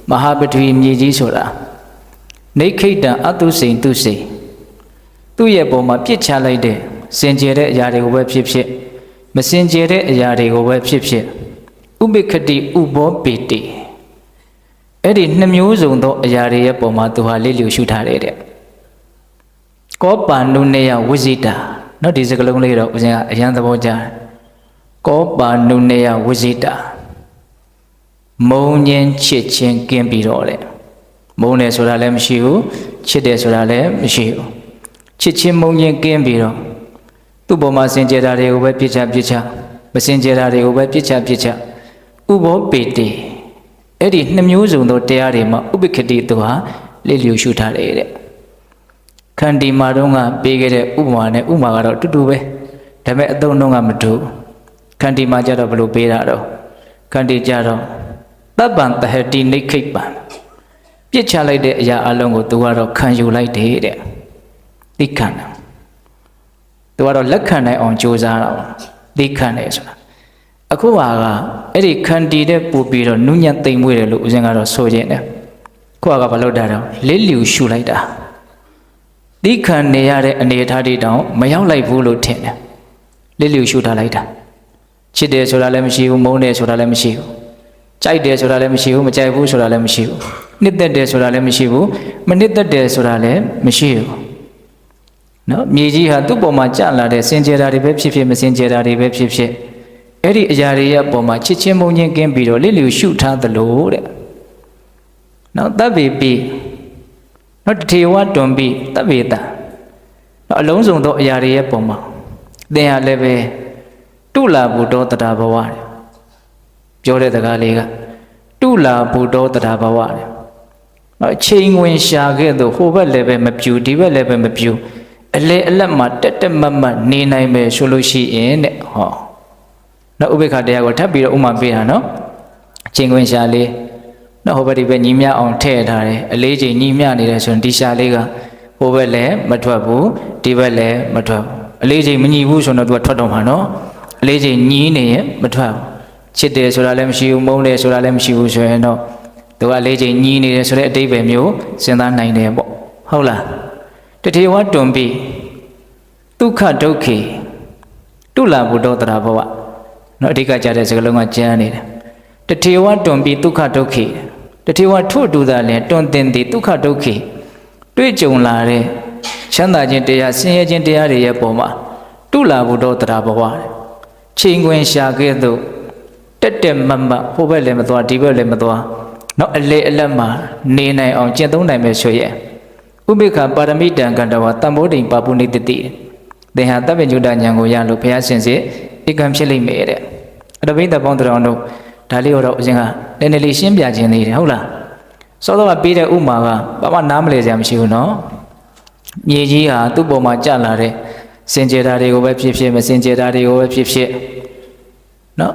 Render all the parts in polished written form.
Mahabhatwi Miji Sura Naked Atu to say သူ့ရဲ့ပုံမှာပြစ်ချလိုက်တဲ့စင်ကြယ်တဲ့အရာတွေကိုပဲဖြစ်ဖြစ်မစင်ကြယ်တဲ့အရာတွေကိုပဲဖြစ်ဖြစ်ဥပိက္ခတိဥဘောပိတိအဲ့ဒီနှစ်မျိုးစုံသောအရာတွေရဲ့ပုံမှာသူဟာလေ့လျူရှုထားတယ်တဲ့ကောပါနုနေယဝိဇိတာเนาะဒီစကားလုံးလေးတော့ဦးဇင်းကအရန်သဘောကျတယ်ကောပါနုနေယဝိဇိတာမုံညင်းချစ်ချင်းကင်းပြီးတော့တဲ့မုံတယ်ဆိုတာလည်းမရှိဘူးချစ်တယ်ဆိုတာလည်းမရှိဘူးချစ်ချင်းမုံချင်းကင်းပြီးတော့သူ့ပေါ်မှာစင်ကြယ်တာတွေကိုပဲပြစ်ချမစင်ကြယ်တာတွေကိုပဲပြစ်ချဥဘောပေတိအဲ့ဒီနှစ်မျိုးစုံသောတရားတွေမှာဥပိက္ခတိသူဟာလေ့လျူရှုထားတယ်တဲ့ခန္တီမာတော့ကပေးခဲ့တဲ့ဥပမာနဲ့ဥမာကတော့တူတူပဲဒါပေမဲ့အသုံးနှုန်းကမတူခန္တီမာကြတော့ဘယ်လိုပေးတာတော့ခန္တီကြတော့တပ္ပံတဟတိနိခိပံပြစ်ချလိုက်တဲ့အရာအလုံးကိုသူကတော့ခံယူလိုက်တယ်တဲ့သိခံတယ်သူကတော့လက်ခံနိုင်အောင်ကြိုးစားတာသိခံတယ်ဆိုတာအခုဟာကအဲ့ဒီခန္တီတဲ့ပူပြီးတော့နုညံ့သိမ်မွေးတယ်လို့ဦးဇင်းကတော့ဆိုခြင်းတယ်ခုကဘာလို့တာတော့လေးလျူရှုလိုက်တာသိခံနေရတဲ့အနေအထားတွေတောင်မရောက်လိုက်ဘူးလို့ထင်တယ်လေးလျူရှုထားလိုက်တာချစ်တယ်ဆိုတာလည်းမရှိဘူးမုန်းတယ်ဆိုတာလည်းမရှိဘူးကြိုက်တယ်ဆိုတာလည်းမရှိဘူးမကြိုက်ဘူးဆိုတာလည်းမရှိဘူးနှစ်သက်တယ်ဆိုတာလည်းမရှိဘူးမနှစ်သက်တယ်ဆိုတာလည်းမရှိဘူးနော်မြေကြီးဟာသူ့ပေါ်မှာကျလာတဲ့စင်ကြယ်တာတွေပဲဖြစ်ဖြစ်မစင်ကြယ်တာတွေပဲဖြစ်ဖြစ်အဲ့ဒီအရာတွေရဲ့ပေါ်မှာချစ်ချင်းမုန်းချင်းကင်းပြီးတော့လေ့လျူရှုထားသလိုတဲ့နော်တပ်ပေပိနော်တထေဝတွန်ပိတပ်ပေတာနော်အလုံးစုံသောအရာတွေရဲ့ပေါ်မှာသင်ဟာလည်းပဲတုလာဘုဒ္ဓတရာဘဝတဲ့ပြောတဲ့စကားလေးကတုလာဘုဒ္ဓတရာဘဝတဲ့နော်အချိန်ဝင်ရှာခဲ့တော့ဟိုဘက်လည်းပဲမပြူဒီဘက်လည်းပဲမပြူအလေအလတ်မှာတက်မတ်နေနိုင်မယ်ဆိုလို့ရှိရင်တဲ့ဟောနော်ဥပိ္ပခတရားကိုထပ်ပြီးတော့ဥမာပေးတာနော်အချိန်ဝင်ရှာလေးနော်ဟိုဘက်ဒီဘက်ညီမျှအောင်ထည့်ထားတယ်အလေးချိန်ညီမျှနေတယ်ဆိုရင်ဒီရှာလေးကဟိုဘက်လည်းမထွက်ဘူးဒီဘက်လည်းမထွက်ဘူးအလေးချိန်မညီဘူးဆိုတော့သူကထွက်တော့မှာနော်အလေးချိန်ညီနေရင်မထွက်ဘူးချစ်တယ်ဆိုတာလည်းမရှိဘူးမုန်းတယ်ဆိုတာလည်းမရှိဘူးဆိုရင်တော့သူကအလေးချိန်ညီနေတယ်ဆိုတဲ့အတိတ်ပဲမျိုးစဉ်းစားနိုင်တယ်ပေါ့ဟုတ်လားတထေဝတွန်ပိဒုက္ခဒုက္ခေတုလာဘုဒ္ဓတရာဘဝနော်အဓိကကြတဲ့စကားလုံးကကျမ်းနေတယ်တထေဝတွန်ပိဒုက္ခဒုက္ခေတထေဝထို့တူတာလည်းတွန်တင်သည်ဒုက္ခဒုက္ခေတွေ့ကြုံလာတဲ့ချမ်းသာခြင်းတရားဆင်းရဲခြင်းတရားတွေရဲ့ပုံမှာတုလာဘုဒ္ဓတရာဘဝချိန်ခွင်ရှာခဲ့သို့တက်မတ်ဟိုဘက်လည်းမသွားဒီဘက်လည်းမသွားနော်အလေအလတ်မှာနေနိုင်အောင်ကျင့်သုံးနိုင်မယ်ဆိုရဲ့ဥပိ္ပခပါရမိတံကန္တဝတံဘောဓိပါပုနိတတိသင်ဟာတပ္ပညုတဉာဏ်ကိုရလို့ဘုရားရှင်စေဧကံဖြစ်လိမ့်မယ်တဲ့အတပိတပေါင်းတော်တို့ဒါလေးတော့အရင်ကနည်းနည်းလေးရှင်းပြခြင်းသေးတယ်ဟုတ်လားစောစောကပေးတဲ့ဥမာကဘာမှနားမလည်စရာမရှိဘူးနော်မြေကြီးဟာသူ့ပေါ်မှာကျလာတဲ့စင်ကြယ်တာတွေကိုပဲဖြစ်ဖြစ်မစင်ကြယ်တာတွေကိုပဲဖြစ်ဖြစ်နော်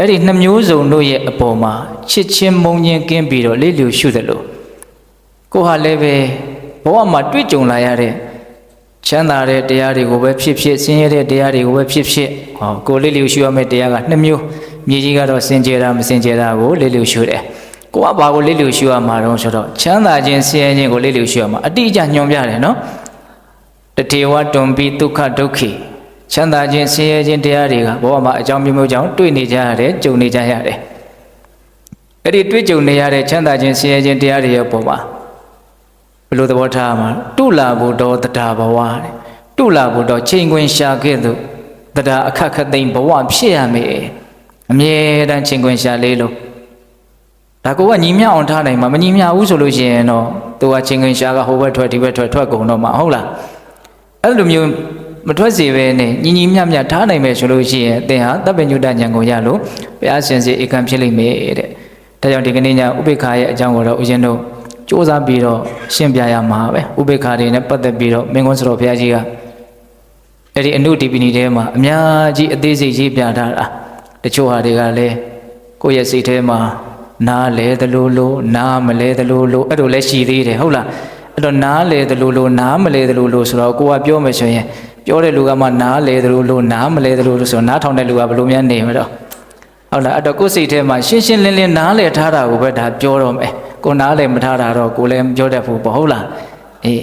အဲ့ဒီနှစ်မျိုးစုံတို့ရဲ့အပေါ်မှာချစ်ချင်းမုန်းချင်းကင်းပြီးတော့လေ့လျူရှုသလိုကိုဟာလည်းပဲဘဝမှာတွေ့ကြုံလာရတဲ့ချမ်းသာတဲ့တရားတွေကိုပဲဖြစ်ဖြစ်ဆင်းရဲတဲ့တရားတွေကိုပဲဖြစ်ဖြစ်ဟောကိုလေ့လျူရှုရမယ့်တရားကနှစ်မျိုးမြေကြီးကတော့စင်ကြယ်တာမစင်ကြယ်တာကိုလေ့လျူရှုတယ်ကိုကဘာကိုလေ့လျူရှုရမှာတော့ဆိုတော့ချမ်းသာခြင်းဆင်းရဲခြင်းကိုလေ့လျူရှုရမှာအတိအကျညွှန်ပြတယ်နော်တထေဝတွန်ပိဒုက္ခဒုက္ခေချမ်းသာခြင်းဆင်းရဲခြင်းတရားတွေကဘဝမှာအကြောင်းမျိုးမျိုးကြောင့်တွေ့နေကြရတယ်ကြုံနေကြရတယ်အဲ့ဒီတွေ့ကြုံနေရတဲ့ချမ်းသာခြင်းဆင်းရဲခြင်းတရားတွေရဲ့ပုံမှာဘယ်လိုသဘောထားမှာတုလာဘုဒ္ဓတရာဘဝတဲ့တုလာဘုဒ္ဓချိန်ခွင်ရှာခဲ့သို့တရာအခက်ခသိမ့်ဘဝဖြစ်ရမယ်အမြဲတမ်းချိန်ခွင်ရှာလေးလို့ဒါကိုကညီမျှအောင်ထားနိုင်မှာမညီမျှဘူးဆိုလို့ရှိရင်တော့သူကချိန်ခွင်ရှာကဟိုဘက်ထွက်ဒီဘက်ထွက်ကုန်တော့မှာဟုတ်လားအဲ့လိုမျိုးမထွက်စေပဲနဲ့ညီမျှမျှထားနိုင်မယ်ဆိုလို့ရှိရင်သင်ဟာတပ္ပညုတဉာဏ်ကိုရလို့ဘုရားရှင်စေဧကံဖြစ်လိမ့်မယ်တဲ့ဒါကြောင့်ဒီကနေ့ညဥပိ္ပခရဲ့အကြောင်းကိုတော့ဦးဇင်းတို့စ조사ပြီးတော့ရှင်းပြရမှာပဲဥပိ္ပခတွေနဲ့ပတ်သက်ပြီးတော့မင်းကွန်းစတော်ဘုရားကြီးကအဲ့ဒီအနုဒီပိနိထဲမှာအများကြီးအသေးစိတ်ရေးပြထားတာတချို့ဟာတွေကလည်းကိုယ့်ရဲ့စိတ်ထဲမှာနားလဲသလိုလိုနားမလဲသလိုလိုအဲ့လိုလဲရှိသေးတယ်ဟုတ်လားအဲ့တော့နားလဲသလိုလိုနားမလဲသလိုလိုဆိုတော့ကိုကပြောမယ်ဆိုရင်ပြောတဲ့လူကမှနားလဲသလိုလိုနားမလဲသလိုလိုဆိုတော့နားထောင်တဲ့လူကဘယ်လိုများနေမလို့ဟ ဟုတ်လားအဲ့တော့ကိုယ်စိတ်ထဲမှာရှင်းရှင်းလင်းလင်းနားလည်ထားတာကိုပဲဒါပြောတော့မယ်ကိုနားလည်မထားတာတော့ကိုလည်းမပြောတတ်ဘူးပေါ့ဟုတ်လားအေး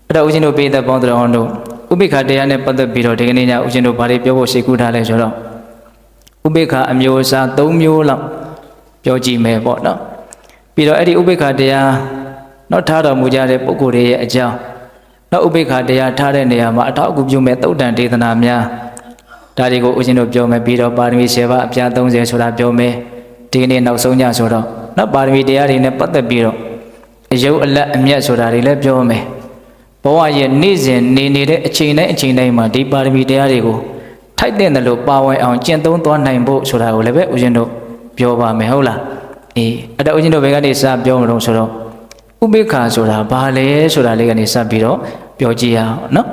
အဲ့တော့ဦးဇင်းတို့ပိဿပေါင်းတော်တို့ဥပိ္ပခတရားနဲ့ပတ်သက်ပြီးတော့ဒီကနေ့ညဦးဇင်းတို့ဘာတွေပြောဖို့ရှိကူးထားလဲဆိုတော့ဥပိ္ပခအမျိုးအစား၃မျိုးလောက်ပြောကြည့်မယ်ပေါ့နော်ပြီးတော့အဲ့ဒီဥပိ္ပခတရားနော်ထားတော်မူကြတဲ့ပုဂ္ဂိုလ်တွေရဲ့အကြောင်းနော်ဥပိ္ပခတရားထားတဲ့နေရာမှာအထောက်အကူပြုမဲ့သုတ်တန်ဒေသနာများဒါတွေကိုဦးဇင်းတို့ပြောမယ်ပြီးတော့ပါရမီ7ပါးအပြား30ဆိုတာပြောမယ်ဒီကနေ့နောက်ဆုံးညဆိုတော့နော်ပါရမီတရားတွေနဲ့ပတ်သက်ပြီးတော့အယုတ်အလတ်အမြတ်ဆိုတာတွေလည်းပြောမယ်ဘဝရဲ့နေ့စဉ်နေနေတဲ့အချိန်တိုင်းမှာဒီပါရမီတရားတွေကိုထိုက်တဲ့လို့ပါဝင်အောင်ကျင့်သုံးသွားနိုင်ဖို့ဆိုတာကိုလည်းပဲဦးဇင်းတို့ပြောပါမယ်ဟုတ်လားအေးအဲ့တော့ဦးဇင်းတို့ဘယ်ကနေစပြောမလို့ဆိုတော့ဥပိ္ပခဆိုတာဘာလဲဆိုတာလေးကနေစပြီးတော့ပြောကြည့်ရအောင်နော်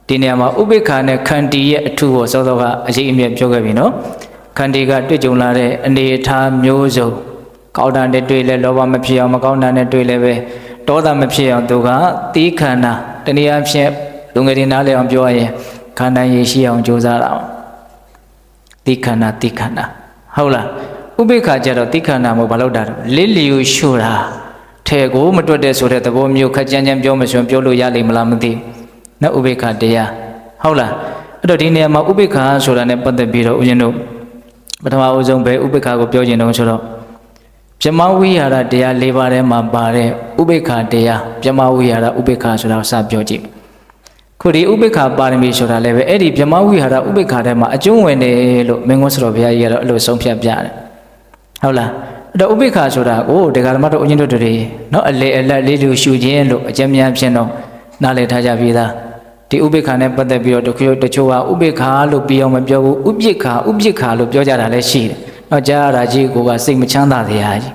ဒီနေရာမှာဥပိ္ပခနဲ့ခန္တီရဲ့အထူးကိုစောစောကအရေးအမြတ်ပြောခဲ့ပြီနော်ခန္တီကတွေ့ကြုံလာတဲ့အနေအထားမျိုးစုံကောင်းတာနဲ့တွေ့လဲလောဘမဖြစ်အောင်မကောင်းတာနဲ့တွေ့လဲပဲဒေါသမဖြစ်အောင်သူကတီးခန္ဓာတနည်းအားဖြင့်လူငယ်တွေနားလည်အောင်ပြောရရင်ခန္ဓာရည်ရှိအောင်ကြိုးစားတာတီးခန္ဓာဟုတ်လားဥပိ္ပခကြတော့တီးခန္ဓာမဟုတ်ဘာလို့တာလစ်လျူရှုတာထဲကိုမတွက်တဲ့ဆိုတဲ့သဘောမျိုးခက်ကြမ်းကြမ်းပြောမစွန်ပြောလို့ရလိမ့်မလားမသိနော်ဥပိ္ပခတရားဟုတ်လားအဲ့တော့ဒီနေရာမှာဥပိ္ပခဆိုတာနဲ့ပတ်သက်ပြီးတော့ဦးဇင်းတို့ပထမအဦးဆုံးပဲဥပိ္ပခကိုပြောကျင်တော့ဆိုတော့ပြမဝိဟာရတရား၄ပါးထဲမှာပါတဲ့ဥပိ္ပခတရားပြမဝိဟာရဥပိ္ပခဆိုတာကိုစပြောကြည့်ခုဒီဥပိ္ပခပါရမီဆိုတာလည်းပဲအဲ့ဒီပြမဝိဟာရဥပိ္ပခထဲမှာအကျုံးဝင်တယ်လို့မင်းကွန်းစတော်ဘုရားကြီးကတော့အဲ့လိုဆုံးဖြတ်ပြတယ်ဟုတ်လားအဲ့တော့ဥပိ္ပခဆိုတာကိုဒကာဓမ္မတို့အင်းတို့တွေနော်အလေအလတ်လေးလူရှုခြင်းလို့အကျဉ်းများဖြင့်တော့နားလည်ထားကြပြီသားဒီဥပိ္ပခနဲ့ပတ်သက်ပြီးတော့တချို့ကဥပိ္ပခလို့ပြီးအောင်မပြောဘူးဥပိ္ပခလို့ပြောကြတာလည်းရှိတယ်နော်ကြားရတာကြီးကိုကစိတ်မချမ်းသာတရားကြီ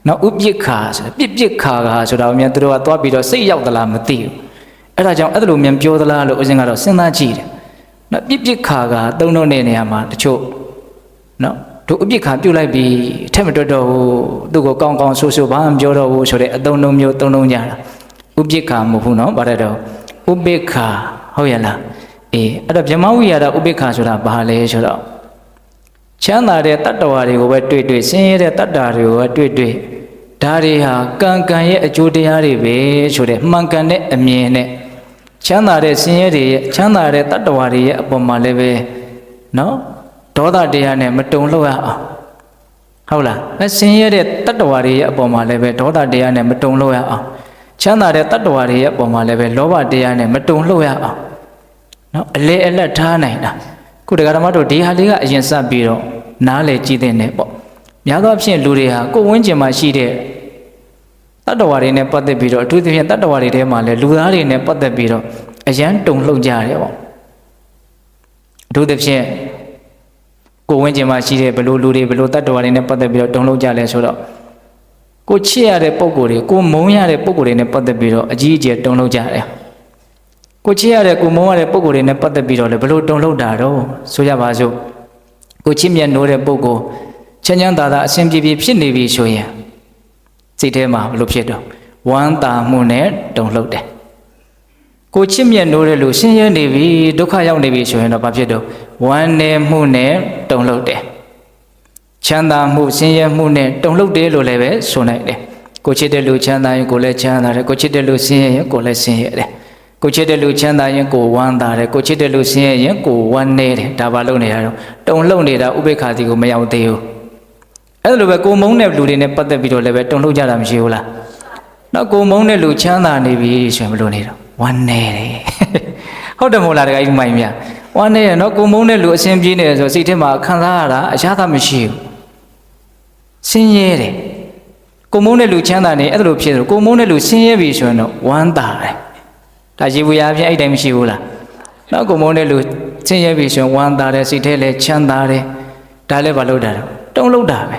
းနော်ဥပိ္ပခဆိုတာပြစ်ခါကဆိုတာအမြင်သူတို့ကသွားပြီးတော့စိတ်ရောက်သလားမသိဘူးအဲ့ဒါကြောင့်အဲ့လိုမြန်ပြောသလားလို့ဦးဇင်းကတော့စဉ်းစားကြည့်တယ်နော်ပြစ်ခါကသုံးတော့တဲ့နေရာမှာတချို့နော်တို့ဥပိ္ပခပြုတ်လိုက်ပြီးထက်မတွတ်တော့ဘူးသူ့ကိုကောင်းကောင်းဆိုးဆိုးဘာမှမပြောတော့ဘူးဆိုတဲ့အသုံးလုံးမျိုးသုံးလုံးကြတာဥပိ္ပခမဟုတ်ဘူးနော်ဗါတဲ့တော့ဥပိ္ပခဟုတ်ရလားအေးအဲ့တော့ဗြဟ္မဝိဟာရဥပိ္ပခဆိုတာဘာလဲဆိုတော့ချမ်းသာတဲ့တတ္တဝါတွေကိုပဲတွေ့ဆင်းရဲတဲ့တတ္တဝါတွေကိုပဲတွေ့ဒါတွေဟာကံရဲ့အကျိုးတရားတွေပဲဆိုတဲ့မှန်ကန်တဲ့အမြင်နဲ့ချမ်းသာတဲ့ဆင်းရဲတွေရဲ့ချမ်းသာတဲ့တတ္တဝါတွေရဲ့အပေါ်မှာလည်းပဲနော်ဒေါသတရားနဲ့မတုံ့လောက်ရအောင်ဟုတ်လားဆင်းရဲတဲ့တတ္တဝါတွေရဲ့အပေါ်မှာလည်းပဲဒေါသတရားနဲ့မတုံ့လောက်ရအောင်ချမ်းသာတဲ့တတ္တဝါတွေရဲ့အပေါ်မှာလည်းပဲလောဘတရားနဲ့မတုံ့လောက်ရအောင်နော်အလေအလတ်ထားနိုင်တာခုတရားဓမ္မတို့ဒီဟာလေးကအရင်စပြီးတော့နားလေကြည့်တဲ့နဲ့ပေါ့များသောအားဖြင့်လူတွေဟာကိုယ်ဝန်းကျင်မှာရှိတဲ့တတ္တဝါတွေနဲ့ပတ်သက်ပြီးတော့အထူးသဖြင့်တတ္တဝါတွေထဲမှာလည်းလူသားတွေနဲ့ပတ်သက်ပြီးတော့အရန်တုံလှုပ်ကြတယ်ပေါ့အထူးသဖြင့်ကိုယ်ဝန်းကျင်မှာရှိတဲ့ဘလို့လူတွေဘလို့တတ္တဝါတွေနဲ့ပတ်သက်ပြီးတော့တုံလှုပ်ကြလဲဆိုတော့ကိုချစ်ရတဲ့ပုံကိုယ်တွေကိုမုန်းရတဲ့ပုံကိုယ်တွေနဲ့ပတ်သက်ပြီးတော့အကြီးအကျယ်တုံလှုပ်ကြတယ်ကိုချစ်ရတဲ့ကိုမုန်းရတဲ့ပုံကိုယ်တွေနဲ့ပတ်သက်ပြီးတော့လည်းဘလို့တုံလှုပ်တာတော့ဆိုကြပါစို့ကိုချစ်မြတ်နိုးတဲ့ပုံကိုချမ်းချမ်းသာသာအစဉ်ပြေပြေဖြစ်နေပြီဆိုရင်စိတ်ထဲမှာဘလို့ဖြစ်တော့ဝမ်းသာမှုနဲ့တုံလှုပ်တယ်ကိုချစ်မြတ်နိုးတဲ့လူဆင်းရဲနေပြီဒုက္ခရောက်နေပြီဆိုရင်တော့ဘာဖြစ်တော့ဝမ်းနည်းမှုနဲ့တုံလှုပ်တယ်ချမ်းသာမှုဆင်းရဲမှုနဲ့တုံလှုပ်တယ်လို့လည်းပဲဆိုနိုင်တယ်ကိုချစ်တဲ့လူချမ်းသာရင်ကိုလည်းချမ်းသာတယ်ကိုချစ်တဲ့လူဆင်းရဲရင်ကိုလည်းဆင်းရဲတယ်ကိုချစ်တဲ့လူချမ်းသာရင်ကိုဝမ်းသာတယ်ကိုချစ်တဲ့လူဆင်းရဲရင်ကိုဝမ်းနည်းတယ်ဒါဘာလို့နေရတော့တုံလှုပ်နေတာဥပိ္ပခာတိကိုမရောက်သေးဘူးအဲ့လိုပဲကိုမုန်းတဲ့လူတွေနဲ့ပတ်သက်ပြီးတော့လည်းပဲတုံလှုပ်ကြတာမရှိဘူးလားနော်ကိုမုန်းတဲ့လူချမ်းသာနေပြီဆိုရင်ဘယ်လိုနေတော့ဝမ်းနည်းတယ်ဟုတ်တယ်မဟုတ်လားတခါကြီးမိုင်းမြဝမ်းနည်းရနော်ကိုမုန်းတဲ့လူအစဉ်ပြေးနေတယ်ဆိုစိတ်ထဲမှာခံစားရတာအရှားသာမရှိဘူးဆင်းရဲတယ်ကိုမုန်းတဲ့လူချမ်းသာနေအဲ့လိုဖြစ်တယ်ကိုမုန်းတဲ့လူဆင်းရဲပြီဆိုရင်တော့ဝမ်းသာတယ်ဒါရေဘူးရအဖြစ်အဲ့တိုင်းမရှိဘူးလားနော်ကိုမုန်းတဲ့လူဆင်းရဲပြီဆိုရင်ဝမ်းသာတယ်စိတ်ထဲလည်းချမ်းသာတယ်ဒါလည်းဘာလို့တာတော့တုံလှုပ်တာပဲ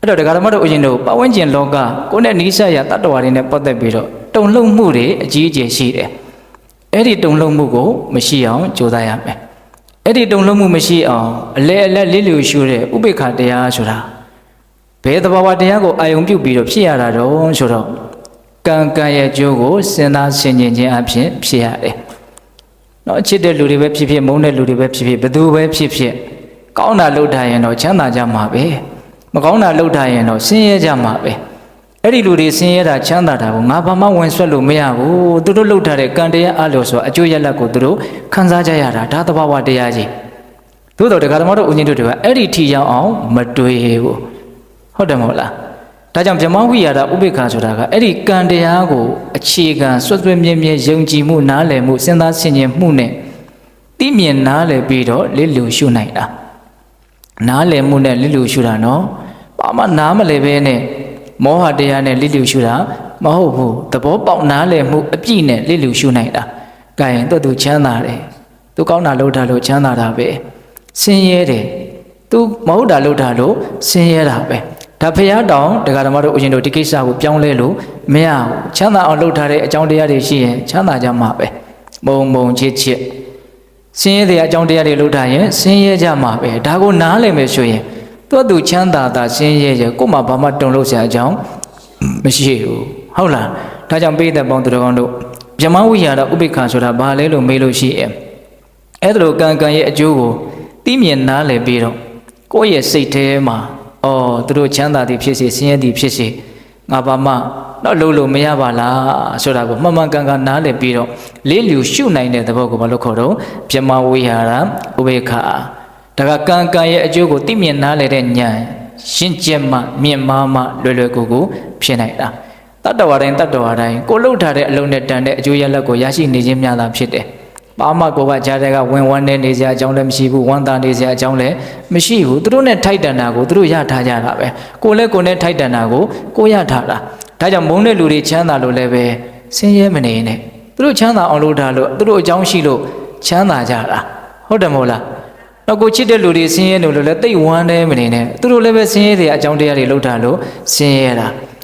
အဲ့တော့ဒကာဓမ္မတို့အရင်တို့ပတ်ဝန်းကျင်လောကကိုယ်နဲ့နီးစပ်ရာတတ္တဝါတွေနဲ့ပတ်သက်ပြီးတော့တုံလှုပ်မှုတွေအကြီးအကျယ်ရှိတယ်အဲ့ဒီတုံလှုပ်မှုကိုမရှိအောင်ကြိုးစားရမယ်အဲ့ဒီတုံလှုပ်မှုမရှိအောင်အလဲအလတ်လေးလျူရှုတဲ့ဥပိ္ပခတရားဆိုတာဘယ်သဘာဝတရားကိုအာယုံပြုပြီးတော့ဖြစ်ရတာတော့ဆိုတော့ကံရဲ့အကျိုးကိုစဉ်းစားဆင်ခြင်ခြင်းအဖြစ်ဖြစ်ရတယ်။နော်ချစ်တဲ့လူတွေပဲဖြစ်ဖြစ်မုန်းတဲ့လူတွေပဲဖြစ်ဖြစ်ဘယ်သူပဲဖြစ်ဖြစ် ကောင်းတာလုပ်ထားရင်တော့ချမ်းသာကြမှာပဲမကောင်းတာလုပ်ထားရင်တော့ဆင်းရဲကြမှာပဲအဲ့ဒီလူတွေဆင်းရဲတာချမ်းသာတာကိုငါဘာမှဝင်ဆွတ်လို့မရဘူးသူတို့လုပ်ထားတဲ့ကံတရားအလို့ဆိုအကျိုးရလဒ်ကိုသူတို့ခံစားကြရတာဒါသဘာဝတရားကြီးသို့တော်တရားဓမ္မတို့ဦးဇင်းတို့တွေကအဲ့ဒီထီရောက်အောင်မတွေးဘူးဟုတ်တယ်မဟုတ်လားဒါကြောင့်ဗြဟ္မဝိဟာရဥပိ္ပခာဆိုတာကအဲ့ဒီကံတရားကိုအခြေခံစွတ်စွဲမြဲမြဲယုံကြည်မှုနားလည်မှုစဉ်းစားဆင်ခြင်မှုနဲ့သိမြင်နားလည်ပြီးတော့လစ်လျူရှုနိုင်တာနားလည်မှုနဲ့လစ်လျူရှုတာနော်ဘာမှနားမလည်ပဲနဲ့မောဟတရားနဲ့လစ်လျူရှုတာမဟုတ်ဘူးသဘောပေါက်နားလည်မှုအပြည့်နဲ့လစ်လျူရှုနိုင်တာကဲရင်သူချမ်းသာတယ်သူကောင်းတာလုပ်တာလို့ချမ်းသာတာပဲဆင်းရဲတယ်သူမဟုတ်တာလုပ်တာလို့ဆင်းရဲတာပဲဒါဖရာတောင်တရားဓမ္မတို့ဦးရှင်တို့ဒီကိစ္စကိုပြောင်းလဲလို့မရဘူးချမ်းသာအောင်လုပ်ထားတဲ့အကြောင်းတရားတွေရှိရင်ချမ်းသာကြမှာပဲမုံချစ်ဆင်းရဲတဲ့အကြောင်းတရားတွေလုပ်ထားရင်ဆင်းရဲကြမှာပဲဒါကိုနားလည်မယ်ဆိုရင်သူချမ်းသာတာဆင်းရဲရကို့မှာဘာမှတုံလို့ဆရာအကြောင်းမရှိဘူးဟုတ်လားဒါကြောင့်ပိဋကပေါင်းသူတော်ကောင်းတို့ဗြဟ္မဝိဟာရဥပိ္ပခာဆိုတာဘာလဲလို့မေးလို့ရှိရဲ့အဲ့ဒါလိုကံရဲ့အကျိုးကိုသိမြင်နားလည်ပြီးတော့ကိုယ့်ရဲ့စိတ်ထဲမှာသူတို့ချမ်းသာသည်ဖြစ်စေဆင်းရဲသည်ဖြစ်စေငါဘာမှတော့လို့မရပါလားဆိုတာကိုမှန်မှန်ကန်ကန်နားလည်ပြီးတော့လေးလျူရှုနိုင်တဲ့သဘောကိုဘာလို့ခေါ်တော့ဗြဟ္မဝိဟာရဥပိ္ပခာဒါကကံရဲ့အကျိုးကိုသိမြင်နားလည်တဲ့ဉာဏ်ရှင်းကျက်မှမြင်မာမှလွယ်လွယ်ကူကူဖြစ်နိုင်တာတတ္တဝါတိုင်းကိုလှုပ်ထားတဲ့အလုံးနဲ့တန်တဲ့အကျိုးရလဒ်ကိုရရှိနေခြင်းများတာဖြစ်တယ်ဘာမှကိုကကြားတဲ့ကဝင်ဝမ်းနေနေစရာအကြောင်းလည်းမရှိဘူးဝမ်းသာနေစရာအကြောင်းလည်းမရှိဘူးသူတို့နဲ့ထိုက်တန်တာကိုသူတို့ရထားကြတာပဲကိုလည်းကိုနဲ့ထိုက်တန်တာကိုရထားတာဒါကြောင့်မုန်းတဲ့လူတွေချမ်းသာလို့လည်းပဲဆင်းရဲမနေနဲ့သူတို့ချမ်းသာအောင်လုပ်ထားလို့သူတို့အကြောင်းရှိလို့ချမ်းသာကြတာဟုတ်တယ်မဟုတ်လားတော့ကိုချစ်တဲ့လူတွေဆင်းရဲလို့လည်းတိတ်ဝမ်းနေမနေနဲ့သူတို့လည်းပဲဆင်းရဲတဲ့အကြောင်းတရားတွေလုပ်ထားလို့ဆင်းရဲတ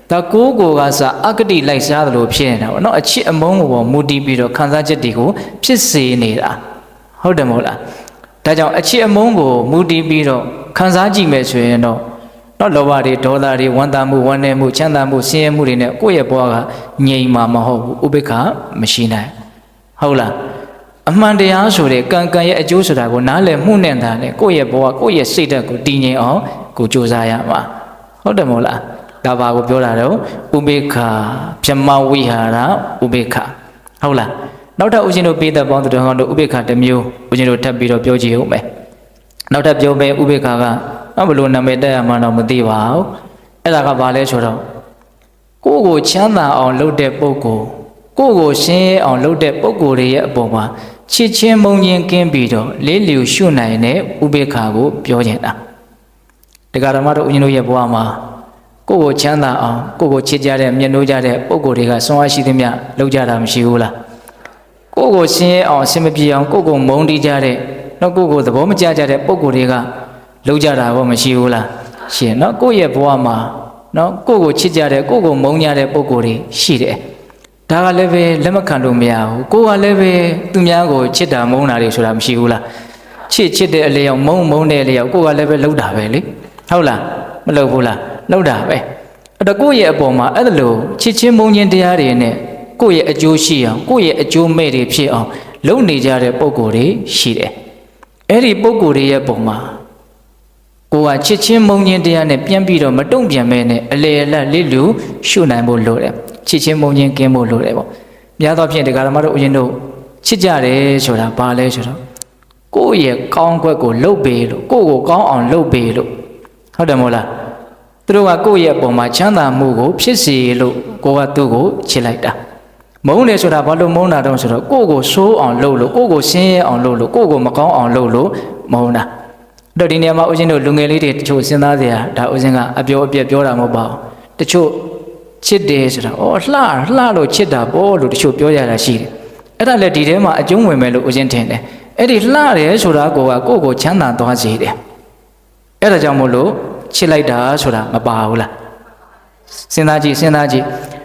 ာဒါကိုကစားအကတိလိုက်စားသလိုဖြစ်နေတာပေါ့နော်အချစ်အမုန်းကိုပေါ်မူတည်ပြီးတော့ခံစားချက်တွေကိုဖြစ်စေနေတာဟုတ်တယ်မဟုတ်လားဒါကြောင့်အချစ်အမုန်းကိုမူတည်ပြီးတော့ခံစားကြည့်မယ်ဆိုရင်တော့လောဘတွေဒေါသတွေဝမ်းသာမှုဝမ်းနည်းမှုချမ်းသာမှုဆင်းရဲမှုတွေနဲ့ကိုယ့်ရဲ့ဘဝကငြိမ်မှာမဟုတ်ဘူးဥပိ္ပခာမရှိနိုင်ဟုတ်လားအမှန်တရားဆိုတဲ့ကံရဲ့အကျိုးဆိုတာကိုနားလည်မှုနဲ့သာလေကိုယ့်ရဲ့ဘဝကိုယ့်ရဲ့စိတ်ဓာတ်ကိုတည်ငြိမ်အောင်ကိုကြိုးစားရမှာဟုတ်တယ်မဟုတ်လားဒါပါကိုပြောတာတော့ဥပိ္ပခာဗြဟ္မဝိဟာရဥပိ္ပခာဟုတ်လားနောက်ထပ်ဦးဇင်းတို့ပိဋကပေါင်းသူတော်ကောင်းတို့ဥပိ္ပခာတစ်မျိုးဦးဇင်းတို့ထပ်ပြီးတော့ပြောကြည့်ဦးမယ်နောက်ထပ်ပြောမယ်ဥပိ္ပခာကဘယ်လိုနာမည်တက်ရမှန်းတော့မသိပါဘူးအဲ့ဒါကဘာလဲဆိုတော့ကိုချမ်းသာအောင်လုပ်တဲ့ပုဂ္ဂိုလ်ကိုရှင်းရဲအောင်လုပ်တဲ့ပုဂ္ဂိုလ်တွေရဲ့အပေါ်မှာချစ်ချင်းမုန်းချင်းကင်းပြီးတော့လေးလျူရှုနိုင်တဲ့ဥပိ္ပခာကိုပြောနေတာတရားဓမ္မတို့ဦးဇင်းတို့ရဲ့ဘဝမှာကိုချမ်းသာအောင်ကိုချစ်ကြတဲ့မျက်နှိုးကြတဲ့ပုံကိုယ်တွေကဆွမ်းအားရှိသမျှလုပ်ကြတာမရှိဘူးလားကိုရှင်းအောင်အစင်မပြေအောင်ကိုမုန်းတီးကြတဲ့နောက်ကိုသဘောမကျကြတဲ့ပုံကိုယ်တွေကလုပ်ကြတာဘောမရှိဘူးလားရှင်နော်ကိုရဲ့ဘဝမှာနော်ကိုချစ်ကြတဲ့ကိုမုန်းကြတဲ့ပုံကိုယ်တွေရှိတယ်ဒါကလည်းပဲလက်မခံလို့မရဘူးကိုကလည်းပဲသူများကိုချစ်တာမုန်းတာတွေဆိုတာမရှိဘူးလားချစ်တဲ့အလျောက်မုန်းတဲ့အလျောက်ကိုကလည်းပဲလုပ်တာပဲလေဟုတ်လားမလုပ်ဘူးလားလောက်တာပဲအဲ့တော့ကိုယ့်ရဲ့အပေါ်မှာအဲ့ဒါလို့ချစ်ချင်းမုန်းချင်းတရားတွေနဲ့ကိုယ့်ရဲ့အကျိုးရှိအောင်ကိုယ့်ရဲ့အကျိုးမဲ့တွေဖြစ်အောင်လုပ်နေကြတဲ့ပုံကိုယ်တွေရှိတယ်အဲ့ဒီပုံကိုယ်တွေရဲ့ပုံမှာကိုကချစ်ချင်းမုန်းချင်းတရားနဲ့ပြန်ပြီးတော့မတုံ့ပြန်မဲနဲ့အလေအလတ်လေးလူရှုနိုင်ဖို့လိုတယ်ချစ်ချင်းမုန်းချင်းကင်းဖို့လိုတယ်ပေါ့များသောဖြင့်တရားဓမ္မတို့ဦးဇင်းတို့ချစ်ကြတယ်ဆိုတာဘာလဲဆိုတော့ကိုယ့်ရဲ့ကောင်းကွက်ကိုလှုပ်ပေးလို့ကိုကောင်းအောင်လှုပ်ပေးလို့ဟုတ်တယ်မို့လားသူတို့ကကိုယ့်ရဲ့အပေါ်မှာချမ်းသာမှုကိုဖြစ်စေလို့ကိုကသူ့ကိုချစ်လိုက်တာမုန်းတယ်ဆိုတာဘာလို့မုန်းတာတော့ဆိုတော့ကိုဆိုးအောင်လုပ်လို့ကိုဆင်းရဲအောင်လုပ်လို့ကိုမကောင်းအောင်လုပ်လို့မုန်းတာတော့ဒီနေရာမှာဦးဇင်းတို့လူငယ်လေးတွေတချို့စဉ်းစားစရာဒါဦးဇင်းကအပြောအပြက်ပြောတာမဟုတ်ပါဘူးတချို့ချစ်တယ်ဆိုတာလှလို့ချစ်တာပေါ့လို့တချို့ပြောကြတာရှိတယ်အဲ့ဒါလည်းဒီထဲမှာအကျုံးဝင်မယ်လို့ဦးဇင်းထင်တယ်အဲ့ဒီလှတယ်ဆိုတာကိုချမ်းသာသွားစေတယ်အဲ့ဒါကြောင့်မို့လို့ချစ်လိုက်တာဆိုတာမပါဘူးလားစဉ်းစားကြည့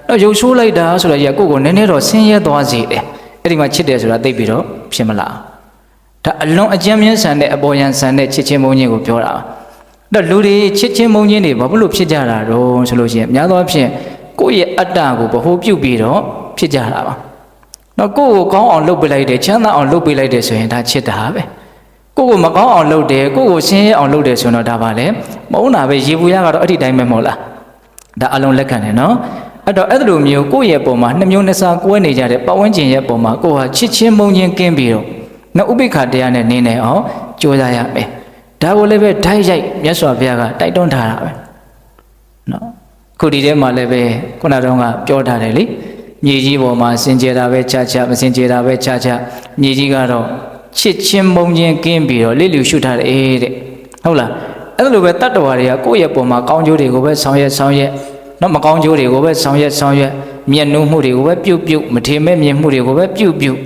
်တော့ရုပ်ဆိုးလိုက်တာဆိုတာကြီးကိုနည်းနည်းတော့ဆင်းရဲသွားစေတယ်အဲ့ဒီမှာချစ်တယ်ဆိုတာသိပြီးတော့ဖြစ်မလားဒါအလွန်အကျဉ်းမြင့်ဆန်တဲ့အပေါ်ယံဆန်တဲ့ချစ်ချင်းမုန်းချင်းကိုပြောတာတော့လူတွေချစ်ချင်းမုန်းချင်းတွေဘာလို့ဖြစ်ကြတာတော့ဆိုလို့ရှိရင်များသောအားဖြင့်ကိုယ့်ရဲ့အတ္တကိုဗဟိုပြုပြီးတော့ဖြစ်ကြတာပါတော့ကိုကောင်းအောင်လုပ်ပေးလိုက်တယ်ချမ်းသာအောင်လုပ်ပေးလိုက်တယ်ဆိုရင်ဒါချစ်တာပဲ ကိုမကောင်းအောင်လုပ်တယ်ကိုဆင်းရဲအောင်လုပ်တယ်ဆိုတော့ဒါပါလေမဟုတ်တာပဲရေဘူးရကတော့အဲ့ဒီတိုင်းပဲမဟုတ်လားဒါအလုံးလက်ခံတယ်နော်အဲ့တော့အဲ့လိုမျိုးကိုယ့်ရဲ့ပုံမှာနှစ်မျိုးနှစ်စားကွဲနေကြတဲ့ပတ်ဝန်းကျင်ရဲ့ပုံမှာကိုဟာချစ်ချင်းမုန်းချင်းကင်းပြီးတော့နော်ဥပိ္ပခတရားနဲ့နေနေအောင်ကြိုးစားရမယ်ဒါကိုလည်းပဲဓာတ်ရိုက်မြတ်စွာဘုရားကတိုက်တွန်းထားတာပဲနော်ခုဒီထဲမှာလည်းပဲခုနကတော့ပြောထားတယ်လေမြေကြီးပေါ်မှာစင်ကြယ်တာပဲခြားခြားမစင်ကြယ်တာပဲခြားခြားမြေကြီးကတော့ချစ်ချင်းမုန်းချင်းကင်းပြီးတော့လိလူရှုထားတယ်တဲ့ဟုတ်လားအဲ့လိုပဲတတ္တဝါတွေကကိုယ့်ရဲ့ပုံမှာကောင်းကျိုးတွေကိုပဲဆောင်ရွက်နော်မကောင်းကျိုးတွေကိုပဲဆောင်ရွက်မျက်နှာမှုတွေကိုပဲပြုတ်မထေမဲ့မြင်မှုတွေကိုပဲပြုတ်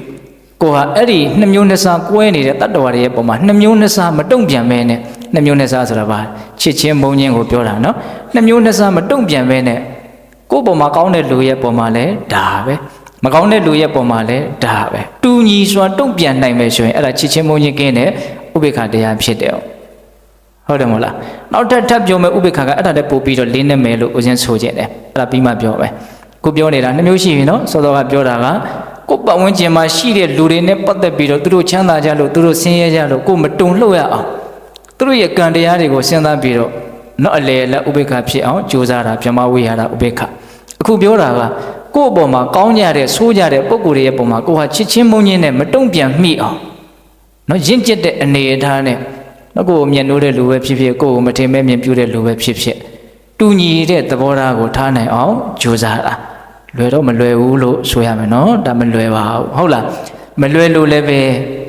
ကိုဟာအဲ့ဒီနှစ်မျိုးနှစ်စားကွဲနေတဲ့တတ္တဝါတွေရဲ့ပုံမှာနှစ်မျိုးနှစ်စားမတုံ့ပြန်မဲနဲ့နှစ်မျိုးနှစ်စားဆိုတာပါချစ်ချင်းမုန်းချင်းကိုပြောတာနော်နှစ်မျိုးနှစ်စားမတုံ့ပြန်မဲနဲ့ကိုယ့်ပုံမှာကောင်းတဲ့လူရဲ့ပုံမှာလည်းဒါပဲမကောင်းတဲ့လူရဲ့ပုံမှာလည်းဒါပဲတူညီစွာတုံ့ပြန်နိုင်မယ်ဆိုရင်အဲ့ဒါချစ်ချင်းမုန်းချင်းကင်းတဲ့ဥပေက္ခတရားဖြစ်တယ်ဟုတ်တယ်မဟုတ်လားနောက်ထပ်ပြောမယ်ဥပေက္ခကအဲ့ဒါတည်းပို့ပြီးတော့လင်းနေမယ်လို့ဦးဇင်းဆိုကြတယ်အဲ့ဒါပြီးမှပြောမယ်ကိုပြောနေတာနှစ်မျိုးရှိပြီနော်စောစောကပြောတာကကိုပတ်ဝန်းကျင်မှာရှိတဲ့လူတွေနဲ့ပတ်သက်ပြီးတော့သူတို့ချမ်းသာကြလို့သူတို့ဆင်းရဲကြလို့ကိုမတုံလှုပ်ရအောင်သူတို့ရဲ့ကံတရားတွေကိုစဉ်းစားပြီးတော့နော်အလေလက်ဥပေက္ခဖြစ်အောင်ကြိုးစားတာဗြဟ္မဝိဟာရဥပေက္ခအခုပြောတာကကိုယ့်အပေါ်မှာကောင်းကြတဲ့ဆိုးကြတဲ့ပုံကိုယ်တွေရဲ့ပုံမှာကိုဟာချစ်ချင်းမုန်းချင်းနဲ့မတုံ့ပြန်မိအောင်နော်ရင့်ကျက်တဲ့အနေအထားနဲ့နော်ကိုယ်မျက်နှိုးတဲ့လူပဲဖြစ်ဖြစ်ကိုယ်မထင်မဲ့မြင်ပြတဲ့လူပဲဖြစ်ဖြစ်တူညီတဲ့သဘောထားကိုထားနိုင်အောင်ကြိုးစားတာလွယ်တော့မလွယ်ဘူးလို့ဆိုရမယ်နော်ဒါမလွယ်ပါဘူးဟုတ်လားမလွယ်လို့လည်းပဲ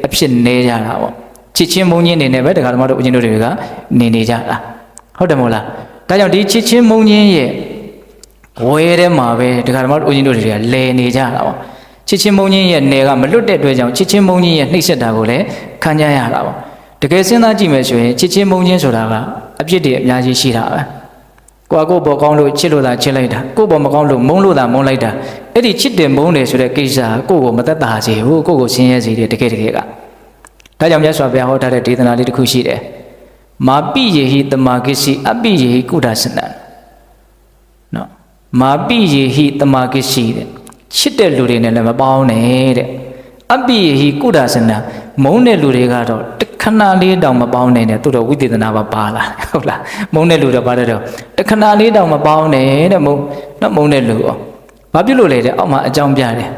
အဖြစ်နေကြတာပေါ့ချစ်ချင်းမုန်းချင်းနေနဲ့ပဲတရားဓမ္မတို့ဦးဇင်းတို့တွေကနေကြတာဟုတ်တယ်မဟုတ်လားဒါကြောင့်ဒီချစ်ချင်းမုန်းချင်းရဲ့ဝဲထဲမှာပဲတရားဓမ္မတို့ဦးဇင်းတို့တွေကလဲနေကြတာပေါ့ချစ်ချင်းမုန်းချင်းရဲ့နယ်ကမလွတ်တဲ့အတွက်ကြောင့်ချစ်ချင်းမုန်းချင်းရဲ့နှိမ့်ဆက်တာကိုလည်းခံကြရတာပေါ့တကယ်စဉ်းစားကြည့်မယ်ဆိုရင်ချစ်ချင်းမုန်းချင်းဆိုတာကအပြစ်တွေအများကြီးရှိတာပဲကိုယ့်ဘောကောင်းလို့ချစ်လို့သာချစ်လိုက်တာကိုယ့်ဘောမကောင်းလို့မုန်းလို့သာမုန်းလိုက်တာအဲ့ဒီချစ်တယ်မုန်းတယ်ဆိုတဲ့ကိစ္စကိုယ့်ကိုမသက်သာစေဘူးကိုယ့်ကိုဆင်းရဲစေတယ်တကယ်ကဒါကြောင့်မြတ်စွာဘုရားဟောထားတဲ့ဒေသနာလေးတစ်ခုရှိတယ်မာပိယေဟိတမကိစီအပိယေဟိကုဒသနံနော်မာပိယေဟိတမကိစီတဲ့ချစ်တဲ့လူတွေနဲ့လည်းမပေါင်းနဲ့တဲ့အပိယေဟိကုဒသနံမုန်းတဲ့လူတွေကတော့တခဏလေးတောင်မပေါင်းနဲ့တဲ့သူတို့ဝိသေသနာပါလာဟုတ်လားမုန်းတဲ့လူတော့ပါတယ်တော့တခဏလေးတောင်မပေါင်းနဲ့တဲ့မုန်းတဲ့လူဩဘာဖြစ်လို့လဲတဲ့အောက်မှာအကြောင်းပြတယ်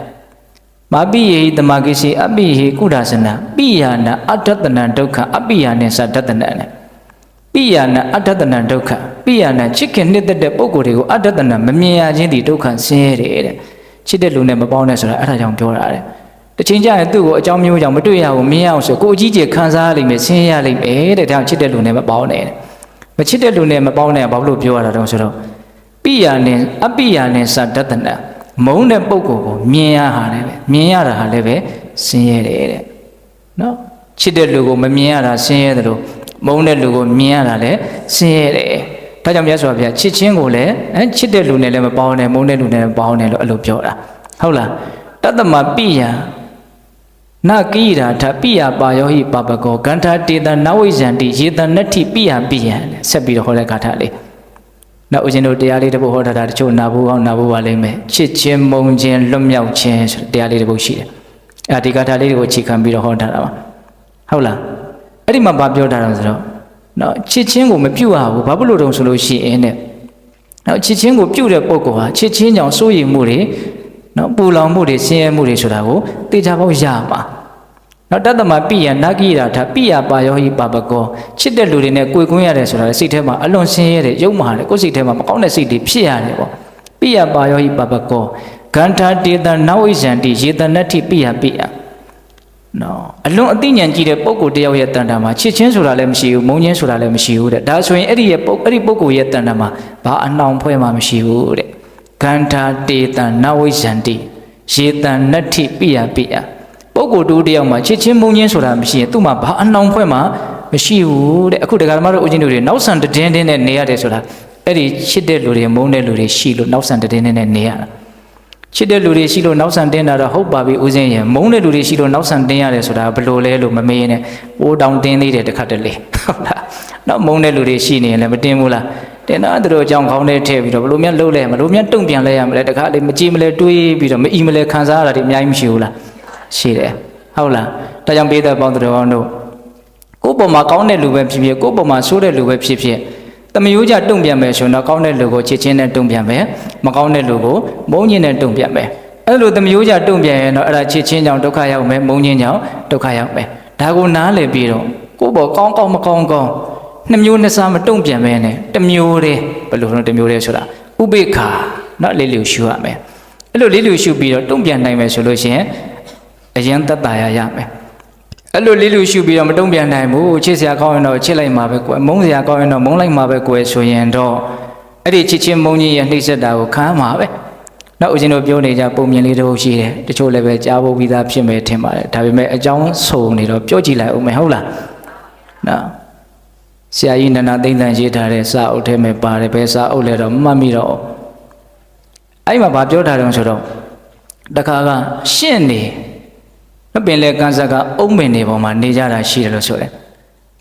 မာပိယေဟိတမကိစီအပိယေဟိကုဒသနံပိယာနအတ္တတနံဒုက္ခအပိယာနဲ့သတ္တနံနဲ့ပိယာနအတ္တတနံဒုက္ခပိယာနချစ်ခင်နှစ်သက်တဲ့ပုဂ္ဂိုလ်တွေကိုအတ္တတနံမမြင်ရခြင်းဒီဒုက္ခဆင်းရဲတယ်တဲ့ချစ်တဲ့လူနဲ့မပေါင်းနဲ့ဆိုတာအဲ့ဒါကြောင့်ပြောတာတဲ့တချိန်ကျရင်သူ့ကိုအကြောင်းမျိုးကြောင့်မတွေ့ရဘူးမမြင်ရအောင်ဆိုကိုအကြီးကျယ်ခံစားရလိမ့်မယ်ဆင်းရဲရလိမ့်မယ်တဲ့ဒါကြောင့်ချစ်တဲ့လူနဲ့မပေါင်းနဲ့မချစ်တဲ့လူနဲ့မပေါင်းနဲ့ဘာလို့ပြောရတာတုံးဆိုတော့ပိယာနဲ့အပိယာနဲ့သတ္တနံမုန်းတဲ့ပုဂ္ဂိုလ်ကိုမြင်ရတာလည်းပဲမြင်ရတာဟာလည်းပဲဆင်းရဲတယ်တဲ့နော်ချစ်တဲ့လူကိုမမြင်ရတာဆင်းရဲတယ်လို့မုန်းတဲ့လူကိုမြင်ရတာလည်းဆင်းရဲတယ်ဒါကြောင့်မြတ်စွာဘုရားချစ်ချင်းကိုလည်းချစ်တဲ့လူနဲ့လည်းမပေါင်းနဲ့မုန်းတဲ့လူနဲ့မပေါင်းနဲ့လို့အဲ့လိုပြောတာဟုတ်လားတတ္တမပိယနကိရာထပိယပါယောဟိပပကောကန္ထာတေတနဝိဇန္တိယေတနတ္ထိပိယပိယံဆက်ပြီးတော့ဟောတဲ့ဂါထာလေးနောက်ဦးဇင်းတို့တရားလေးတစ်ပုဒ်ဟောထားတာတချို့နာဘူးအောင်နာဘူးပါလိမ့်မယ်ချစ်ချင်းမုန်းချင်းလွတ်မြောက်ခြင်းဆိုတရားလေးတစ်ပုဒ်ရှိတယ်အဲဒီဂါထာလေးတွေကိုအခြေခံပြီးတော့ဟောထားတာပါဟုတ်လားအဲ့ဒီမှာဗာပြောတာတော့ဆိုတော့နော်ချစ်ချင်းကိုမပြုတ်ရဘူးဘာဖြစ်လို့တုံးဆိုလို့ရှိရင်တဲ့နော်ချစ်ချင်းကိုပြုတ်တဲ့ပုဂ္ဂိုလ်ဟာချစ်ချင်းကြောင့်စိုးရိမ်မှုတွေနော်ပူလောင်မှုတွေဆင်းရဲမှုတွေဆိုတာကိုသိကြဖို့ရမှာနော်တတ္တမပိယနဂိရာထပိယပါယောဟိပပကောချစ်တဲ့လူတွေနဲ့ကိုယ်ကွင်းရတယ်ဆိုတာစိတ်ထဲမှာအလွန်ဆင်းရဲတဲ့ရုပ်မာတယ်ကိုယ်စိတ်ထဲမှာမကောင်းတဲ့စိတ်တွေဖြစ်ရတယ်ပေါ့ပိယပါယောဟိပပကောဂန္ထာတေတနဝိဇန္တိယေတနတ္ထိပိယပိယနော်အလွန်အသိဉာဏ်ကြီးတဲ့ပုဂ္ဂိုလ်တယောက်ရဲ့တန်တာမှာချစ်ချင်းဆိုတာလည်းမရှိဘူးမုန်းချင်းဆိုတာလည်းမရှိဘူးတဲ့ဒါဆိုရင်အဲ့ဒီပုဂ္ဂိုလ်ရဲ့တန်တာမှာဘာအနှောင်ဖွဲ့မှမရှိဘူးတဲ့ဂန္ထာတေတနဝိဇန္တိယေတနတ္ထိပိယပိယပုဂ္ဂိုလ်တူတယောက်မှာချစ်ချင်းမုန်းချင်းဆိုတာမရှိရင်သူ့မှာဘာအနှောင်ဖွဲ့မှမရှိဘူးတဲ့အခုတရားဓမ္မတို့ဦးဇင်းတို့တွေနောက်ဆန်တည်င်းနဲ့နေရတယ်ဆိုတာအဲ့ဒီချစ်တဲ့လူတွေမုန်းတဲ့လူတွေရှိလို့နောက်ဆန်တည်င်းနဲ့နေရတာချစ်တဲ့လူတွေရှိလို့နောက်ဆန်တင်းတာတော့ဟုတ်ပါပြီဦးဇင်းရဲ့မုန်းတဲ့လူတွေရှိလို့နောက်ဆန်တင်းရတယ်ဆိုတာဘယ်လိုလဲလို့မမေးနဲ့ပိုးတောင်တင်းသေးတယ်တစ်ခါတလေဟုတ်လားနောက်မုန်းတဲ့လူတွေရှိနေရင်လည်းမတင်းဘူးလားတင်းတော့သူတို့အကြောင်းခေါင်းထဲထည့်ပြီးတော့ဘယ်လိုများလှုပ်လဲမလို့များတုံ့ပြန်လဲရမလဲတခါလေမကြည့်မလဲတွေးပြီးတော့မအီမလဲခံစားရတာဒီအများကြီးမရှိဘူးလားရှိတယ်ဟုတ်လားဒါကြောင့်ပေးတဲ့ပေါင်းတော်ကောင်းတို့ ကိုယ့်ပေါ်မှာကောင်းတဲ့လူပဲဖြစ်ဖြစ်ကိုယ့်ပေါ်မှာဆိုးတဲ့လူပဲဖြစ်ဖြစ်တမယိုးကြတုံ့ပြန်မယ်ဆိုတော့ကောင်းတဲ့လူကိုချစ်ချင်းနဲ့တုံ့ပြန်မယ်မကောင်းတဲ့လူကိုမုန်းခြင်းနဲ့တုံ့ပြန်မယ်အဲ့လိုတမယိုးကြတုံ့ပြန်ရင်တော့အဲ့ဒါချစ်ချင်းကြောင့်ဒုက္ခရောက်မယ်မုန်းခြင်းကြောင့်ဒုက္ခရောက်မယ်ဒါကိုနားလည်ပြီးတော့ကိုယ့်ပေါ်ကောင်းကောင်းမကောင်းကောင်းနှစ်မျိုးနှစ်စားမတုံ့ပြန်ပဲနဲ့တစ်မျိုးတည်းဘယ်လိုလဲတစ်မျိုးတည်းဆိုတာဥပေက္ခနော်လေးလူရှုရမယ်အဲ့လိုလေးလူရှုပြီးတော့တုံ့ပြန်နိုင်မယ်ဆိုလို့ရှိရင်အရင်သက်သာရမယ်အဲ့လိုလေးလူရှုပြီးတော့မတုံ့ပြန်နိုင်ဘူးချစ်စရာကောင်းရင်တော့ချစ်လိုက်မှာပဲကွယ်မုန်းစရာကောင်းရင်တော့မုန်းလိုက်မှာပဲကွယ်ဆိုရင်တော့အဲ့ဒီချစ်ချင်းမုန်းကြီးရဲ့နှိမ့်ဆက်တာကိုခံမှာပဲနောက်ဦးဇင်းတို့ပြောနေကြပုံမြင်လေးတစ်ခုရှိတယ်တချို့လည်းပဲကြားဖို့ပြီးသားဖြစ်မယ်ထင်ပါတယ်ဒါပေမဲ့အကြောင်းစုံနေတော့ပြောကြည့်လိုက်ဦးမယ်ဟုတ်လားနော်ဆရာကြီးနန္ဒသိမ့်တန်ရေးထားတဲ့စာအုပ်ထဲမှာပါတယ်ပဲစာအုပ်လဲတော့မှတ်မိတော့အဲ့မှာဗာပြောထားတယ်ဆိုတော့တခါကရှင့်နေပင်လေကန်ဆာကအုံးပင်တွေပေါ်မှာနေကြတာရှိတယ်လို့ဆိုတယ်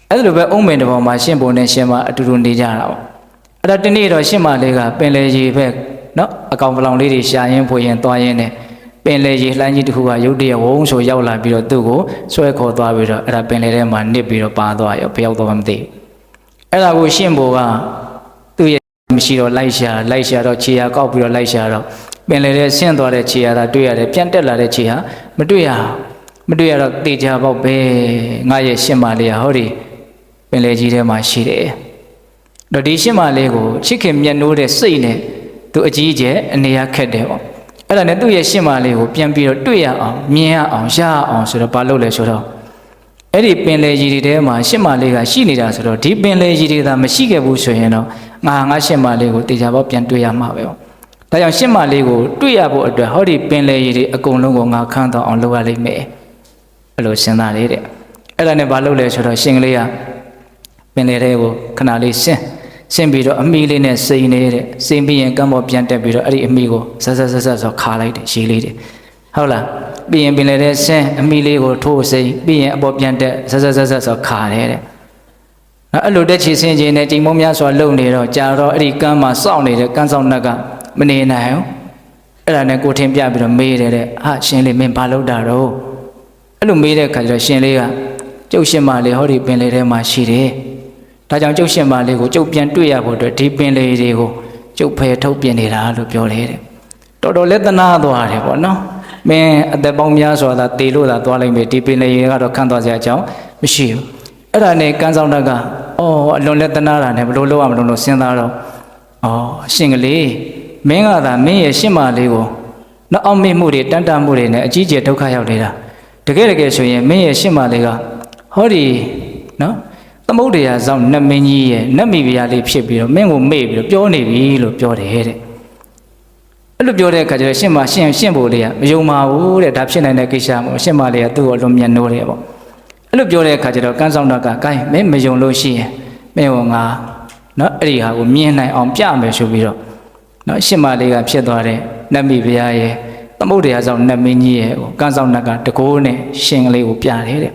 အဲ့လိုပဲအုံးပင်တွေပေါ်မှာရှင့်ပုံနဲ့ရှင့်မအတူတူနေကြတာပေါ့အဲ့ဒါတနေ့တော့ရှင့်မလေးကပင်လေရေဘက်နော်အကောင်ပလောင်လေးတွေရှာရင်းဖွေရင်သွားရင်းနဲ့ပင်လေရေလှမ်းကြီးတစ်ခုကရုတ်တရက်ဝုန်းဆိုရောက်လာပြီးတော့သူ့ကိုဆွဲခေါ်သွားပြီးတော့အဲ့ဒါပင်လေထဲမှာနစ်ပြီးတော့ပါသွားရောဘယ်ရောက်သွားမှမသိဘူးအဲ့ဒါကိုရှင့်ဘိုကသူ့ရဲ့မရှိတော့လိုက်ရှာတော့ခြေရာကောက်ပြီးတော့လိုက်ရှာတော့ပင်လေထဲဆင်းသွားတဲ့ခြေရာသာတွေ့ရတယ်ပြန်တက်လာတဲ့ခြေဟာမတွေ့ရတော့တေချာပေါက်ပဲငါရဲ့ရှင့်မလေးဟောဒီပင်လေကြီးထဲမှာရှိတယ်တော့ဒီရှင့်မလေးကိုချစ်ခင်မြတ်နိုးတဲ့စိတ်နဲ့သူအကြီးကျယ်အနေရခက်တယ်ပေါ့အဲ့ဒါနဲ့သူ့ရဲ့ရှင့်မလေးကိုပြန်ပြီးတော့တွေ့ရအောင်မြင်ရအောင်ရအောင်ဆိုတော့ဘာလုပ်လဲဆိုတော့အဲ့ဒီပင်လေကြီးတွေထဲမှာရှင့်မလေးကရှိနေတာဆိုတော့ဒီပင်လေကြီးတွေသာမရှိခဲ့ဘူးဆိုရင်တော့ငါရှင့်မလေးကိုတေချာပေါက်ပြန်တွေ့ရမှာပဲပေါ့ဒါကြောင့်ရှင့်မလေးကိုတွေ့ရဖို့အတွက်ဟောဒီပင်လေကြီးတွေအကုန်လုံးကိုငါခန်းတော့အောင်လုပ်ရလိမ့်မယ်အဲ့လိုစဉ်းစားလေးတဲ့အဲ့ဒါနဲ့ဘာလုပ်လဲဆိုတော့ရှင်ကလေးကပင်လေတွေကိုခဏလေးဆင်းပြီးတော့အမိလေးနဲ့စိန်နေတဲ့စိန်ပြီးရင်ကမ်းပေါ်ပြန်တက်ပြီးတော့အဲ့ဒီအမိကိုဆက်ဆိုခါလိုက်တယ်ရေးလေးတယ်ဟုတ်လားပြီးရင်ပင်လေတဲ့ဆင်းအမိလေးကိုထိုးစိန်ပြီးရင်အပေါ်ပြန်တက်ဆက်ဆိုခါတယ်တဲ့နော်အဲ့လိုတက်ချီဆင်းခြင်းနဲ့ကြိမ်မုံများစွာလုံနေတော့ကြာတော့အဲ့ဒီကမ်းမှာစောင့်နေတဲ့ကမ်းဆောင်နှက်ကမနေနိုင်ဘူးအဲ့ဒါနဲ့ကိုထင်းပြပြီးတော့မေးတယ်တဲ့ဟာရှင်လေးမင်းဘာလုပ်တာတော့အဲ့လိုမေးတဲ့အခါကျတော့ရှင်လေးကကျုပ်ရှင်မလေးဟောဒီပင်လေထဲမှာရှိတယ်ဒါကြောင့်ကျုပ်ရှင်မလေးကိုကျုပ်ပြန်တွေ့ရဖို့အတွက်ဒီပင်လေတွေကိုကျုပ်ဖယ်ထုတ်ပြင်နေတာလို့ပြောတယ်တဲ့တော်တော်လက်သနာသွားတယ်ပေါ့နော်မင်းအသက်ပေါင်းများစွာသာတေလို့သာသွားလိုက်မယ်ဒီပင်လေကတော့ခန့်သွားစရာအကြောင်းမရှိဘူးအဲ့ဒါနဲ့ကန်းဆောင်တက်ကအော်အလွန်လက်သနာတာနဲ့ဘလို့လုပ်ရမလို့စဉ်းစားတော့အော်ရှင်ကလေးမင်းကသာမင်းရဲ့ရှင်မလေးကိုနောက်အောင်မေ့မှုတွေတန်တမှုတွေနဲ့အကြီးကျယ်ဒုက္ခရောက်နေတာတကယ်ဆိုရင်မင်းရဲ့ရှင်မလေးကဟောဒီနော်သမုဒ္ဒရာဆောင်နတ်မင်းကြီးရဲ့နတ်မိဖုရားလေးဖြစ်ပြီးတော့မင်းကိုမေ့ပြီးတော့ပြောနေပြီလို့ပြောတယ်တဲ့အဲ့လိုပြောတဲ့အခါကျတော့ရှင့်ဘိုလ်လေးကမယုံပါဘူးတဲ့ဒါဖြစ်နိုင်တဲ့ကိစ္စမို့ရှင့်မလေးကသူ့ကိုလွန်မြတ်နိုးတယ်ပေါ့အဲ့လိုပြောတဲ့အခါကျတော့ကန်းဆောင်တော့ကကိုင်းမင်းမယုံလို့ရှိရင်မင်းကငါနော်အဲ့ဒီဟာကိုမြင်နိုင်အောင်ပြမယ်ဆိုပြီးတော့နော်ရှင့်မလေးကဖြစ်သွားတဲ့နတ်မိဖုရားရဲ့သမုဒ္ဒရာဆောင်နတ်မင်းကြီးရဲ့ကန်းဆောင်ကတကိုးနဲ့ရှင်ကလေးကိုပြတယ်တဲ့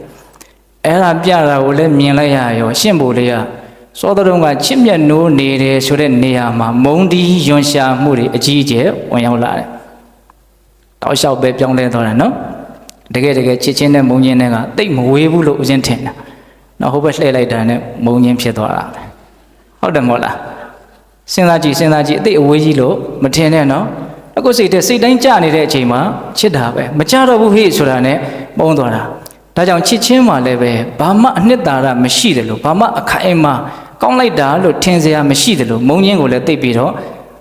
အဲ့ဒါပြတာကိုလည်းမြင်လိုက်ရရောရှင့်ဘိုလ်လေးကစောတော်ကချစ်မြတ်နိုးနေတယ်ဆိုတဲ့နေရာမှာမုံတီးယွန်ရှာမှုတွေအကြီးအကျယ်ဝင်ရောက်လာတယ်။တောက်လျှောက်ပဲပြောင်းလဲသွားတယ်နော်။တကယ်ချစ်ချင်းနဲ့မုံချင်းနဲ့ကတိတ်မဝေးဘူးလို့ဦးဇင်းထင်တာ။နော်ဟိုဘက်လှည့်လိုက်တာနဲ့မုံချင်းဖြစ်သွားတာပဲ။ဟုတ်တယ်မဟုတ်လား။စဉ်းစားကြည့်အသိအဝေးကြီးလို့မထင်နဲ့နော်။အခုစိတ်တိုင်းကြနေတဲ့အချိန်မှာချစ်တာပဲမကြတော့ဘူးဟေ့ဆိုတာနဲ့ပုံသွားတာ။ဒါကြောင့်ချစ်ချင်းမှလည်းပဲဘာမှအနှစ်သာရမရှိတယ်လို့ဘာမှအခိုင်အမာကောင်းလိုက်တာလို့ထင်စရာမရှိတယ်လို့မုံချင်းကိုလည်းသိပြီးတော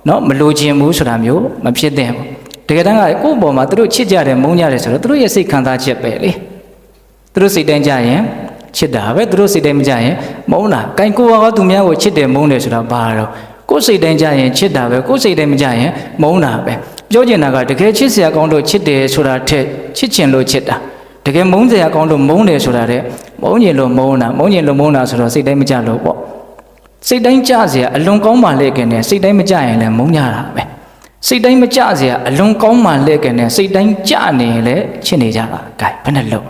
့နော်မလိုချင်ဘူးဆိုတာမျိုးမဖြစ်သင့်ဘူးတကယ်တမ်းကကိုယ့်အပေါ်မှာသူတို့ချစ်ကြတယ်မုံကြတယ်ဆိုတော့သူတို့ရဲ့စိတ်ခံစားချက်ပဲလေသူတို့စိတ်တိုင်းကြရင်ချစ်တာပဲသူတို့စိတ်တိုင်းမကြရင်မုံတာကိုင်ကိုယ်ကသူများကိုချစ်တယ်မုံတယ်ဆိုတာဘာတော့ကိုယ်စိတ်တိုင်းကြရင်ချစ်တာပဲကိုယ်စိတ်တိုင်းမကြရင်မုံတာပဲပြောချင်တာကတကယ်ချစ်စရာကောင်းလို့ချစ်တယ်ဆိုတာထက်ချစ်ချင်လို့ချစ်တာတကယ်မုန်းစရာကောင်းလို့မုန်းတယ်ဆိုတာတဲ့မုန်းရင်လို့မုန်းတာဆိုတော့စိတ်တိုင်းမကြလို့ပေါ့စိတ်တိုင်းကြစရာအလွန်ကောင်းမှလဲခင်တယ်စိတ်တိုင်းမကြရင်လည်းမုန်းကြတာပဲစိတ်တိုင်းမကြစရာအလွန်ကောင်းမှလဲခင်တယ်စိတ်တိုင်းကြနေရင်လည်းချစ်နေကြတာဂိုင်ဘယ်နဲ့လို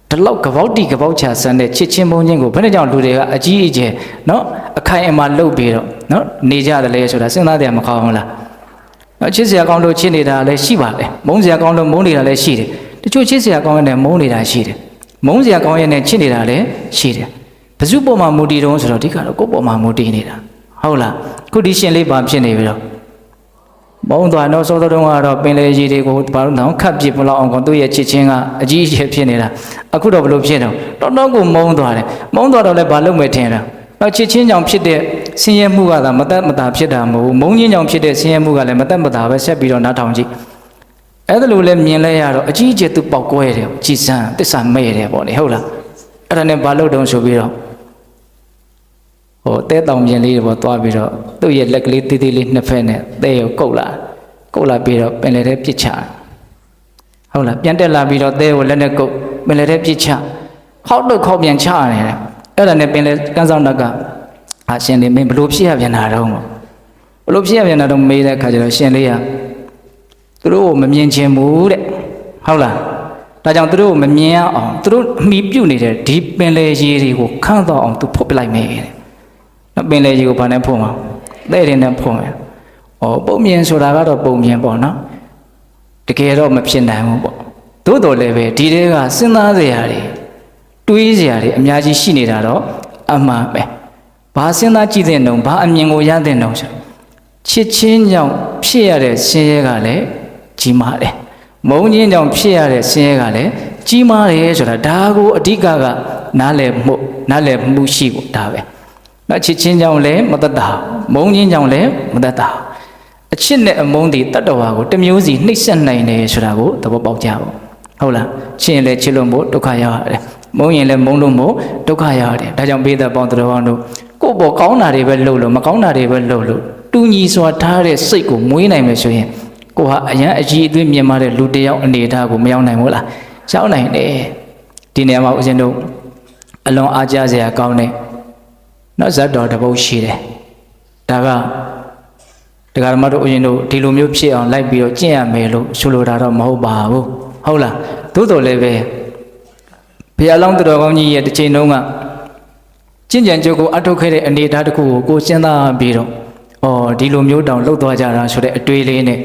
့ဒီလောက်ကပောက်ချဆန်းတဲ့ချစ်ချင်းမုန်းချင်းကိုဘယ်နဲ့ကြောင့်လူတွေကအကြီးအကျယ်နော်အခိုင်အမာလှုပ်ပြီးတော့နော်နေကြတယ်လေဆိုတာစဉ်းစားတယ်မကောင်းဘူးလားနော်ချစ်စရာကောင်းလို့ချစ်နေတာလည်းရှိပါလေမုန်းစရာကောင်းလို့မုန်းနေတာလည်းရှိတယ်တချို့ချစ်စရာကောင်းတဲ့မုန်းနေတာရှိတယ်မုန်းစရာကောင်းရဲ့နဲ့ချစ်နေတာလည်းရှိတယ် ဘယ်သူပေါ်မှာမူတည်တော့ဆိုတော့ဒီကတော့ကိုယ့်ပေါ်မှာမူတည်နေတာဟုတ်လားခုဒီရှင်လေးပါဖြစ်နေပြီတော့မုံသွားတော့စောစောတုန်းကတော့ပင်လေကြီးတွေကိုဘာလို့တော့ခတ်ပြစ်မလို့အောင်ကောသူ့ရဲ့ချစ်ချင်းကအကြီးအကျယ်ဖြစ်နေတာအခုတော့ဘလို့ဖြစ်တော့တော်တော်ကိုမုံသွားတယ်မုံသွားတော့လည်းဘာလုပ်မယ်ထင်တာတော့ချစ်ချင်းကြောင့်ဖြစ်တဲ့ဆင်းရဲမှုကသာမတတ်မတာဖြစ်တာမဟုတ်ဘူးမုံချင်းကြောင့်ဖြစ်တဲ့ဆင်းရဲမှုကလည်းမတတ်မတာပဲဆက်ပြီးတော့နားထောင်ကြည့်အဲ့ဒါလိုလဲမြင်လဲရတော့အကြီးအကျယ်သူပေါက်ကွဲတယ်ကြည်စမ်းတစ္ဆာမဲ့တယ်ပေါ့လေဟုတ်လားအဲ့ဒါနဲ့ဘာလုပ်တုံးဆိုပြီးတော့ဟိုတဲတောင်ပြင်လေးတွေပေါ်သွားပြီးတော့သူ့ရဲ့လက်ကလေးသေးသေးလေးနှစ်ဖက်နဲ့တဲကိုကုတ်လာပြီးတော့ပင်လယ်ထဲပြစ်ချဟုတ်လားပြန်တက်လာပြီးတော့တဲကိုလက်နဲ့ကုတ်ပင်လယ်ထဲပြစ်ချခေါက်တော့ခေါက်ပြန်ချနေတယ်အဲ့ဒါနဲ့ပင်လယ်ကန်းဆောင်တက်ကရှင်လေးမင်းဘလို့ဖြစ်ရပြန်တာတော့ဘလို့ဖြစ်ရပြန်တာတော့မေးတဲ့အခါကျတော့ရှင်လေးကသူတို့ကိုမမြင်ချင်ဘူးတဲ့ဟုတ်လားဒါကြောင့်သူတို့ကိုမမြင်ရအောင်သူတို့အမိပြုတ်နေတဲ့ဒီပင်လယ်ရေတွေကိုခန့်တော့အောင်သူဖုတ်ပလိုက်မယ်တဲ့ပင်လယ်ရေကိုဘာနဲ့ဖုတ်မှာတဲ့ရင်နဲ့ဖုတ်မယ်ပုံမြင်ဆိုတာကတော့ပုံမြင်ပေါ့နော်တကယ်တော့မဖြစ်နိုင်ဘူးပေါ့သို့တော်လည်းပဲဒီတဲကစဉ်းစားစရာတွေတွေးစရာတွေအများကြီးရှိနေတာတော့အမှန်ပဲဘာစဉ်းစားကြည့်တဲ့နှုံဘာအမြင်ကိုရတဲ့နှုံဆိုချစ်ချင်းကြောင့်ဖြစ်ရတဲ့ဆင်းရဲကလည်းကြီးမားတယ်မုန်းချင်းကြောင့်ဖြစ်ရတဲ့ဆင်းရဲကလည်းကြီးမားတယ်ဆိုတာဒါကိုအဓိကနားလည်မှုရှိဖို့ဒါပဲနော်ချစ်ချင်းကြောင့်လည်းမတတ်တာမုန်းချင်းကြောင့်လည်းမတတ်တာအချစ်နဲ့အမုန်းတွေတတ္တဝါကိုတစ်မျိုးစီနှိပ်စက်နိုင်တယ်ဆိုတာကိုသဘောပေါက်ကြပါဟုတ်လားချစ်ရင်လည်းချစ်လို့မို့ဒုက္ခရောက်ရတယ်မုန်းရင်လည်းမုန်းလို့မို့ဒုက္ခရောက်ရတယ်ဒါကြောင့်ပေးသက်ပေါင်းတော်ပေါင်းတို့ကိုယ့်ဘောကောင်းတာတွေပဲလုပ်လို့မကောင်းတာတွေပဲလုပ်လို့တူညီစွာထားတဲ့စိတ်ကိုမွေးနိုင်မယ်ဆိုရင်ကိုဟာအရန်အကြီးအသွေးမြင်မာတဲ့လူတစ်ယောက်အနေအထားကိုမရောက်နိုင်ဘူးလားရောက်နိုင်တယ်ဒီနေရာမှာဦးဇင်းတို့အလွန်အားကြစရာကောင်းတဲ့နောက်ဇတ်တော်တစ်ပုဒ်ရှိတယ်ဒါကတရားဓမ္မတို့ဦးဇင်းတို့ဒီလိုမျိုးဖြစ်အောင်လိုက်ပြီးတော့ကျင့်ရမယ်လို့ဆိုလိုတာတော့မဟုတ်ပါဘူးဟုတ်လားသို့တော်လည်းပဲဘုရားလောင်းတော်ကောင်းကြီးရဲ့တစ်ချိန်လုံးကကျင့်ကြံကြိုးကိုအထုတ်ခဲ့တဲ့အနေအထားတစ်ခုကိုစဉ်းစားပြီးတော့ဒီလိုမျိုးတောင်လှုပ်သွားကြတာဆိုတဲ့အတွေးလေးနဲ့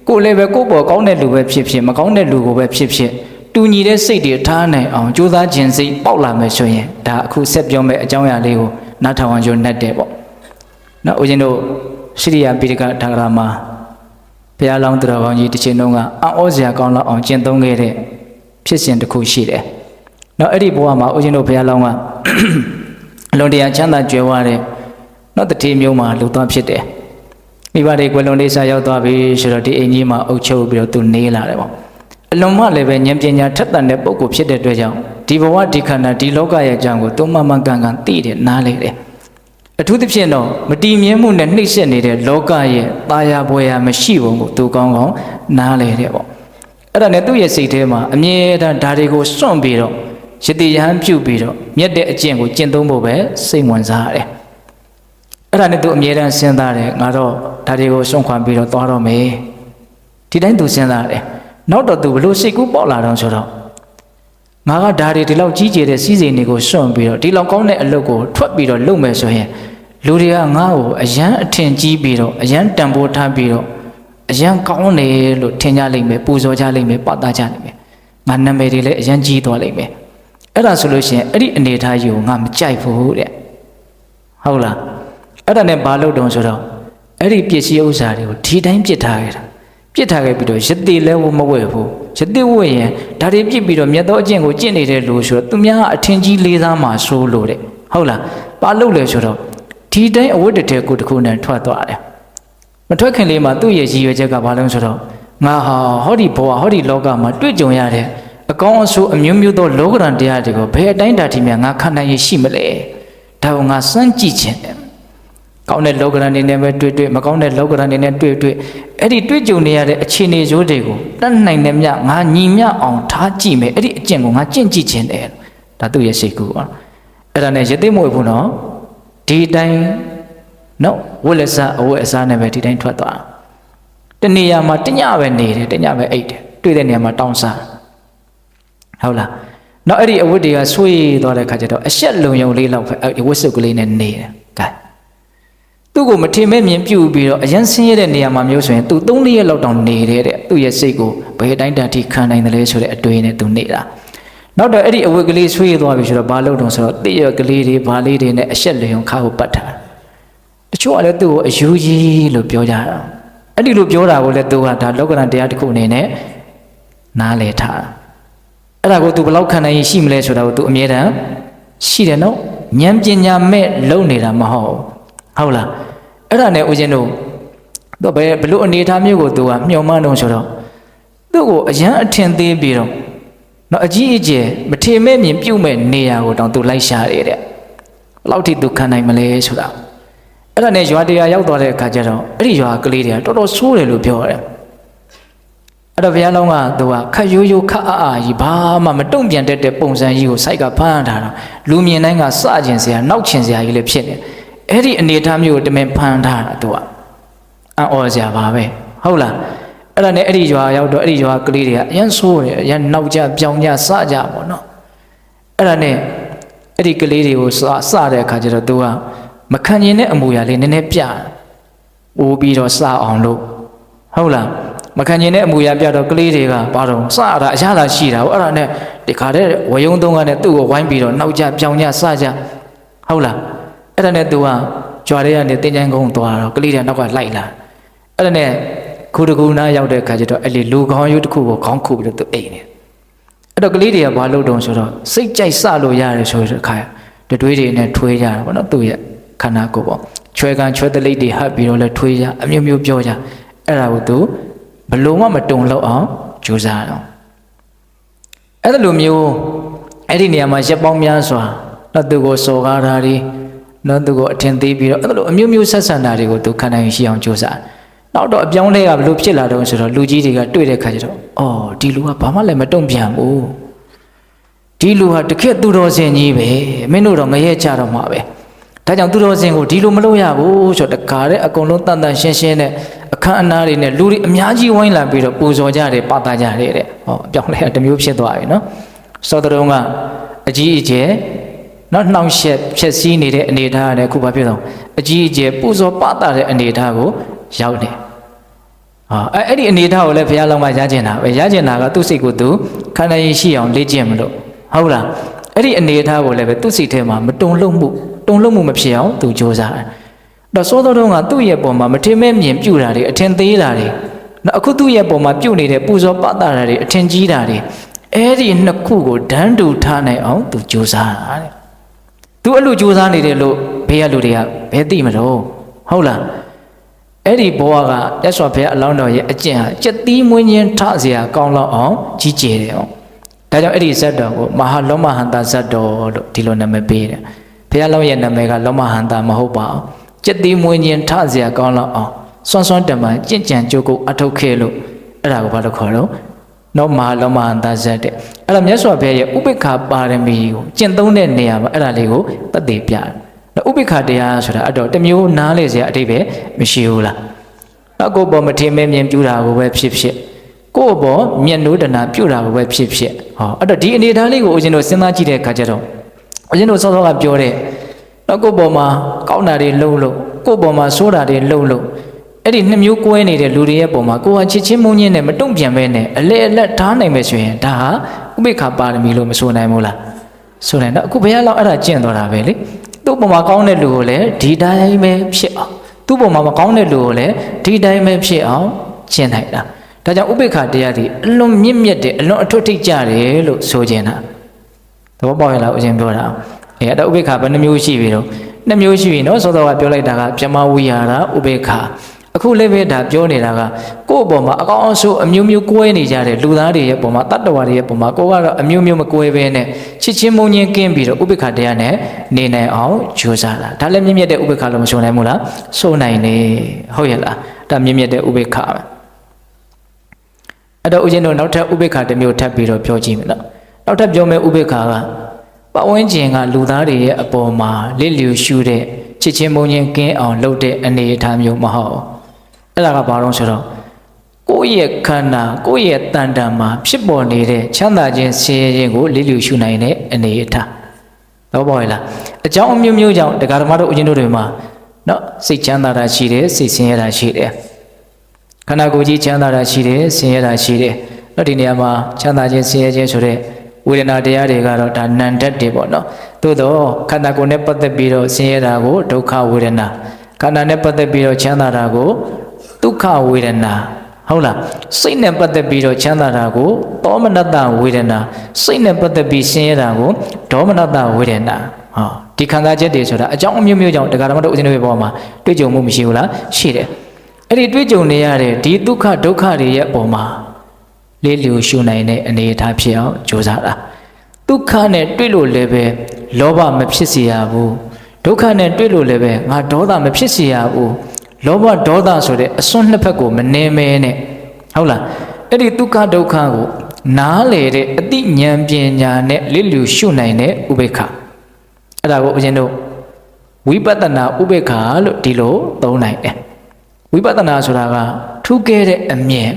ကိုလည်းပဲကိုယ့်ပေါ်ကောင်းတဲ့လူပဲဖြစ်ဖြစ်မကောင်းတဲ့လူကိုပဲဖြစ်ဖြစ်တူညီတဲ့စိတ်တွေထားနိုင်အောင်ကြိုးစားခြင်းစိတ်ပေါက်လာမယ်ဆိုရင်ဒါအခုဆက်ပြောမယ့်အကြောင်းအရာလေးကိုနားထောင်အောင်ကြိုးနှက်တယ်ပေါ့နော်ဦးဇင်းတို့ရှိရိယပိဋကထာဂရမှာဘုရားလောင်းတော်ကောင်းကြီးတစ်ချိန်လုံးကအံ့ဩစရာကောင်းလောက်အောင်ကျင့်သုံးခဲ့တဲ့ဖြစ်စဉ်တစ်ခုရှိတယ်နော်အဲ့ဒီဘဝမှာဦးဇင်းတို့ဘုရားလောင်းကအလွန်တရာချမ်းသာကြွယ်ဝတဲ့နော်တတိမျိုးမှာလူသွားဖြစ်တယ်မိဘတွေကွယ်လွန်လေးစားရောက်သွားပြီဆိုတော့ဒီအိမ်ကြီးမှာအုပ်ချုပ်ပြီးတော့သူနေလာတယ်ပေါ့အလွန်မှလည်းပဲဉာဏ်ပညာထက်သန်တဲ့ပုဂ္ဂိုလ်ဖြစ်တဲ့အတွက်ကြောင့်ဒီဘဝဒီခန္ဓာဒီလောကရဲ့အကြောင်းကိုသူမှန်မှန်ကန်ကန်သိတယ်နားလေတယ်အထူးသဖြင့်တော့မတည်မြဲမှုနဲ့နှိမ့်ဆက်နေတဲ့လောကရဲ့ตายာပွဲရာမရှိဘုံကိုသူကောင်းကောင်းနားလေတယ်ပေါ့အဲ့ဒါနဲ့သူ့ရဲ့စိတ်ထဲမှာအမြဲတမ်းဓာတွေကိုစွန့်ပြီးတော့ယတိယဟန်ပြုပြီးတော့မြတ်တဲ့အကျင့်ကိုကျင့်သုံးဖို့ပဲစိတ်ဝင်စားရတယ်အဲ့ဒါနဲ့သူအမြဲတမ်းစဉ်းစားတယ်ငါတော့ဓာတွေကိုစွန့်ခွာပြီးတော့သွားတော့မယ်ဒီတိုင်းသူစဉ်းစားတယ်နောက်တော့သူဘလို့စိတ်ကူးပေါက်လာတော့ဆိုတော့ငါကဓာတွေဒီလောက်ကြီးကျယ်တဲ့စီးစိမ်တွေကိုစွန့်ပြီးတော့ဒီလောက်ကောင်းတဲ့အလုပ်ကိုထွက်ပြီးတော့လုပ်မယ်ဆိုရင်လူတွေကငါ့ကိုအယံအထင်ကြီးပြီးတော့အယံတန်ဖိုးထားပြီးတော့အယံကောင်းတယ်လို့ထင်ကြလိမ့်မယ်ပူဇော်ကြလိမ့်မယ်ပတ်သားကြလိမ့်မယ်ငါနာမည်တွေလည်းအယံကြီးသွားလိမ့်မယ်အဲ့ဒါဆိုလို့ရှိရင်အဲ့ဒီအနေထားကြီးကိုငါမကြိုက်ဘူးတဲ့ဟုတ်လားအဲ့ဒါနဲ့ဘာလုပ်တုံးဆိုတော့အဲ့ဒီပစ္စည်းဥစ္စာတွေကိုဒီတိုင်းပြစ်ထားခဲ့တာပြစ်ထားခဲ့ပြီးတော့ယတိလည်းမဝဲဘူးယတိဝဲရင်ဒါတွေပြစ်ပြီးတော့မြတ်သောအကျင့်ကိုကျင့်နေတဲ့လူဆိုတော့သူများအထင်ကြီးလေးစားမှဆိုးလို့တဲ့ဟုတ်လားဘာလုပ်လဲဆိုတော့ဒီတိုင်းအဝတ်တထဲကိုတစ်ခုနဲ့ထွက်သွားတယ်မထွက်ခင်လေးမှာသူ့ရဲ့ရည်ရွယ်ချက်ကဘာလဲဆိုတော့ငါဟာဟောဒီဘဝဟောဒီလောကမှာတွေ့ကြုံရတဲ့အကောင်းအဆိုးအမျိုးမျိုးသောလောကရန်တရားတွေကိုဘယ်အတိုင်းတာထိများငါခံနိုင်ရရှိမလဲဒါကိုငါစမ်းကြည့်ခြင်းတယ်ကောင်းတဲ့လောကရန်နေနဲ့ပဲတွေ့မကောင်းတဲ့လောကရန်နေနဲ့တွေ့အဲ့ဒီတွေ့ကြုံနေရတဲ့အခြေအနေရိုးတွေကိုတတ်နိုင်တဲ့မြငါညီမြအောင်ထားကြည့်မယ်အဲ့ဒီအကျင့်ကိုငါကျင့်ကြည့်ခြင်းတယ်ဒါသူ့ရဲ့စိတ်ကူပါအဲ့ဒါနဲ့ယသိမွေဘူးနော်ဒီတိုင်းနော်ဝိလက်စားအဝတ်အစားနဲ့ပဲဒီတိုင်းထွက်သွားတနေရာမှာတညပဲနေတယ်တညပဲအိတ်တယ်တွေ့တဲ့နေရာမှာတောင်းစားဟုတ်လားနောက်အဲ့ဒီအဝတ်တွေကဆွေးသွားတဲ့ခါကျတော့အဆက်လုံယုံလေးလောက်ပဲအဝတ်စုပ်ကလေးနဲ့နေတယ်ကဲသူ့ကိုမထင်မဲ့မြင်ပြုတ်ပြီးတော့အရန်ဆင်းရဲတဲ့နေရာမှာမျိုးဆိုရင်သူ3 4ရက်လောက်တောင်နေတဲ့သူ့ရဲ့စိတ်ကိုဘယ်တိုင်းတန်ထိခံနိုင်တယ်လဲဆိုတဲ့အတွေ့နဲ့သူနေတာ နောက်တော့အဲ့ဒီအဝတ်ကလေးဆွေးသွားပြီဆိုတော့ဘာလုပ်တော့ဆိုတော့တိရကလေးတွေဘာလေးတွေနဲ့အဆက်လျုံခါကိုပတ်ထားတချို့ကလည်းသူ့ကိုအယူကြီးလို့ပြောကြတာအဲ့ဒီလိုပြောတာကိုလည်းသူကဒါလောကရန်တရားတစ်ခုအနေနဲ့နားလည်ထားအဲ့ဒါကိုသူဘယ်လောက်ခံနိုင်ရှိမလဲဆိုတာကိုသူအမြဲတမ်းရှိတယ်နော်ဉာဏ်ပညာမဲ့လုံနေတာမဟုတ်ဟုတ်လားအဲ့ဒါနဲ့ဦးဇင်းတို့သူဘယ်လိုအနေအထားမျိုးကိုသူကမျှော်မှန်းတော့ဆိုတော့သူ့ကိုအရန်အထင်သေးပြီးတော့နော်အကြီးအကျယ်မထေမဲ့မြင်ပြုတ်မဲ့နေရာကိုတောင်သူလိုက်ရှာတယ်တဲ့ဘယ်လောက်ထိသူခံနိုင်မလဲဆိုတာအဲ့ဒါနဲ့ရွာတရားရောက်သွားတဲ့အခါကျတော့အဲ့ဒီရွာကလေးတွေကတော်တော်ဆိုးတယ်လို့ပြောရတယ်အဲ့တော့ဘုရားလောင်းကသူကခက်ရိုးရိုးခက်အာကြီးဘာမှမတုံ့ပြန်တတ်တဲ့ပုံစံကြီးကိုစိုက်ကဖမ်းထားတာလူမြင်တိုင်းကစကျင်စရာနောက်ချင်စရာကြီးလည်းဖြစ်နေအဲ့ဒီအနေအထားမျိုးကိုတမင်ဖမ်းထားတာသူကအံ့ဩစရာပါပဲဟုတ်လားအဲ့ဒါနဲ့အဲ့ဒီရွာရောက်တော့အဲ့ဒီရွာကလေးတွေကအရန်ဆိုးတယ်အရန်နောက်ကျပြောင်းကျစကြပေါ့နော်အဲ့ဒါနဲ့အဲ့ဒီကလေးတွေကိုစတဲ့အခါကျတော့သူကမခံကျင်တဲ့အမူအရာလေးနည်းနည်းပြအိုးပြီးတော့စအောင်လို့ဟုတ်လားမခံကျင်တဲ့အမူအရာပြတော့ကလေးတွေကဘာတော့စတာအရသာရှိတာအဲ့ဒါနဲ့ဒီခါတည်းဝယုံသုံးကနဲ့သူ့ကိုဝိုင်းပြီးတော့နောက်ကျပြောင်းကျစကြဟုတ်လားအဲ့ဒါနဲ့သူကကြွားတဲ့ကနေတင်ချိုင်းကုန်းသွားတော့ကလေးတွေနောက်ကလိုက်လာအဲ့ဒါနဲ့ခုတကူနားရောက်တဲ့အခါကျတော့အဲ့ဒီလူကောင်းရုပ်တစ်ခုကိုခေါင်းခုပြီးတော့သူအိမ်နေအဲ့တော့ကလေးတွေကဘာလုပ်တုံးဆိုတော့စိတ်ကြိုက်စလို့ရတယ်ဆိုတဲ့အခါတွေးတွေနဲ့ထွေးကြတာပေါ့နော်သူ့ရဲ့ခန္ဓာကိုယ်ပေါ့ချွဲကန်ချွဲတလိပ်တွေဟပ်ပြီးတော့လဲထွေးကြအမျိုးမျိုးပြောကြအဲ့ဒါကိုသူဘလို့မှမတုံလောက်အောင်ကြိုးစားတော့အဲ့လိုမျိုးအဲ့ဒီနေရာမှာရက်ပေါင်းများစွာတော့သူကိုစော်ကားတာတွေတော့သူကိုအထင်သေးပြီးတော့အဲ့လိုအမျိုးမျိုးဆက်ဆံတာတွေကိုသူခံနိုင်ရှိအောင်ကြိုးစားနောက်တော့အပြောင်းလဲကဘလို့ဖြစ်လာတော့ဆိုတော့လူကြီးတွေကတွေ့တဲ့ခါကျတော့အော်ဒီလူကဘာမှလည်းမတုံ့ပြန်ဘူးဒီလူဟာတခက်သူတော်စင်ကြီးပဲမင်းတို့တော့ငရဲချတော့မှာပဲဒါကြောင့်သူတော်စင်ကိုဒီလိုမလုပ်ရဘူးဆိုတော့တခါတဲ့အကုန်လုံးတန်တန်ရှင်းရှင်းနဲ့အခမ်းအနားတွေနဲ့လူတွေအများကြီးဝိုင်းလာပြီးတော့ပူဇော်ကြတယ်ပတ်သားကြတယ်တဲ့ဟောအပြောင်းလဲတစ်မျိုးဖြစ်သွားပြီနော်စောတရုံးကအကြီးအကျယ်နော်နှောင့်ယှက်ဖြည့်ဆည်းနေတဲ့အနေအထားနဲ့အခုဘာဖြစ်တော့အကြီးအကျယ်ပူဇော်ပတ်သားတဲ့အနေအထားကိုရောက်တယ်အဲ့ဒီအနေအထားကိုလည်းဘုရားလောင်းကရကျင်တာပဲရကျင်တာကသူ့စိတ်ကိုသူခန္ဓာရင်ရှိအောင်လေ့ကျင့်မလို့ဟုတ်လားအဲ့ဒီအနေအထားကိုလည်းပဲသူ့စိတ်ထဲမှာမတုံ့လုံမှုမဖြစ်အောင်သူကြိုးစားတယ်တော့စောတော်ကသူ့ရဲ့ပုံမှာမထင်မဲ့မြင်ပြုတာတွေအထင်သေးတာတွေနော်အခုသူ့ရဲ့ပုံမှာပြုတ်နေတဲ့ပူဇော်ပတ်တာတွေအထင်ကြီးတာတွေအဲ့ဒီနှစ်ခုကိုဒန်းတူထားနိုင်အောင်သူကြိုးစားတာတဲ့သူအဲ့လိုကြိုးစားနေတယ်လို့ဘေးကလူတွေကဘယ်သိမလို့ဟုတ်လားအဲ့ဒီဘဝကရသော်ဘုရားအလောင်းတော်ရဲ့အကျင့်ဟာစက်သီးမွေးခြင်းထเสียကောင်းလောက်အောင်ကြီးကျယ်တယ်အောင်ဒါကြောင့်အဲ့ဒီဇတ်တော်ကိုမဟာလောမဟန္တာဇတ်တော်လို့ဒီလိုနာမည်ပေးတယ်ဘုရားလောင်းရဲ့နာမည်ကလောမဟန္တာမဟုတ်ပါဘူးစက်သီးမွေးခြင်းထเสียကောင်းလောက်အောင်စွန်းစွန်းတမန်ကြင့်ကြံကြိုးကိုအထုတ်ခဲ့လို့အဲ့ဒါကိုဘာလို့ခေါ်တော့နောမဟာလောမဟန္တာဇတ်တဲ့အဲ့ဒါမြတ်စွာဘုရားရဲ့ဥပိ္ပခာပါရမီကိုကျင့်သုံးတဲ့နေရာမှာအဲ့ဒါလေးကိုသက်သေပြတယ်ဥပိ္ပခာတရားဆိုတာအဲ့တော့တမျိုးနားလေစရာအတိတ်ပဲမရှိဘူးလားနောက်ကိုယ်ပေါ်မထင်မဲမြင်ပြူတာကိုပဲဖြစ်ဖြစ်ကိုယ့်ပေါ်မျက်နှိုးတနာပြူတာကိုပဲဖြစ်ဖြစ်ဟောအဲ့တော့ဒီအနေထားလေးကိုဦးဇင်းတို့စဉ်းစားကြည့်တဲ့အခါကျတော့ဦးဇင်းတို့စောစောကပြောတဲ့နောက်ကိုယ့်ပေါ်မှာကောင်းတာတွေလှုပ်လို့ကိုယ့်ပေါ်မှာဆိုးတာတွေလှုပ်လို့အဲ့ဒီနှစ်မျိုးကွဲနေတဲ့လူတွေရဲ့ပုံမှာကိုယ်ဟာချစ်ချင်းမုန်းချင်းနဲ့မတုံ့ပြန်ပဲနဲ့အလဲအလက်ထားနိုင်မယ်ဆိုရင်ဒါဟာဥပိ္ပခာပါရမီလို့မဆိုနိုင်ဘူးလားဆိုနိုင်တော့အခုဘုရားလောက်အဲ့ဒါကျင့်တော်တာပဲလေသူ့ပုံမှာကောင်းတဲ့လူကိုလည်းဒီတိုင်းပဲဖြစ်အောင်သူ့ပုံမှာမကောင်းတဲ့လူကိုလည်းဒီတိုင်းပဲဖြစ်အောင်ကျင့်နိုင်တာဒါကြောင့်ဥပိ္ပခာတရားဒီအလွန်မြင့်မြတ်တယ်အလွန်အထွတ်ထိပ်ကြတယ်လို့ဆိုခြင်းတာသဘောပေါက်ရလားဦးဇင်းပြောတာအဲ့ဒါဥပိ္ပခာဘယ်နှမျိုးရှိပြီတော့နှစ်မျိုးရှိပြီနော်စောစောကပြောလိုက်တာကဗြဟ္မဝိဟာရဥပိ္ပခာအခုလည်းပဲဒါပြောနေတာကကိုယ့်အပေါ်မှာအကောင်းအဆိုးအမျိုးမျိုးကွဲနေကြတဲ့လူသားတွေရဲ့ပုံမှာတတ္တဝါတွေရဲ့ပုံမှာကိုကတော့အမျိုးမျိုးမကွဲပဲနဲ့ချစ်ချင်းမုန်းချင်းကင်းပြီးတော့ဥပိ္ပခာတရားနဲ့နေနိုင်အောင်ကြိုးစားတာဒါလည်းမြင့်မြတ်တဲ့ဥပိ္ပခာလို့မဆိုနိုင်ဘူးလားဆိုနိုင်တယ်ဟုတ်ရဲ့လားဒါမြင့်မြတ်တဲ့ဥပိ္ပခာပဲအဲ့တော့ဦးဇင်းတို့နောက်ထပ်ဥပိ္ပခာတစ်မျိုးထပ်ပြီးတော့ပြောကြည့်မယ်နော်နောက်ထပ်ပြောမယ့်ဥပိ္ပခာကပတ်ဝန်းကျင်ကလူသားတွေရဲ့အပေါ်မှာလစ်လျူရှုတဲ့ချစ်ချင်းမုန်းချင်းကင်းအောင်လုပ်တဲ့အနေအထားမျိုးမဟုတ်အဲ့ဒါကဘာလို့ဆိုတော့ကိုယ့်ရဲ့ခန္ဓာကိုယ့်ရဲ့တန်တန်မှာဖြစ်ပေါ်နေတဲ့ချမ်းသာခြင်းဆင်းရဲခြင်းကိုလစ်လျူရှုနိုင်တဲ့အနေအထားတော့ပေါ်ရလားအကြောင်းအမျိုးမျိုးကြောင့်တရားဓမ္မတို့အရင်တို့တွေမှာနော်စိတ်ချမ်းသာတာရှိတယ်စိတ်ဆင်းရဲတာရှိတယ်ခန္ဓာကိုယ်ကြီးချမ်းသာတာရှိတယ်ဆင်းရဲတာရှိတယ်နော်ဒီနေရာမှာချမ်းသာခြင်းဆင်းရဲခြင်းဆိုတဲ့ ဝေဒနာတရားတွေကတော့ဒါနန္တတ်တွေပေါ့နော်သို့တော့ခန္ဓာကိုယ်နဲ့ပတ်သက်ပြီးတော့ဆင်းရဲတာကိုဒုက္ခဝေဒနာခန္ဓာနဲ့ပတ်သက်ပြီးတော့ချမ်းသာတာကိုဒုက္ခဝေဒနာဟုတ်လားစိတ်နဲ့ပတ်သက်ပြီးတော့ချမ်းသာတာကိုသောမနတဝေဒနာစိတ်နဲ့ပတ်သက်ပြီးဆင်းရဲတာကိုဒေါမနတဝေဒနာဟောဒီခံစားချက်တွေဆိုတာအကြောင်းအမျိုးမျိုးကြောင့်တရားဓမ္မတို့ဦးဇင်းတို့ရဲ့ဘောမှာတွေ့ကြုံမှုမရှိဘူးလားရှိတယ်အဲ့ဒီတွေ့ကြုံနေရတဲ့ဒီဒုက္ခဒုက္ခတွေရဲ့အပေါ်မှာလေးလျူရှုနိုင်တဲ့အနေအထားဖြစ်အောင်ကြိုးစားတာဒုက္ခနဲ့တွေ့လို့လည်းပဲလောဘမဖြစ်စေရဘူးဒုက္ခနဲ့တွေ့လို့လည်းပဲငါဒေါသမဖြစ်စေရဘူးလောဘဒေါသဆိုတဲ့အစွန်းနှစ်ဖက်ကိုမနှဲမဲနဲ့ဟုတ်လားအဲ့ဒီဒုက္ခဒုက္ခကိုနားလေတဲ့အတိဉာဏ်ပညာနဲ့လေးလျူရှုနိုင်တဲ့ဥပေက္ခအဲ့ဒါကိုဦးဇင်းတို့ဝိပဿနာဥပေက္ခလို့ဒီလိုသုံးနိုင်တယ်ဝိပဿနာဆိုတာကထူးကဲတဲ့အမြင်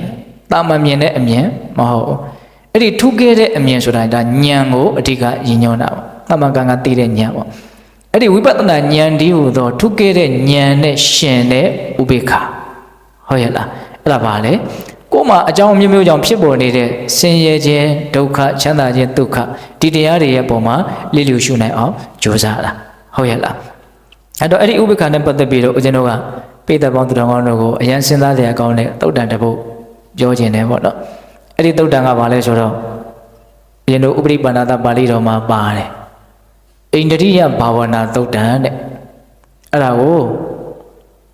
တာမန်မြင်တဲ့အမြင်မဟုတ်ဘူးအဲ့ဒီထူးကဲတဲ့အမြင်ဆိုတာဒါဉာဏ်ကိုအဓိကရည်ညွှန်းတာပေါ့တာမန်ကသိတဲ့ဉာဏ်ပေါ့အဲ့ဒီဝိပဿနာဉာဏ်ဒီဟူသောထူးကဲတဲ့ဉာဏ်နဲ့ရှင်တဲ့ဥပေက္ခဟုတ်ရဲ့လားအဲ့ဒါပါလေကိုယ်မှာအကြောင်းမျိုးမျိုးကြောင့်ဖြစ်ပေါ်နေတဲ့ဆင်းရဲခြင်းဒုက္ခချမ်းသာခြင်းဒုက္ခဒီတရားတွေရဲ့ပုံမှာလေးလျူရှုနိုင်အောင်ကြိုးစားတာဟုတ်ရဲ့လားအဲ့တော့အဲ့ဒီဥပေက္ခနဲ့ပတ်သက်ပြီးတော့ဦးဇင်းတို့ကပိဋကပေါင်းသူတော်ကောင်းတို့ကိုအယံစဉ်းစားစရာကောင်းတဲ့သုတ်တန်တစ်ပုဒ်ပြောခြင်းတယ်ပေါ့နော်အဲ့ဒီသုတ်တန်ကဘာလဲဆိုတော့ဦးဇင်းတို့ဥပရိပန္နတပါဠိတော်မှာပါတယ်ဣန္ဒြိယဘာဝနာသုတ်တန်တဲ့အဲ့ဒါကို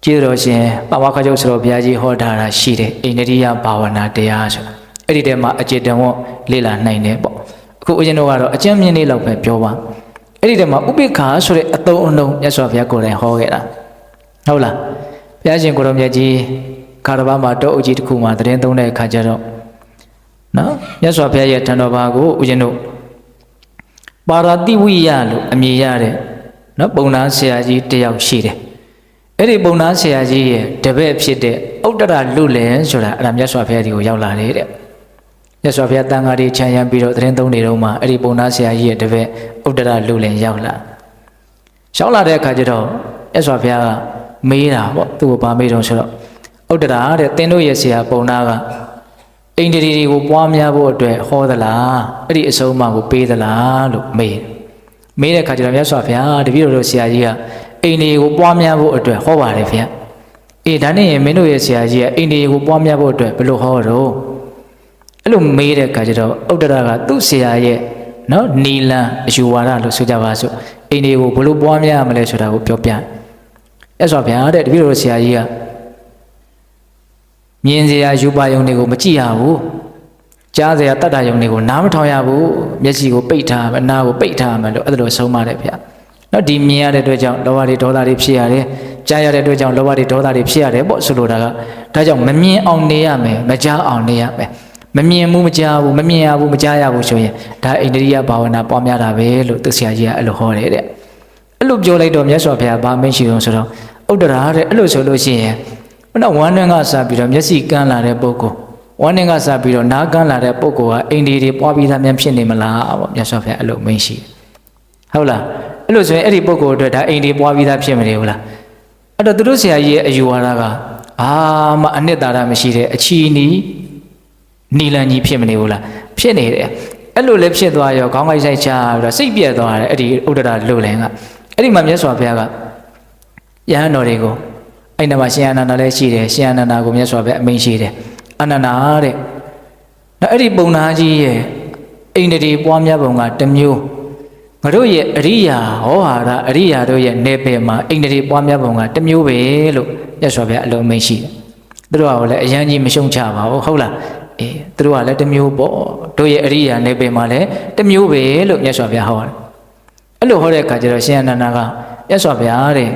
ကျေးတော်ရှင်ပါဝါခချုပ်ဆိုတော်ဘုရားကြီးဟောထားတာရှိတယ်ဣန္ဒြိယဘာဝနာတရားဆိုတာအဲ့ဒီထဲမှာအကျေတံဝတ်လေ့လာနိုင်တယ်ပေါ့အခုဦးဇင်းတို့ကတော့အကျဉ်းမြင့်လေးလောက်ပဲပြောပါအဲ့ဒီထဲမှာဥပိ္ပခာဆိုတဲ့အသုံးအနှုန်းမြတ်စွာဘုရားကိုယ်တိုင်ဟောခဲ့တာဟုတ်လားဘုရားရှင်ကိုရောမြတ်ကြီးခါရဘာမှာတောအုပ်ကြီးတစ်ခုမှာတရင်သုံးတဲ့အခါကျတော့နော်မြတ်စွာဘုရားရဲ့ထံတော်ဘာကိုဦးဇင်းတို့ပါရတိဝိယလို့အမည်ရတဲ့နော်ပုံနာဆရာကြီးတယောက်ရှိတယ်အဲ့ဒီပုံနာဆရာကြီးရဲ့တပည့်ဖြစ်တဲ့ဥတ္တရလူလင်ဆိုတာအဲ့ဒါမြတ်စွာဘုရားဒီကိုရောက်လာတယ်တဲ့မြတ်စွာဘုရားတန်ဃာတွေခြံရံပြီးတော့တရင်သုံးနေတော့မှအဲ့ဒီပုံနာဆရာကြီးရဲ့တပည့်ဥတ္တရလူလင်ရောက်လာတဲ့အခါကျတော့မြတ်စွာဘုရားကမေးတာပေါ့သူ့ကိုဗာမေးတော့ဆိုတော့ဥတ္တရာတဲ့သင်တို့ရဲ့ဆရာပုံနာကအိန္ဒြေတွေကိုပွားများဖို့အတွက်ဟောသလားအဲ့ဒီအဆုံးအမကိုပေးသလားလို့မေးတဲ့အခါကျတော့မြတ်စွာဘုရားတပည့်တော်တို့ဆရာကြီးကအိန္ဒြေကိုပွားများဖို့အတွက်ဟောပါတယ်ဗျာအေးဒါနဲ့ရင်မင်းတို့ရဲ့ဆရာကြီးကအိန္ဒြေကိုပွားများဖို့အတွက်ဘယ်လိုဟောတော့အဲ့လိုမေးတဲ့အခါကျတော့ဥတ္တရာကသူ့ဆရာရဲ့နော်နီလန်အယူဝါဒလို့ဆိုကြပါစို့အိန္ဒြေကိုဘယ်လိုပွားများရမလဲဆိုတာကိုပြောပြအဲ့ဆိုဗျာတဲ့တပည့်တော်ဆရာကြီးကမြင်စရာယူပါယုံတွေကိုမကြည့်ရဘူးကြားစရာတတ္တယုံတွေကိုနားမထောင်ရဘူးမျက်စိကိုပိတ်ထားမယ်နားကိုပိတ်ထားမယ်လို့အဲ့ဒါလိုဆုံးမတယ်ဗျာနော်ဒီမြင်ရတဲ့အတွက်ကြောင့်လောဘတွေဒေါသတွေဖြစ်ရတယ်ကြားရတဲ့အတွက်ကြောင့်လောဘတွေဒေါသတွေဖြစ်ရတယ်ပေါ့ဆိုလိုတာကဒါကြောင့်မမြင်အောင်နေရမယ်မကြားအောင်နေရမယ်မမြင်ဘူးမကြားဘူးမမြင်ရဘူးမကြားရဘူးဆိုရင်ဒါဣန္ဒြိယဘာဝနာပွားများတာပဲလို့သူဆရာကြီးကအဲ့လိုဟောတယ်တဲ့အဲ့လိုပြောလိုက်တော့မြတ်စွာဘုရားဗာမင်းရှိအောင်ဆိုတော့ဥတ္တရာတဲ့အဲ့လိုဆိုလို့ရှိရင်ဘုရားဝမ်းနှင်းကစပြီးတော့မျက်စိကန်းလာတဲ့ပုဂ္ဂိုလ်ဝမ်းနှင်းကစပြီးတော့နားကန်းလာတဲ့ပုဂ္ဂိုလ်ကအိန္ဒြေတွေပွားပြီးသားများဖြစ်နေမလားပေါ့မြတ်စွာဘုရားအဲ့လိုမင်းရှိဟုတ်လားအဲ့လိုဆိုရင်အဲ့ဒီပုဂ္ဂိုလ်အတွက်ဒါအိန္ဒြေပွားပြီးသားဖြစ်မနေဘူးလားအဲ့တော့သူတို့ဆရာကြီးရဲ့အယူဝါဒကအာမအနှစ်သာရမရှိတဲ့အချီနီလန်ကြီးဖြစ်မနေဘူးလားဖြစ်နေတယ်အဲ့လိုလည်းဖြစ်သွားရောခေါင်းကိုက်ဆိုင်ချပြီးတော့စိတ်ပြက်သွားတယ်အဲ့ဒီဥဒ္ဒရာလူလင်ကအဲ့ဒီမှာမြတ်စွာဘုရားကယဟန်တော်တွေကိုအဲ့ဒီမှာရှင်အနန္ဒာလည်းရှိတယ်ရှင်အနန္ဒာကိုမြတ်စွာဘုရားအမိန့်ရှိတယ်အနန္ဒာတဲ့အဲ့ဒီပုံနာကြီးရဲ့အိန္ဒြေပွားများပုံကတစ်မျိုးငါတို့ရဲ့အရိယာဟောဟာရအရိယာတို့ရဲ့နေပယ်မှာအိန္ဒြေပွားများပုံကတစ်မျိုးပဲလို့မြတ်စွာဘုရားအလုံးမိန့်ရှိတယ်သူတို့ကလည်းအယံကြီးမရှုံချပါဘူးဟုတ်လားအေးသူတို့ကလည်းတစ်မျိုးပေါ့တို့ရဲ့အရိယာနေပယ်မှာလည်းတစ်မျိုးပဲလို့မြတ်စွာဘုရားဟောတယ်အဲ့လိုဟောတဲ့အခါကျတော့ရှင်အနန္ဒာကမြတ်စွာဘုရားတဲ့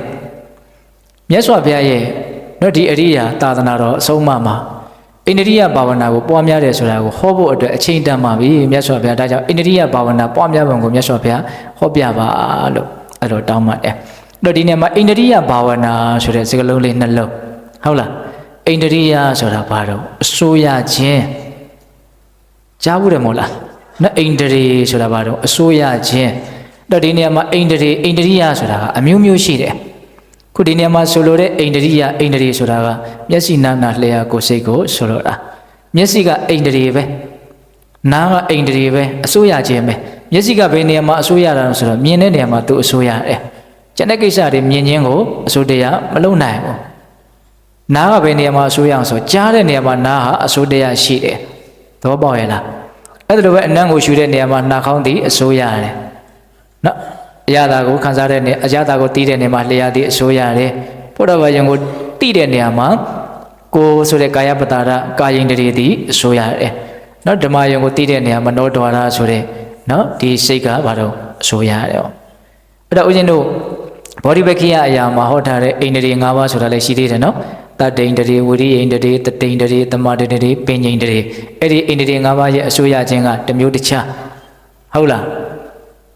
မြတ်စွာဘုရားရဲ့တို့ဒီအရိယာသာသနာတော်အဆုံးအမမှာဣန္ဒြိယဘာဝနာကိုပွားများတယ်ဆိုတာကိုဟောဖို့အတွက်အချိန်တန်ပါပြီမြတ်စွာဘုရားဒါကြောင့်ဣန္ဒြိယဘာဝနာပွားများပုံကိုမြတ်စွာဘုရားဟောပြပါလို့အဲ့လိုတောင်းပါတယ်တို့ဒီနေ့မှာဣန္ဒြိယဘာဝနာဆိုတဲ့စကားလုံးလေးနှလုံးဟုတ်လားဣန္ဒြိယဆိုတာဘာတော့အစိုးရခြင်းကြားဘူးတယ်မို့လားနော်ဣန္ဒြေဆိုတာဘာတော့အစိုးရခြင်းတို့ဒီနေ့မှာဣန္ဒြေဣန္ဒြိယဆိုတာကအမျိုးမျိုးရှိတယ်ခုဒီနေရာမှာဆိုလိုတဲ့ဣန္ဒြိယဣန္ဒြေဆိုတာကမျက်စိနာနာလျှာကိုယ်စိတ်ကိုဆိုလိုတာမျက်စိကဣန္ဒြေပဲ နားကအိန္ဒြေပဲအစိုးရခြင်းပဲမျက်စိကဘယ်နေရာမှာအစိုးရတာလဲဆိုတော့မြင်တဲ့နေရာမှာသူအစိုးရတယ်ကျန်တဲ့ကိစ္စတွေမြင်ခြင်းကိုအစိုးတရားမလုပ်နိုင်ဘူးနားကဘယ်နေရာမှာအစိုးရအောင်ဆိုကြားတဲ့နေရာမှာနားဟာအစိုးတရားရှိတယ်သဘောပေါက်ရဲ့လားအဲ့ဒါလိုပဲအနံ့ကိုရှူတဲ့နေရာမှာနှာခေါင်းသည်အစိုးရတယ်နော်အရာသာကိုခံစားတဲ့နေအရာသာကိုတီးတဲ့နေရာမှာလျှာသည်အစိုးရတယ်ဘုရားဘာယံကိုတီးတဲ့နေရာမှာကိုယ်ဆိုတဲ့ကာယပတာရကာယိန္ဒြေသည်အစိုးရတယ်နော်ဓမ္မယံကိုတီးတဲ့နေရာမှာနောဒွါရဆိုတဲ့နော်ဒီစိတ်ကဘာတော့အစိုးရတယ်အဲ့တော့ဦးဇင်းတို့ဘောဓိပက္ခိယအရာမှာဟောထားတဲ့အိန္ဒြေ၅ပါးဆိုတာလည်းရှိသေးတယ်နော်တတ္တိန္ဒြေဝိရိယန္ဒြေတတိန္ဒြေသမတန္ဒြေပညာန္ဒြေအဲ့ဒီအိန္ဒြေ၅ပါးရဲ့အစိုးရခြင်းကတစ်မျိုးတစ်ခြားဟုတ်လာ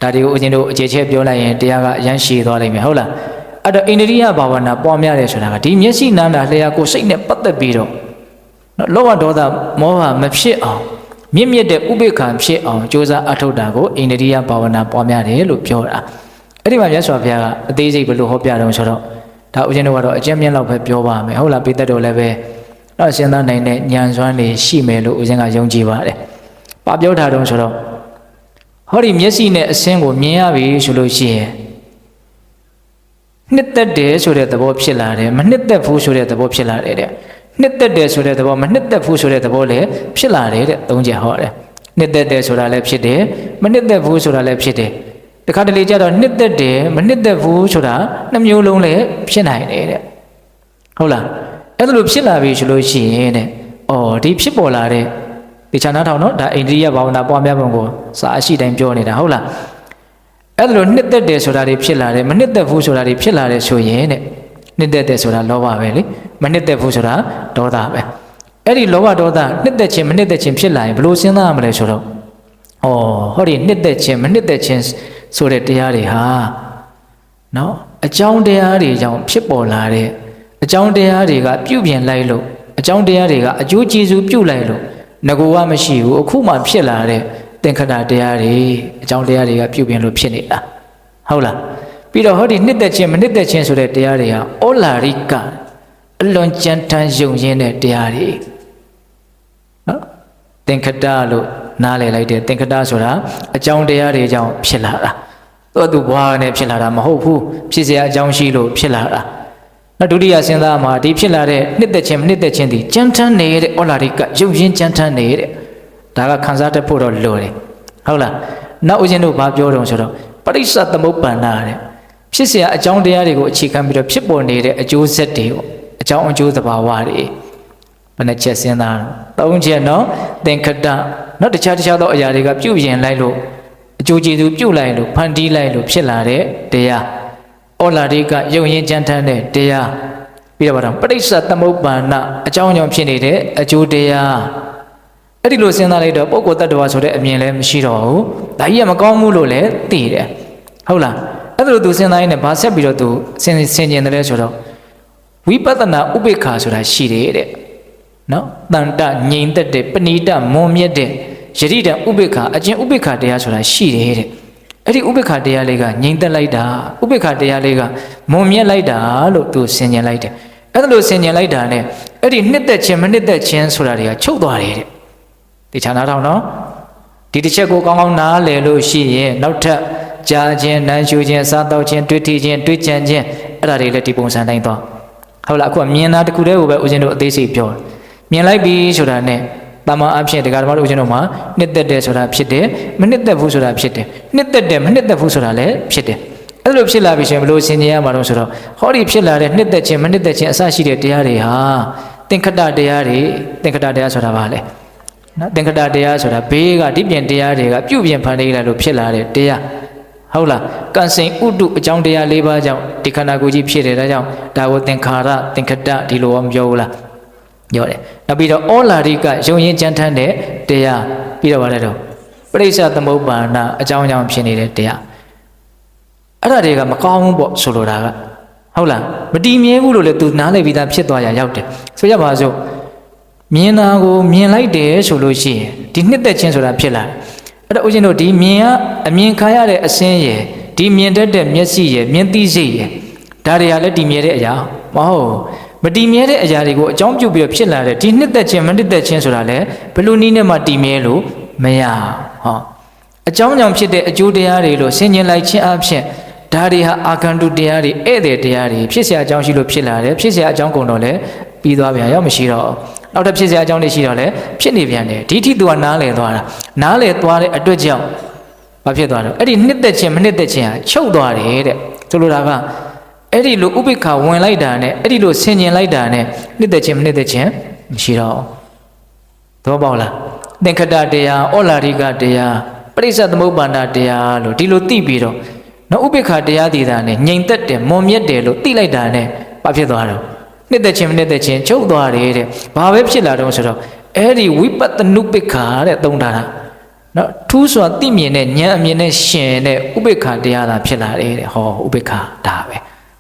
းဒါတွေကိုဦးဇင်းတို့အခြေချက်ပြောလိုက်ရင်တရားကအရန်ရှည်သွားလိမ့်မယ်ဟုတ်လားအဲ့တော့အိန္ဒြိယဘာဝနာပွားများတယ်ဆိုတာကဒီမျက်စိနားနာလျှာကိုစိတ်နဲ့ပတ်သက်ပြီးတော့လောဘဒေါသမောဟမဖြစ်အောင်မြင့်မြတ်တဲ့ဥပေက္ခဖြစ်အောင်ကြိုးစားအထောက်တာကိုအိန္ဒြိယဘာဝနာပွားများတယ်လို့ပြောတာအဲ့ဒီမှာမြတ်စွာဘုရားကအသေးစိတ်ဘယ်လိုဟောပြတော့ဆိုတော့ဒါဦးဇင်းတို့ကတော့အကျဉ်းမြင့်လောက်ပဲပြောပါမယ်ဟုတ်လားပိဿတ်တို့လည်းပဲတော့စဉ်းစားနိုင်တဲ့ဉာဏ်စွမ်းတွေရှိမယ်လို့ဦးဇင်းကယုံကြည်ပါတယ်။ဘာပြောထားတော့ဆိုတော့ဟောဒီမျက်စိနဲ့အဆင်းကိုမြင်ရပြီဆိုလို့ရှိရင်နှစ်သက်တယ်ဆိုတဲ့သဘောဖြစ်လာတယ်မနှစ်သက်ဘူးဆိုတဲ့သဘောဖြစ်လာတယ်တဲ့နှစ်သက်တယ်ဆိုတဲ့သဘောမနှစ်သက်ဘူးဆိုတဲ့သဘောလည်းဖြစ်လာတယ်တဲ့သုံးချက်ဟောတယ်နှစ်သက်တယ်ဆိုတာလည်းဖြစ်တယ်မနှစ်သက်ဘူးဆိုတာလည်းဖြစ်တယ်တခါတလေကျတော့နှစ်သက်တယ်မနှစ်သက်ဘူးဆိုတာနှမျိုးလုံးလည်းဖြစ်နိုင်တယ်တဲ့ဟုတ်လားအဲ့ဒါလိုဖြစ်လာပြီဆိုလို့ရှိရင်တဲ့ဒီဖြစ်ပေါ်လာတဲ့ဒီခြားနားထောင်နော်ဒါအိန္ဒြိယဘာဝနာပွားများပုံကိုစာအရှိတိုင်းပြောနေတာဟုတ်လားအဲ့ဒါလိုနှစ်သက်တယ်ဆိုတာတွေဖြစ်လာတယ်မနှစ်သက်ဘူးဆိုတာတွေဖြစ်လာတယ်ဆိုရင်တဲ့နှစ်သက်တယ်ဆိုတာလောဘပဲလေမနှစ်သက်ဘူးဆိုတာဒေါသပဲအဲ့ဒီလောဘဒေါသနှစ်သက်ခြင်းမနှစ်သက်ခြင်းဖြစ်လာရင်ဘယ်လိုစဉ်းစားရမလဲဆိုတော့ဟောဒီနှစ်သက်ခြင်းမနှစ်သက်ခြင်းဆိုတဲ့တရားတွေဟာနော်အကြောင်းတရားတွေကြောင့်ဖြစ်ပေါ်လာတဲ့အကြောင်းတရားတွေကပြုပြင်လိုက်လို့အကြောင်းတရားတွေကအကျိုးကျေးဇူးပြုလိုက်လို့ငကိုကမရှိဘူးအခုမှဖြစ်လာတဲ့သင်္ခတတရားတွေအကြောင်းတရားတွေကပြုပြင်လို့ဖြစ်နေတာဟုတ်လားပြီးတော့ဟောဒီနှစ်သက်ခြင်းမနှစ်သက်ခြင်းဆိုတဲ့တရားတွေဟာဩလာရိကအလွန်ကြမ်းတမ်းယုံရင်းတဲ့တရားတွေနော်သင်္ခတလို့နားလည်လိုက်တဲ့သင်္ခတဆိုတာအကြောင်းတရားတွေကြောင့်ဖြစ်လာတာသူဘွားနဲ့ဖြစ်လာတာမဟုတ်ဘူးဖြစ်เสียအကြောင်းရှိလို့ဖြစ်လာတာနောက်ဒုတိယစဉ်းစားမှာဒီဖြစ်လာတဲ့နှစ်သက်ခြင်းမနှစ်သက်ခြင်းဒီကြမ်းတမ်းနေတဲ့ဩလာရိကယုံရင်းကြမ်းတမ်းနေတဲ့ဒါကခံစားတတ်ဖို့တော့လိုတယ်ဟုတ်လားနောက်ဦးဇင်းတို့ဘာပြောတော့ဆိုတော့ပရိစ္ဆသမုပ္ပန္နတဲ့ဖြစ်เสียအကြောင်းတရားတွေကိုအခြေခံပြီးတော့ဖြစ်ပေါ်နေတဲ့အကျိုးဆက်တွေပေါ့အကြောင်းအကျိုးသဘာဝတွေဘယ်နှချက်စဉ်းစားတော့၃ချက်နော်သင်္ခတနောက်တခြားသောအရာတွေကပြုပြင်လိုက်လို့အကျိုးကျေးဇူးပြုလိုက်လို့ဖန်တီးလိုက်လို့ဖြစ်လာတဲ့တရားဩလာရိကယုံရင်ကြမ်းတမ်းတဲ့တရားပြီးတော့ဗါတော့ပရိစ္ဆသမုပ္ပန္နအကြောင်းကြောင့်ဖြစ်နေတဲ့အကျိုးတရားအဲ့ဒီလိုစဉ်းစားလိုက်တော့ပုဂ္ဂိုလ်တ attva ဆိုတဲ့အမြင်လည်းမရှိတော့ဘူးဒါကြီးကမကောင်းဘူးလို့လည်းသိတယ်ဟုတ်လားအဲ့ဒါလိုသူစဉ်းစားရင်းနဲ့ဗာဆက်ပြီးတော့သူဆင်ကျင်တယ်ဆိုတော့ဝိပဿနာဥပေက္ခဆိုတာရှိတယ်တဲ့နော်တန်တငြိမ်သက်တဲ့ပဏိတမွန်မြတ်တဲ့ယတိတံဥပေက္ခအကျင့်ဥပေက္ခတရားဆိုတာရှိတယ်တဲ့အဲ့ဒီဥပေက္ခတရားလေးကငြိမ်သက်လိုက်တာဥပေက္ခတရားလေးကမွန်မြတ်လိုက်တာလို့သူဆင်ကျင်လိုက်တယ်အဲ့ဒါလိုဆင်ကျင်လိုက်တာနဲ့အဲ့ဒီနှစ်သက်ခြင်းမနှစ်သက်ခြင်းဆိုတာတွေကချုပ်သွားတယ်တဲ့ဒီခြားနားထောင်နော်ဒီတစ်ချက်ကိုကောင်းကောင်းနားလည်လို့ရှိရင်နောက်ထပ်ကြားခြင်းနားရှုခြင်းစားတော့ခြင်းတွေ့ထိခြင်းတွေ့ကြံခြင်းအဲ့ဒါတွေလည်းဒီပုံစံတိုင်းသွားဟုတ်လားအခုကမြင်တာတခုတည်းကိုပဲဦးဇင်းတို့အသေးစိတ်ပြောမြင်လိုက်ပြီဆိုတာနဲ့တာမန်အဖြစ်ဒကာဓမ္မတို့ဦးဇင်းတို့မှာနှစ်သက်တယ်ဆိုတာဖြစ်တယ်မနှစ်သက်ဘူးဆိုတာဖြစ်တယ်နှစ်သက်တယ်မနှစ်သက်ဘူးဆိုတာလည်းဖြစ်တယ်အဲ့လိုဖြစ်လာပြီဆိုရင်ဘယ်လိုဆင်ခြင်ရမှာတော့ဆိုတော့ဟောဒီဖြစ်လာတဲ့နှစ်သက်ခြင်းမနှစ်သက်ခြင်းအစရှိတဲ့တရားတွေဟာသင်္ခတတရားတွေသင်္ခတတရားဆိုတာဘာလဲနော်သင်္ခတတရားဆိုတာဘေးကဒီပြင်တရားတွေကပြုပြင်ဖန်တီးလိုက်လို့ဖြစ်လာတဲ့တရားဟုတ်လားကံစိန်ဥတုအကြောင်းတရား၄ပါးကြောင့်ဒီခန္ဓာကိုယ်ကြီးဖြစ်တယ်ဒါကြောင့်ဒါကိုသင်္ခါရသင်္ခတဒီလိုမပြောဘူးလားပြောတယ်နောက်ပြီးတော့ဩလာရိကယုံရင်ကြမ်းတမ်းတဲ့တရားပြီးတော့ဗါလဲတော့ပရိစ္ဆသမုပ္ပါဏအကြောင်းကြောင့်ဖြစ်နေတဲ့တရားအဲ့ဒါတွေကမကောင်းဘူးပေါ့ဆိုလိုတာကဟုတ်လားမတည်မြဲဘူးလို့လည်းသူနားလည်ပြီးသားဖြစ်သွားရရောက်တယ်ဆိုကြပါစို့မြင်တာကိုမြင်လိုက်တယ်ဆိုလို့ရှိရင်ဒီနှစ်သက်ခြင်းဆိုတာဖြစ်လာအဲ့တော့ဦးဇင်းတို့ဒီမြင်ကအမြင်ခံရတဲ့အစင်းရယ်ဒီမြင်တတ်တဲ့မျက်စိရယ်မြင်သိစိတ်ရယ်ဒါတွေကလည်းတည်မြဲတဲ့အရာမဟုတ်မတည်မြဲတဲ့အရာတွေကိုအကြောင်းပြုပြီးတော့ဖြစ်လာတဲ့ဒီနှစ်သက်ခြင်းမနှစ်သက်ခြင်းဆိုတာလည်းဘယ်လိုနည်းနဲ့မှတည်မြဲလို့ မရဟောအကြောင်းကြောင့်ဖြစ်တဲ့အကျိုးတရားတွေလို့ဆင်ခြင်လိုက်ခြင်းအဖြစ်ဒါတွေဟာအာဂန္တုတရားတွေဧည့်သည်တရားတွေဖြစ်เสียအကြောင်းရှိလို့ဖြစ်လာတယ်ဖြစ်เสียအကြောင်းကုန်တော့လည်းပြီးသွားပြန်ရောက်မရှိတော့နောက်တစ်ဖြစ်เสียအကြောင်းတွေရှိတော့လည်းဖြစ်နေပြန်တယ်ဒီထိသူကနားလည်သွားတာနားလည်သွားတဲ့အတွက်ကြောင့်ဘာဖြစ်သွားတော့အဲ့ဒီနှစ်သက်ခြင်းမနှစ်သက်ခြင်းဟာချုပ်သွားတယ်တဲ့ဆိုလိုတာကအဲ့ဒီလိုဥပိ္ပခာဝင်လိုက်တာနဲ့အဲ့ဒီလိုဆင်ခြင်လိုက်တာနဲ့နှစ်သက်ခြင်းမနှစ်သက်ခြင်းမရှိတော့သဘောပေါက်လားသင်္ခတတရားဩလာရိကတရားပရိစ္ဆေသမုပ္ပါဒတရားလို့ဒီလိုသိပြီးတော့နော်ဥပိ္ပခာတရားတည်တာနဲ့ငြိမ်သက်တယ်မွန်မြတ်တယ်လို့သိလိုက်တာနဲ့ဘာဖြစ်သွားတော့နှစ်သက်ခြင်းမနှစ်သက်ခြင်းချုပ်သွားတယ်တဲ့ဘာပဲဖြစ်လာတော့ဆိုတော့အဲ့ဒီဝိပဿနုပိ္ပခာတဲ့သုံးထားတာနော်ထူးစွာသိမြင်တဲ့ဉာဏ်အမြင်နဲ့ရှင်တဲ့ဥပိ္ပခာတရားသာဖြစ်လာတယ်တဲ့ဟောဥပိ္ပခာဒါပ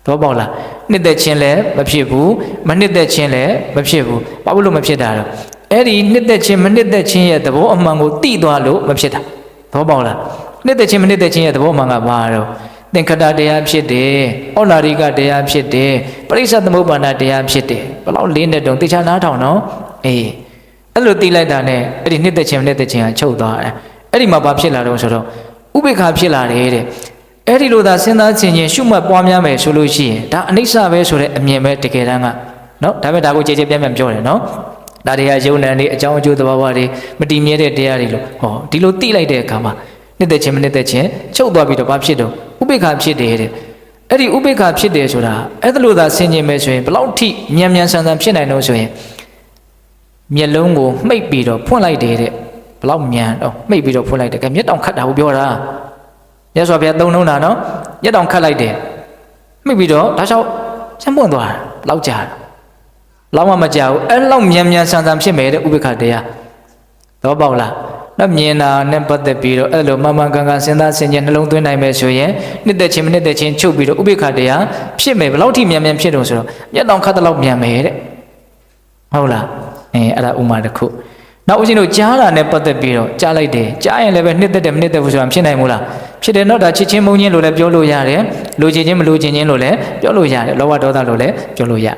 ဲတော့ပေါ့လားနှစ်သက်ခြင်းလည်းမဖြစ်ဘူးမနှစ်သက်ခြင်းလည်းမဖြစ်ဘူးဘာလို့မဖြစ်တာတော့အဲ့ဒီနှစ်သက်ခြင်းမနှစ်သက်ခြင်းရဲ့သဘောအမှန်ကိုသိသွားလို့မဖြစ်တာတော့ပေါ့လားနှစ်သက်ခြင်းမနှစ်သက်ခြင်းရဲ့သဘောအမှန်ကဘာတော့သင်္ခတတရားဖြစ်တယ်ဩလာရိကတရားဖြစ်တယ်ပရိစ္ဆေသမုပ္ပါဒတရားဖြစ်တယ်ဘလောက်လေးနဲ့တုံတေချာနားထောင်နော်အေးအဲ့လိုသိလိုက်တာနဲ့အဲ့ဒီနှစ်သက်ခြင်းမနှစ်သက်ခြင်းကချုပ်သွားတယ်အဲ့ဒီမှာဘာဖြစ်လာတော့ဆိုတော့ဥပိ္ပခာဖြစ်လာတယ်တဲ့အဲ့ဒီလိုသာစဉ်းစားခြင်းချင်းရှုမှတ်ပွားများမယ်ဆိုလို့ရှိရင်ဒါအနိစ္စပဲဆိုတဲ့အမြင်ပဲတကယ်တမ်းကနော်ဒါပေမဲ့ဒါကိုကြည်ကြည်ပြန့်ပြန့်ပြောတယ်နော်ဒါတွေကယုံနံတွေအကြောင်းအကျိုးသဘာဝတွေမတည်မြဲတဲ့တရားတွေလို့ဟောဒီလိုသိလိုက်တဲ့အခါမှာနှစ်သက်ခြင်းမနှစ်သက်ခြင်းချုပ်သွားပြီးတော့ဘာဖြစ်တော့ဥပိ္ပခာဖြစ်တယ်တဲ့အဲ့ဒီဥပိ္ပခာဖြစ်တယ်ဆိုတာအဲ့ဒါလို့သာဆင်ခြင်မယ်ဆိုရင်ဘလောက်ထိမြန်မြန်ဆန်ဆန်ဖြစ်နိုင်လို့ဆိုရင်မျက်လုံးကိုမှိတ်ပြီးတော့ဖွင့်လိုက်တယ်တဲ့ဘလောက်မြန်တော့မှိတ်ပြီးတော့ဖွင့်လိုက်တယ်ကဲမျက်တောင်ခတ်တာကိုပြောတာမြတ်စွာဘုရားသုံးလုံးတာနော်မျက်တောင်ခတ်လိုက်တယ်မှိတ်ပြီးတော့ဒါကြောင့်ချမ်းပွင့်သွားတာဘလောက်ကြာလောက်မှမကြောက်အဲ့လောက်မြန်မြန်ဆန်ဆန်ဖြစ်မယ်တဲ့ဥပိ္ပခာတရားတော့ပေါ့လားနော်မြင်တာနဲ့ပတ်သက်ပြီးတော့အဲ့လိုမမှန်ကန်ကန်စဉ်းစားဆင်ခြင်နှလုံးသွင်းနိုင်မယ်ဆိုရင်နှစ်သက်ခြင်းမနှစ်သက်ခြင်းချုပ်ပြီးတော့ဥပိ္ပခာတရားဖြစ်မယ်ဘလောက်ထိမြန်မြန်ဖြစ်တော့ဆိုတော့မျက်တောင်ခတ်တဲ့လောက်မြန်မယ်တဲ့ဟုတ်လားအဲ့ဒါဥမာတစ်ခုနောက်ဦးဇင်းတို့ကြားတာနဲ့ပတ်သက်ပြီးတော့ကြားလိုက်တယ်ကြားရင်လည်းပဲနှစ်သက်တယ်မနှစ်သက်ဘူးဆိုတာဖြစ်နိုင်မို့လားဖြစ်တယ်တော့ဒါချစ်ချင်းမုန်းချင်းလို့လည်းပြောလို့ရတယ်လိုချင်ချင်းမလိုချင်ချင်းလို့လည်းပြောလို့ရတယ်လောဘဒေါသလို့လည်းပြောလို့ရတယ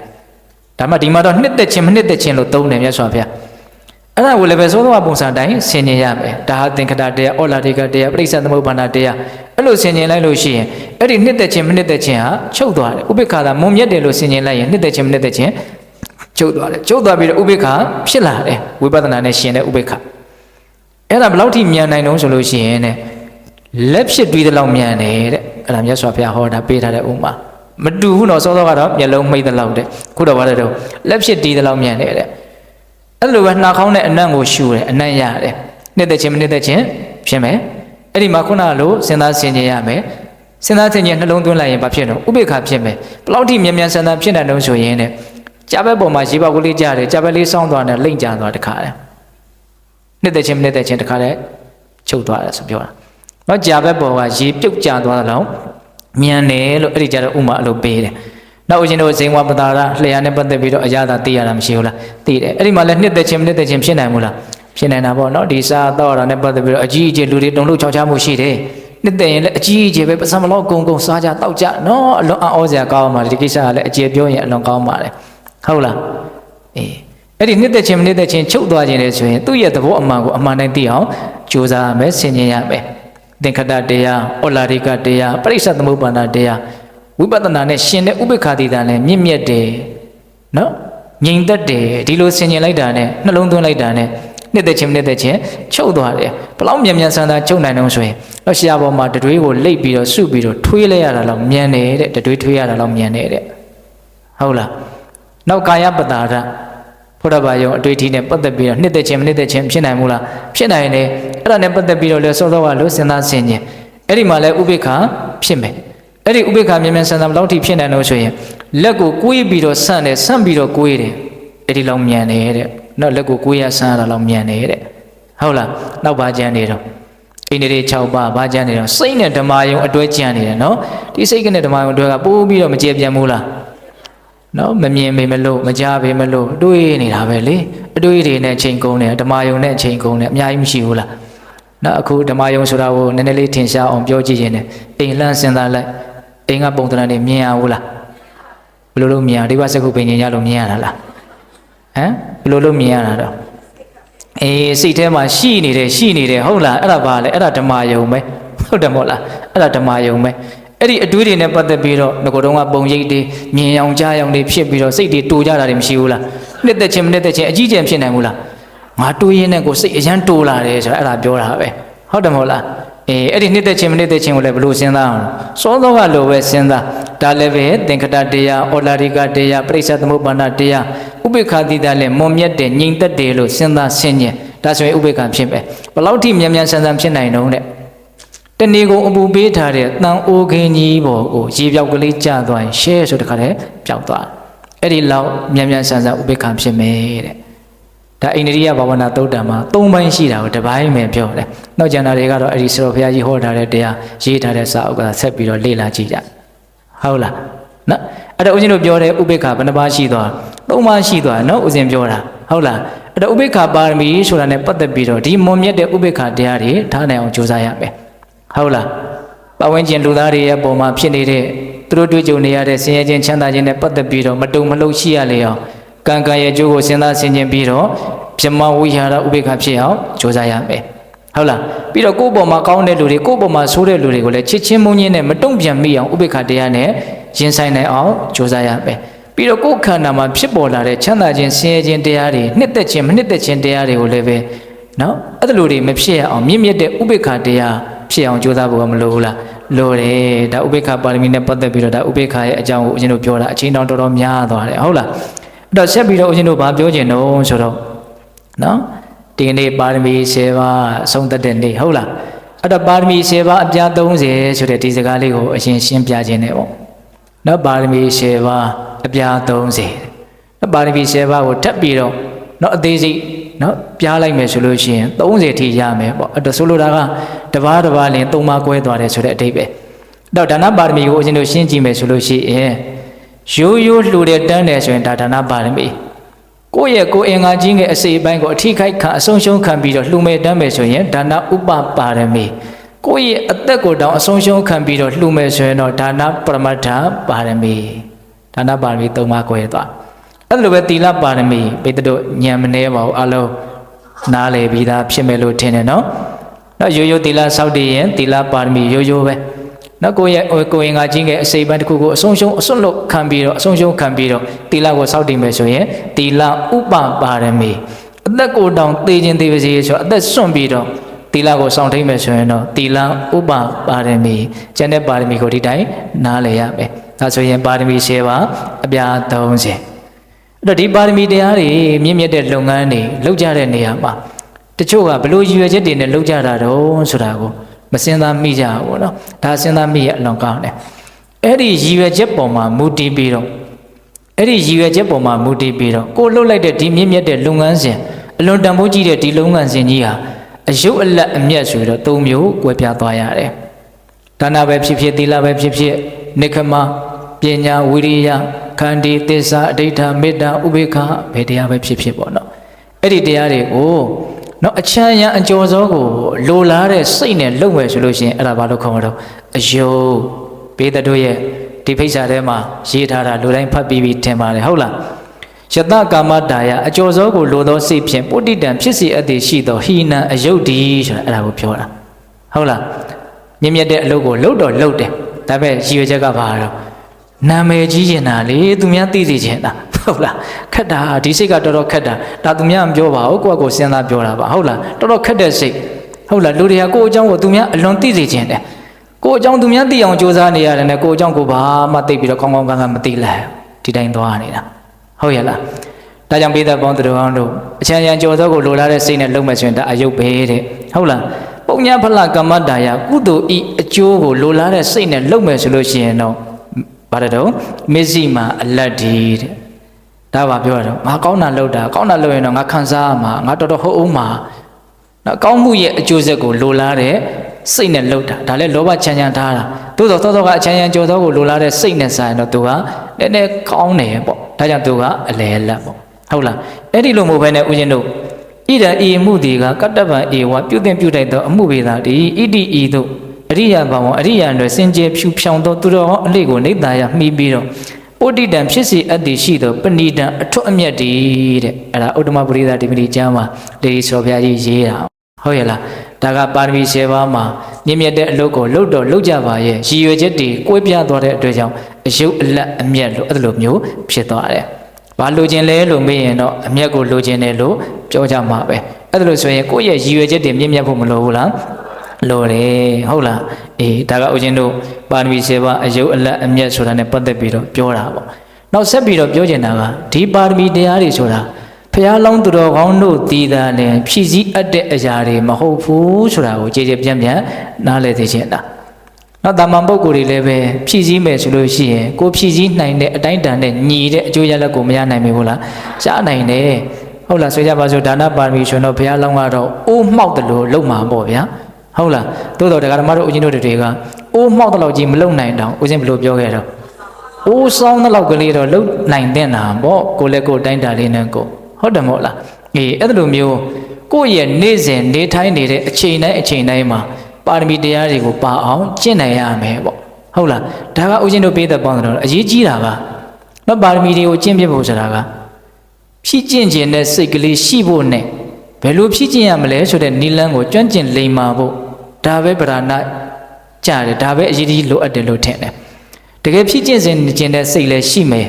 ်ဒါမှဒီမှာတော့နှစ်သက်ခြင်းမနှစ်သက်ခြင်းလို့သုံးတယ်မြတ်စွာဘုရားအဲ့ဒါကိုလည်းပဲသောသောပုံစံတိုင်းဆင်ခြင်ရမယ်ဒါဟာသင်္ခတတရားဩလာရိကတရားပရိစ္ဆေသမုပ္ပါဒတရားအဲ့လိုဆင်ခြင်လိုက်လို့ရှိရင်အဲ့ဒီနှစ်သက်ခြင်းမနှစ်သက်ခြင်းဟာချုပ်သွားတယ်ဥပိ္ပခာသာမွန်မြတ်တယ်လို့ဆင်ခြင်လိုက်ရင်နှစ်သက်ခြင်းမနှစ်သက်ခြင်းချုပ်သွားတယ်ချုပ်သွားပြီးတော့ဥပိ္ပခာဖြစ်လာတယ်ဝိပဿနာနဲ့ရှင်တဲ့ဥပိ္ပခာအဲ့ဒါဘယ်လောက်ထိမြန်နိုင်တော့ဆိုလို့ရှိရင်တဲ့လက်ဖြစ်ပြီးတဲ့လောက်မြန်တယ်တဲ့အဲ့ဒါမြတ်စွာဘုရားဟောတာပေးထားတဲ့ဥမာမတူဘူးနော်စောစောကတော့မျက်လုံးမိတ်တဲ့လောက်တဲ့ခုတော့ဘာလဲတော့လက်ဖြစ်တီးတဲ့လောက်မြန်တယ်တဲ့အဲ့လိုပဲနှာခေါင်းနဲ့အနံ့ကိုရှူတယ်အနံ့ရတယ်နှစ်သက်ခြင်းမနှစ်သက်ခြင်းဖြစ်မယ်အဲ့ဒီမှာခုနကလိုစဉ်းစားဆင်ခြင်ရမယ်စဉ်းစားဆင်ခြင်နှလုံးသွင်းလိုက်ရင်ဘာဖြစ်တော့ဥပိ္ပခာဖြစ်မယ်ဘယ်လောက်ထိမြန်မြန်ဆန်ဆန်ဖြစ်နိုင်တော့ဆိုရင်တဲ့ကြားဘက်ပေါ်မှာရေပေါက်ကလေးကြားတယ်ကြားဘက်လေးစောင်းသွားတယ်လိမ့်ကြသွားတခါတယ်နှစ်သက်ခြင်းမနှစ်သက်ခြင်းတခါတယ်ချုပ်သွားတယ်ဆိုပြောတာနော်ကြားဘက်ပေါ်ကရေပြုတ်ကျသွားတယ်လို့မြန်တယ်လို့အဲ့ဒီကြတော့ဥမာအလိုပေးတယ်နောက်ဦးဇင်းတို့ဇိမ်ဝပတာရလျှာနဲ့ပတ်သက်ပြီးတော့အရာသာသိရတာမရှိဘူးလားသိတယ်အဲ့ဒီမှာလည်းနှစ်သက်ခြင်းမနှစ်သက်ခြင်းဖြစ်နိုင်မို့လားဖြစ်နိုင်တာပေါ့နော်ဒီစားတော့ရတာနဲ့ပတ်သက်ပြီးတော့အကြီးအကျယ်လူတွေတုံလို့ချောက်ချမှုရှိတယ်နှစ်သက်ရင်လည်းအကြီးအကျယ်ပဲပစံမလို့ကုန်းစားကြတောက်ကြနော်အလွန်အောစရာကောင်းပါလေဒီကိစ္စကလည်းအကျယ်ပြောရင်အလွန်ကောင်းပါတယ်ဟုတ်လားအေးအဲ့ဒီနှစ်သက်ခြင်းမနှစ်သက်ခြင်းချုပ်သွားခြင်းလေဆိုရင်သူ့ရဲ့သဘောအမှန်ကိုအမှန်တိုင်းသိအောင်ကြိုးစားရမယ်ဆင်ခြင်ရမယ်သင်္ခတတရားဩလာရိကတရားပရိစ္ဆေသမုပ္ပါဒတရားဝိပဿနာနဲ့ရှင်တဲ့ဥပိ္ပခာတိတာနဲ့မြင့်မြတ်တယ်နော်ငြိမ်သက်တယ်ဒီလိုဆင်ခြင်လိုက်တာနဲ့နှလုံးသွင်းလိုက်တာနဲ့နှစ်သက်ခြင်းနှစ်သက်ခြင်းချုပ်သွားတယ်ဘလောက်မြန်မြန်ဆန်ဆန်ချုပ်နိုင်တော့ဆိုရင်တော့ရှားပေါ်မှာတတွေးကိုလိပ်ပြီးတော့စုပြီးတော့ထွေးလိုက်ရတာတော့မြန်တယ်တဲ့တတွေးထွေးရတာတော့မြန်တယ်တဲ့ဟုတ်လားနောက်ကာယပတာရဘုရားဘာယုံအတွေ့အထိနဲ့ပတ်သက်ပြီးတော့နှစ်သက်ခြင်းနှစ်သက်ခြင်းဖြစ်နိုင်မို့လားဖြစ်နိုင်တယ်အဲ့ဒါနဲ့ပတ်သက်ပြီးတော့လဲစောစောကလို့စဉ်းစားဆင်ခြင်အဲ့ဒီမှာလဲဥပိ္ပခာဖြစ်မယ်အဲ့ဒီဥပိ္ပခာမြန်မြန်ဆန်ဆန်ဘယ်လောက်ထိဖြစ်နိုင်လို့ဆိုရင်လက်ကိုကိုးပြီးတော့ဆန့်တယ်ဆန့်ပြီးတော့ကိုးတယ်အဲ့ဒီလောက်မြန်တယ်တဲ့နောက်လက်ကိုကိုးရဆန့်ရတာလောက်မြန်တယ်တဲ့ဟုတ်လားနောက်ဘာကြမ်းနေတော့အိန္ဒြေ6ပါးဘာကြမ်းနေတော့စိတ်နဲ့ဓမ္မယုံအတွဲကြမ်းနေတယ်နော်ဒီစိတ်ကနဲ့ဓမ္မယုံအတွဲကပိုးပြီးတော့မကျေပြန်ဘူးလားနော်မမြင်ပေမလို့မကြားပေမလို့တွေးနေတာပဲလေအတွေးတွေနဲ့ချိန်ကုန်တယ်ဓမ္မယုံနဲ့ချိန်ကုန်တယ်အများကြီးမရှိဘူးလားနော်အခုဓမ္မယုံဆိုတာကိုနည်းနည်းလေးထင်ရှားအောင်ပြောကြည့်ရင်လည်းအိမ်လန့်စဉ်းစားလိုက်အိမ်ကပုံသဏ္ဍာန်တွေမြင်ရဘူးလားဘယ်လိုလုပ်မြင်ရဒီဘစကုပင်ញရလို့မြင်ရတာလားဟမ်ဘယ်လိုလုပ်မြင်ရတာတော့ စိတ်ထဲမှာရှိနေတယ်ဟုတ်လားအဲ့ဒါဘာလဲအဲ့ဒါဓမ္မယုံပဲဟုတ်တယ်မဟုတ်လားအဲ့ဒါဓမ္မယုံပဲအဲ့ဒီအတွေးတွေနဲ့ပတ်သက်ပြီးတော့ငကိုယ်တော်ကပုံရိပ်တွေမြင်အောင်ကြားအောင်တွေဖြစ်ပြီးတော့စိတ်တွေတူကြတာတွေမရှိဘူးလားနှစ်သက်ချင်းမနှစ်သက်ချင်းအကြီးကျယ်ဖြစ်နိုင်ဘူးလားငါတွေးရင်းနဲ့ကိုစိတ်အရန်တူလာတယ်ဆိုတာအဲ့ဒါပြောတာပဲဟုတ်တယ်မဟုတ်လားအဲ့ဒီနှစ်သက်ချင်းမနှစ်သက်ချင်းကိုလည်းဘယ်လိုစဉ်းစားအောင်စောသောကလိုပဲစဉ်းစားဒါလည်းပဲသင်္ခတတရားဩလာရိကတရားပရိစ္ဆသမုပ္ပါဒတရားဥပိ္ပခာတိတလည်းမွန်မြတ်တယ်ငြိမ်သက်တယ်လို့စဉ်းစားဆင်ញင်ဒါဆိုရင်ဥပိ္ပခာဖြစ်ပဲဘယ်လောက်ထိမြန်မြန်ဆန်ဆန်ဖြစ်နိုင်တော့တဲ့တဏီကိုအပူပေးထားတဲ့တန်အိုခင်းကြီးပေါ်ကိုရေပြောက်ကလေးကျသွားရင်ရှဲဆိုတခါတည်းပျောက်သွားအဲ့ဒီလောက်မြန်မြန်ဆန်ဆန်ဥပိ္ပခာဖြစ်မယ်တဲ့ဒါအိန္ဒိယဘာဝနာသုတ်တံမှာ၃ပိုင်းရှိတာကိုတစ်ပိုင်းပဲပြောတယ်။နောက်ကျန်တာတွေကတော့အဲ့ဒီဆရာဘုရားကြီးဟောထားတဲ့တရားရေးထားတဲ့စာအုပ်ကဆက်ပြီးတော့လေ့လာကြည့်ကြ။ဟုတ်လား။နော်။အဲ့တော့ဦးဇင်းတို့ပြောတဲ့ဥပိ္ပခာဘယ်နှပါးရှိသွား၃ပါးရှိသွားနော်ဦးဇင်းပြောတာဟုတ်လား။အဲ့တော့ဥပိ္ပခာပါရမီဆိုတာနဲ့ပတ်သက်ပြီးတော့ဒီမွန်မြတ်တဲ့ဥပိ္ပခာတရားတွေထားနိုင်အောင်ကြိုးစားရမယ်။ဟုတ်လား။ပတ်ဝန်းကျင်လူသားတွေရဲ့ပုံမှာဖြစ်နေတဲ့သူတို့တွေ့ကြုံနေရတဲ့ဆင်းရဲခြင်းချမ်းသာခြင်းနဲ့ပတ်သက်ပြီးတော့မတုံမလှုပ်ရှိရလေအောင်ကံကံရဲ့အကျိုးကိုစဉ်းစားဆင်ခြင်ပြီးတော့ပြမဝိဟာရဥပိ္ပခာဖြစ်အောင်ကြိုးစားရမယ်ဟုတ်လားပြီးတော့ကိုယ့်ပေါ်မှာကောင်းတဲ့လူတွေကိုယ့်ပေါ်မှာဆိုးတဲ့လူတွေကိုလည်းချစ်ချင်းမုန်းချင်းနဲ့မတုံ့ပြန်မိအောင်ဥပိ္ပခာတရားနဲ့ရင်ဆိုင်နိုင်အောင်ကြိုးစားရမယ်ပြီးတော့ကိုယ်ခန္ဓာမှာဖြစ်ပေါ်လာတဲ့ချမ်းသာခြင်းဆင်းရဲခြင်းတရားတွေနှစ်သက်ခြင်းမနှစ်သက်ခြင်းတရားတွေကိုလည်းပဲနော်အဲ့လိုတွေမဖြစ်ရအောင်မြင့်မြတ်တဲ့ဥပိ္ပခာတရားဖြစ်အောင်ကြိုးစားဖို့ကမလိုဘူးလားလိုတယ်ဒါဥပိ္ပခာပါရမီနဲ့ပတ်သက်ပြီးတော့ဒါဥပိ္ပခာရဲ့အကြောင်းကိုဦးဇင်းတို့ပြောတာအချိန်တောင်တော်တော်များသွားတယ်ဟုတ်လားအဲ့တော့ဆက်ပြီးတော့ဦးဇင်းတို့ဘာပြောချင်တော့ဆိုတော့နော်ဒီနေ့ပါရမီ10ပါးအဆုံးသတ်တဲ့နေ့ဟုတ်လားအဲ့တော့ပါရမီ10ပါးအပြား30ဆိုတဲ့ဒီစကားလေးကိုအရင်ရှင်းပြခြင်းနဲ့ပေါ့နော်ပါရမီ10ပါးအပြား30နော်ပါရမီ10ပါးကိုထပ်ပြီးတော့နော်အသေးစိတ်နော်ပြားလိုက်မယ်ဆိုလို့ရှိရင်30ထိရမယ်ပေါ့အဲ့တော့ဆိုလိုတာကတပါးတပါးလင်3ပါးကွဲသွားတယ်ဆိုတဲ့အဓိပ္ပာယ်အဲ့တော့ဒါနပါရမီကိုအရင်တို့ရှင်းကြည့်မယ်ဆိုလို့ရှိရင်ရိုးရိုးလှူတဲ့တန်းတယ်ဆိုရင်ဒါဒါနပါရမီကိုယ့်ရဲ့ကိုယ်အင်္ဂါကြီးငယ်အစိပ်အပိုင်းကိုအထိခိုက်ခံအဆုံးရှုံးခံပြီးတော့လှူမဲ့တမ်းမယ်ဆိုရင်ဒါနဥပပါရမီကိုယ့်ရဲ့အသက်ကိုတောင်အဆုံးရှုံးခံပြီးတော့လှူမဲ့ဆိုရင်တော့ဒါနပရမတ္ထပါရမီဒါနပါရမီ၃ပါးကိုရသွားအဲ့လိုပဲသီလပါရမီပိတ္တတို့ဉာဏ်မနှဲပါဘူးအလုံးနားလေပြီးသားဖြစ်မယ်လို့ထင်တယ်နော်ရိုးရိုးသီလစောင့်တည်ရင်သီလပါရမီရိုးရိုးပဲနော်ကိုယ့်ရဲ့ကိုယ်အင်္ဂါကြီးငယ်အစိပ်ပိုင်းတစ်ခုကိုအဆုံးရှုံးအစွတ်လို့ခံပြီးတော့အဆုံးရှုံးခံပြီးတော့သီလကိုစောင့်တည်မယ်ဆိုရင်သီလဥပပါရမီအသက်ကိုတောင်သေခြင်းသေပါစေဆိုအသက်စွန့်ပြီးတော့သီလကိုစောင့်ထိန်မယ်ဆိုရင်တော့သီလဥပပါရမီကျန်တဲ့ပါရမီကိုဒီတိုင်းနားလည်ရမယ်ဒါဆိုရင်ပါရမီ10ပါးအပြား30အဲ့တော့ဒီပါရမီတရားတွေမြင့်မြတ်တဲ့လုပ်ငန်းတွေလုပ်ကြတဲ့နေရာမှာတချို့ကဘလို့ရည်ရွယ်ချက်တွေနဲ့လုပ်ကြတာတော့ဆိုတာကိုမစင်သားမိကြဘူးเนาะဒါစင်သားမိရဲ့အလွန်ကောင်းတယ်အဲ့ဒီရည်ရွယ်ချက်ပေါ်မှာမူတည်ပြီးတော့အဲ့ဒီရည်ရွယ်ချက်ပေါ်မှာမူတည်ပြီးတော့ကိုလှုပ်လိုက်တဲ့ဒီမြင့်မြတ်တဲ့လုပ်ငန်းစဉ်အလွန်တန်ဖိုးကြီးတဲ့ဒီလုပ်ငန်းစဉ်ကြီးဟာအယုတ်အလတ်အမြတ်ဆိုတော့၃မျိုးကွဲပြားသွားရတယ်ဒါနပဲဖြစ်ဖြစ်သီလပဲဖြစ်ဖြစ်နိခမပညာဝိရိယခန္တီသစ္စာအဋ္ဌာမေတ္တာဥပေက္ခဘယ်တရားပဲဖြစ်ဖြစ်ပေါ့နော်အဲ့ဒီတရားတွေကိုနော်အချမ်းရံအကျော်စောကိုလိုလားတဲ့စိတ်နဲ့လုပ်မယ်ဆိုလို့ရှိရင်အဲ့ဒါဘာလို့ခေါ်မလို့အယုတ်ဘေးတတို့ရဲ့ဒီဖိတ်စာထဲမှာရေးထားတာလူတိုင်းဖတ်ပြီးထင်ပါတယ်ဟုတ်လားယတကာမတာယအကျော်စောကိုလိုသောစိတ်ဖြင့်ပုဋ္ဌိတံဖြစ်စီအပ်သည်ရှိသောဟိနံအယုတ်ဒီဆိုတာအဲ့ဒါကိုပြောတာဟုတ်လားမြင့်မြတ်တဲ့အလုပ်ကိုလုပ်တော့လုပ်တယ်ဒါပေမဲ့ရည်ရွယ်ချက်ကဘာတော့နာမည်ကြီးနေတာလေသူများသိသိချင်တာဟုတ်လားခက်တာဒီစိတ်ကတော်တော်ခက်တာဒါသူများမပြောပါဘူးကိုယ့်အကိုစဉ်းစားပြောတာပါဟုတ်လားတော်တော်ခက်တဲ့စိတ်ဟုတ်လားလူတွေကကိုယ့်အကြောင်းကိုသူများအလွန်သိသိချင်တယ်ကိုယ့်အကြောင်းသူများသိအောင်ကြိုးစားနေရတယ်နဲ့ကိုယ့်အကြောင်းကိုဘာမှသိပြီးတော့ကောင်းကောင်းကံကမသိလိုက်ဒီတိုင်းသွားနေတာဟုတ်ရဲ့လားဒါကြောင့်ပိဿပေါင်းသူတော်ကောင်းတို့အချမ်းရံကြော်သောကိုလိုလားတဲ့စိတ်နဲ့လုံးမဲ့ဆိုရင်ဒါအယုတ်ပဲတဲ့ဟုတ်လားပုံညာဖလကမ္မတာယကုသိုလ်ဤအကျိုးကိုလိုလားတဲ့စိတ်နဲ့လုံးမဲ့ဆိုလို့ရှိရင်တော့ဘာတော့မစ္စည်းမှာအလတ်ဒီတဲ့ဒါပါပြောတော့ငါကောင်းတာလုပ်တာကောင်းတာလုပ်ရင်တော့ငါခံစားရမှာငါတော်တော်ဟုတ်အောင်မှာနော်ကောင်းမှုရဲ့အကျိုးဆက်ကိုလိုလားတဲ့စိတ်နဲ့လုပ်တာဒါလည်းလောဘချမ်းချမ်းထားတာသို့သောသောကအချမ်းချမ်းကြောသောကိုလိုလားတဲ့စိတ်နဲ့ဆိုင်တော့သူကနည်းနည်းကောင်းတယ်ပေါ့ဒါကြောင့်သူကအလဲအလတ်ပေါ့ဟုတ်လားအဲ့ဒီလိုမျိုးပဲနဲ့ဦးဇင်းတို့ဣဒံဤမှုဒီကကတ္တဗံဧဝပြုသင်ပြုတိုက်သောအမှုပေသာတိဣတိဤသို့အရိယဘာဝအရိယံတွေစင်ကြယ်ဖြူဖြောင်သောသူတော်အလေးကိုနေသားရမှီးပြီးတော့ပ ပုတ္တိတံဖြစ်စီအတ္တိရှိသောပဏိတံအထွတ်အမြတ်တည်းတဲ့အဲ့ဒါဥတ္တမပရိသတိပတိကျမ်းမှာဒေဒီစောဘုရားကြီးရေးတာဟုတ်ရဲ့လားဒါကပါရမီ10ပါးမှာမြင့်မြတ်တဲ့အလုပ်ကိုလုပ်တော့လုပ်ကြပါရဲ့ရည်ရွယ်ချက်တွေကွဲပြားသွားတဲ့အတွက်ကြောင့်အယုတ်အလတ်အမြတ်လို့အဲ့လိုမျိုးဖြစ်သွားတယ်ဘာလိုချင်လဲလို့မေးရင်တော့အမြတ်ကိုလိုချင်တယ်လို့ပြောကြမှာပဲအဲ့ဒါလို့ဆိုရင်ကိုယ့်ရဲ့ရည်ရွယ်ချက်တွေမြင့်မြတ်ဖို့မလိုဘူးလားလိုတယ်ဟုတ်လားအေးဒါကဦးဇင်းတို့ပါရမီ10ပါးအယုတ်အလတ်အမြတ်ဆိုတာ ਨੇ ပတ်သက်ပြီးတော့ပြောတာပေါ့နောက်ဆက်ပြီးတော့ပြောချင်တာကဒီပါရမီတရားတွေဆိုတာဖျားလောင်းသူတော်ကောင်းတို့တည်တာနဲ့ဖြည့်စည်းအပ်တဲ့အရာတွေမဟုတ်ဘူးဆိုတာကိုကြည်ကြပြန့်ပြန့်နားလည်သိချင်တာနောက်တာမန်ပုဂ္ဂိုလ်တွေလည်းပဲဖြည့်စည်းမယ်ဆိုလို့ရှိရင်ကိုဖြည့်စည်းနိုင်တဲ့အတိုင်းတန်နဲ့ညီတဲ့အကျိုးရလဒ်ကိုမရနိုင်ဘူးလားရနိုင်တယ်ဟုတ်လားဆိုကြပါစို့ဒါနပါရမီဆိုတော့ဘုရားလောင်းကတော့အိုးမှောက်တယ်လို့လုံမှာပေါ့ဗျာဟုတ်လားသို့တော်တရားဓမ္မတို့ဦးဇင်းတို့တွေကအိုးမှောက်တဲ့လောက်ကြီးမလုံနိုင်တောင်ဦးဇင်းဘယ်လိုပြောခဲ့တော့အိုးဆောင်းတဲ့လောက်ကလေးတော့လုံနိုင်တဲ့နာပေါ့ကိုလည်းကိုတိုင်းတာလေးနဲ့ကိုဟုတ်တယ်မဟုတ်လားအေးအဲ့လိုမျိုးကိုယ့်ရဲ့နေ့စဉ်နေထိုင်နေတဲ့အချိန်တိုင်းမှာပါရမီတရားတွေကိုပါအောင်ကျင့်နိုင်ရမယ်ပေါ့ဟုတ်လားဒါကဦးဇင်းတို့ပေးတဲ့ပေါင်းတော်အရေးကြီးတာကနော်ပါရမီတွေကိုကျင့်ပြဖို့ဆိုတာကဖြည့်ကျင့်ခြင်းနဲ့စိတ်ကလေးရှိဖို့နဲ့ဘယ်လိုဖြည့်ကျင့်ရမလဲဆိုတဲ့နိလန်းကိုကျွမ်းကျင်လိမ္မာဖို့ဒါပဲပဓာနာကြတယ်ဒါပဲအရေးကြီးလိုအပ်တယ်လို့ထင်တယ်တကယ်ဖြည့်ကျင့်စဉ်ကျင်တဲ့စိတ်လည်းရှိမယ်